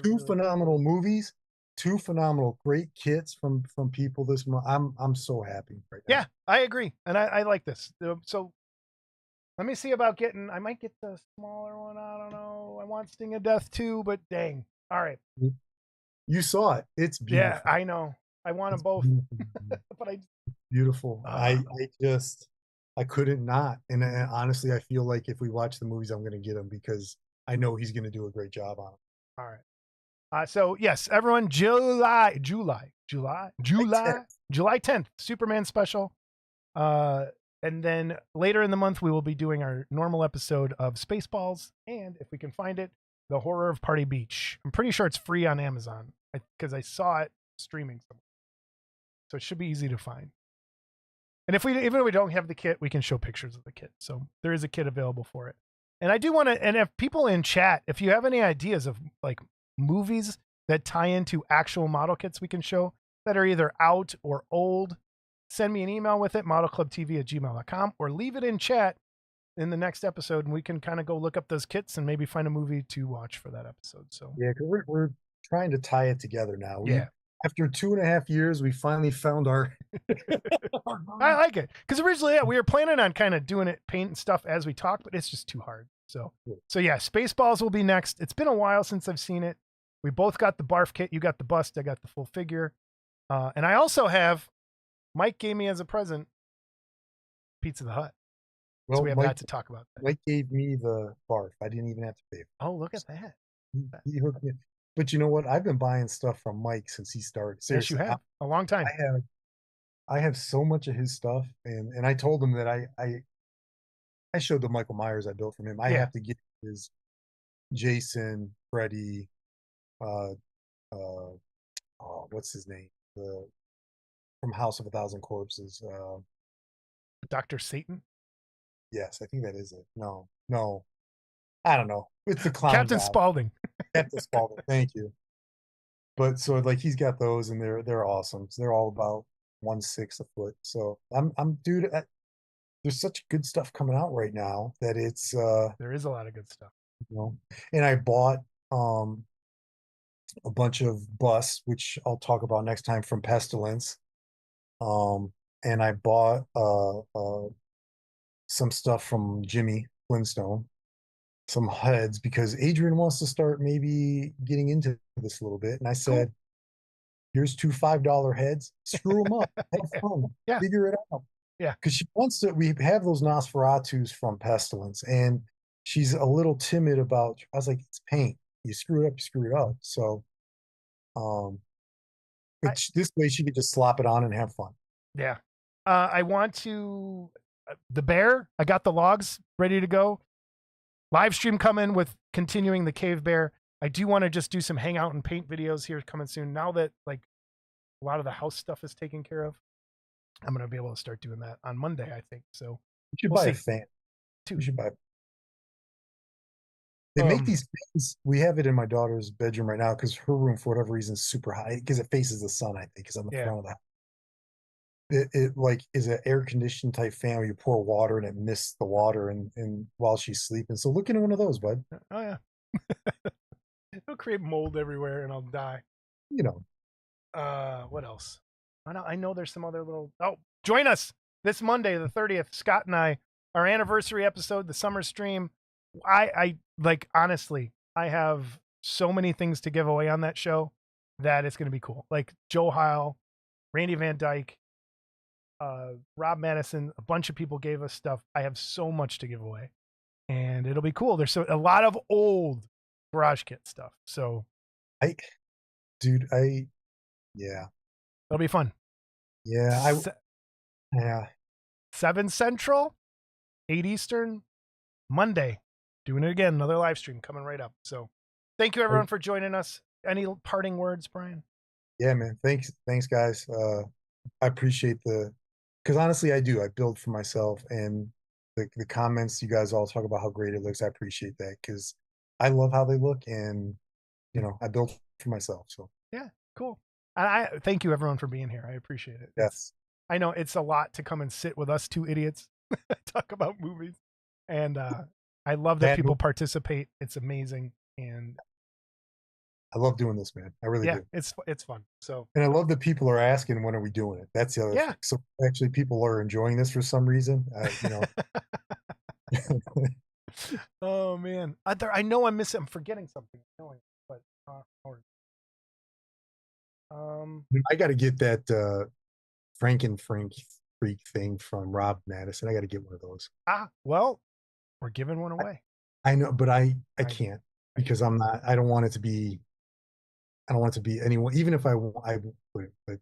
Two phenomenal movies, two phenomenal great kits from people this month. I'm so happy right now. Yeah, I agree, and I like this. So let me see about getting. I might get the smaller one. I don't know. I want Sting of Death too, but dang. All right. You saw it. It's beautiful. Yeah, I know. I want them both, but beautiful. I couldn't not. And honestly, I feel like if we watch the movies, I'm going to get them because I know he's going to do a great job on them. All right. So yes, everyone, July 10th, Superman special. And then later in the month, we will be doing our normal episode of Spaceballs. And if we can find it, The Horror of Party Beach. I'm pretty sure it's free on Amazon because I saw it streaming somewhere. So it should be easy to find. And even if we don't have the kit, we can show pictures of the kit. So there is a kit available for it. And I do want to, and if people in chat, if you have any ideas of like movies that tie into actual model kits we can show that are either out or old, send me an email with it, modelclubtv@gmail.com, or leave it in chat in the next episode, and we can kind of go look up those kits and maybe find a movie to watch for that episode. So yeah, because we're trying to tie it together now. After 2.5 years, we finally found our. I like it because originally, we were planning on kind of doing it, paint and stuff as we talk, but it's just too hard. So yeah, Spaceballs will be next. It's been a while since I've seen it. We both got the barf kit. You got the bust. I got the full figure, and I also have. Mike gave me as a present Pizza the Hut. Well, so we have that to talk about. Mike gave me the barf. I didn't even have to pay. Oh, look at that! He hooked me. But you know what? I've been buying stuff from Mike since he started. Seriously, yes, you have a long time. I have so much of his stuff, and I told him that I showed the Michael Myers I built from him. I have to get his Jason, Freddy, what's his name? From House of a Thousand Corpses. Dr. Satan? Yes, I think that is it. No. I don't know. It's the clown Captain guy. Spaulding. Captain Spaulding. Thank you. But so like he's got those and they're awesome. So they're all about 1.6 a foot. So I'm dude. There's such good stuff coming out right now that it's there is a lot of good stuff. You know, and I bought a bunch of busts, which I'll talk about next time from Pestilence. And I bought some stuff from Jimmy Flintstone, some heads, because Adrian wants to start maybe getting into this a little bit. And I said, here's 2 $5 heads, screw them up, have fun, figure it out. Yeah. Because she wants to, we have those Nosferatus from Pestilence, and she's a little timid about, I was like, it's paint. You screw it up, you screw it up. So, this way she could just slop it on and have fun. Yeah. I want to, the bear, I got the logs ready to go. live stream coming with continuing the Cave Bear. I do want to just do some hangout and paint videos here coming soon. Now that like a lot of the house stuff is taken care of, I'm going to be able to start doing that on Monday, I think. So You should buy a fan. You should buy. They make these fans. We have it in my daughter's bedroom right now because her room, for whatever reason, is super high because it faces the sun. I think because on the front of the house. It like is an air conditioned type fan where you pour water and it mists the water and while she's sleeping. So look into one of those, bud. Oh yeah. It'll create mold everywhere and I'll die. You know. What else? I know there's some other little. Oh, join us this Monday, the 30th. Scott and I, our anniversary episode, the summer stream. I like honestly, I have so many things to give away on that show that it's going to be cool. Like Joe Heil, Randy Van Dyke, Rob Madison, a bunch of people gave us stuff. I have so much to give away, and it'll be cool. There's a lot of old Garage Kit stuff. So, yeah, it'll be fun. Yeah, 7 Central, 8 Eastern, Monday. Doing it again. Another live stream coming right up. So, thank you everyone for joining us. Any parting words, Brian? Yeah, man. Thanks, guys. I appreciate because honestly, I do. I build for myself, and the comments you guys all talk about how great it looks. I appreciate that because I love how they look, and I build for myself. So yeah, cool. And I thank you everyone for being here. I appreciate it. Yes, I know it's a lot to come and sit with us two idiots talk about movies, and I love that people participate. It's amazing, and I love doing this, man. I really do. It's fun. So, and I love that people are asking when are we doing it. That's the other thing. So actually, people are enjoying this for some reason. Oh man, I know I'm missing. I'm forgetting something. But I got to get that Frank Freak thing from Rob Madison. I got to get one of those. Well, we're giving one away. I know, but I can't because I'm not. I don't want it to be. I don't want it to be anyone. Even if I would, but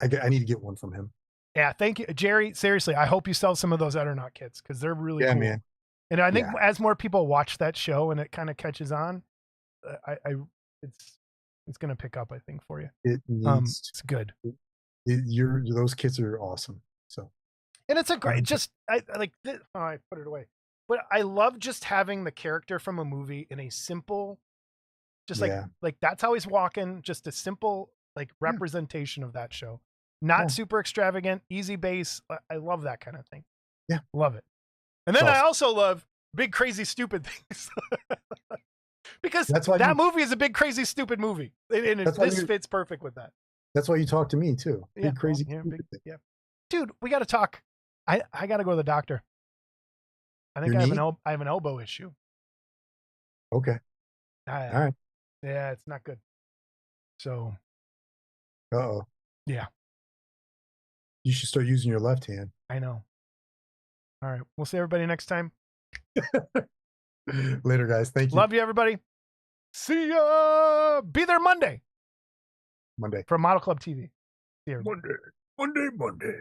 I need to get one from him. Yeah, thank you, Jerry. Seriously, I hope you sell some of those Eternaut kits because they're really cool. Man. And I think as more people watch that show and it kind of catches on, it's going to pick up. I think for you, it's good. Those kits are awesome. So, and it's a great. I like. I put it away, but I love just having the character from a movie in a simple, like that's how he's walking. Just a simple representation of that show. Not super extravagant, easy base. I love that kind of thing. Yeah, love it. And then I also love big, crazy, stupid things. Because that movie is a big, crazy, stupid movie. And this fits perfect with that. That's why you talk to me, too. Big, crazy, yeah. Dude, we got to talk. I got to go to the doctor. I think I have an elbow issue. Okay. All right. Yeah, it's not good. So. Uh-oh. Yeah. You should start using your left hand. I know. All right. We'll see everybody next time. Later, guys. Thank you. Love you, everybody. See ya. Be there Monday. Monday. From Model Club TV. See you. Monday.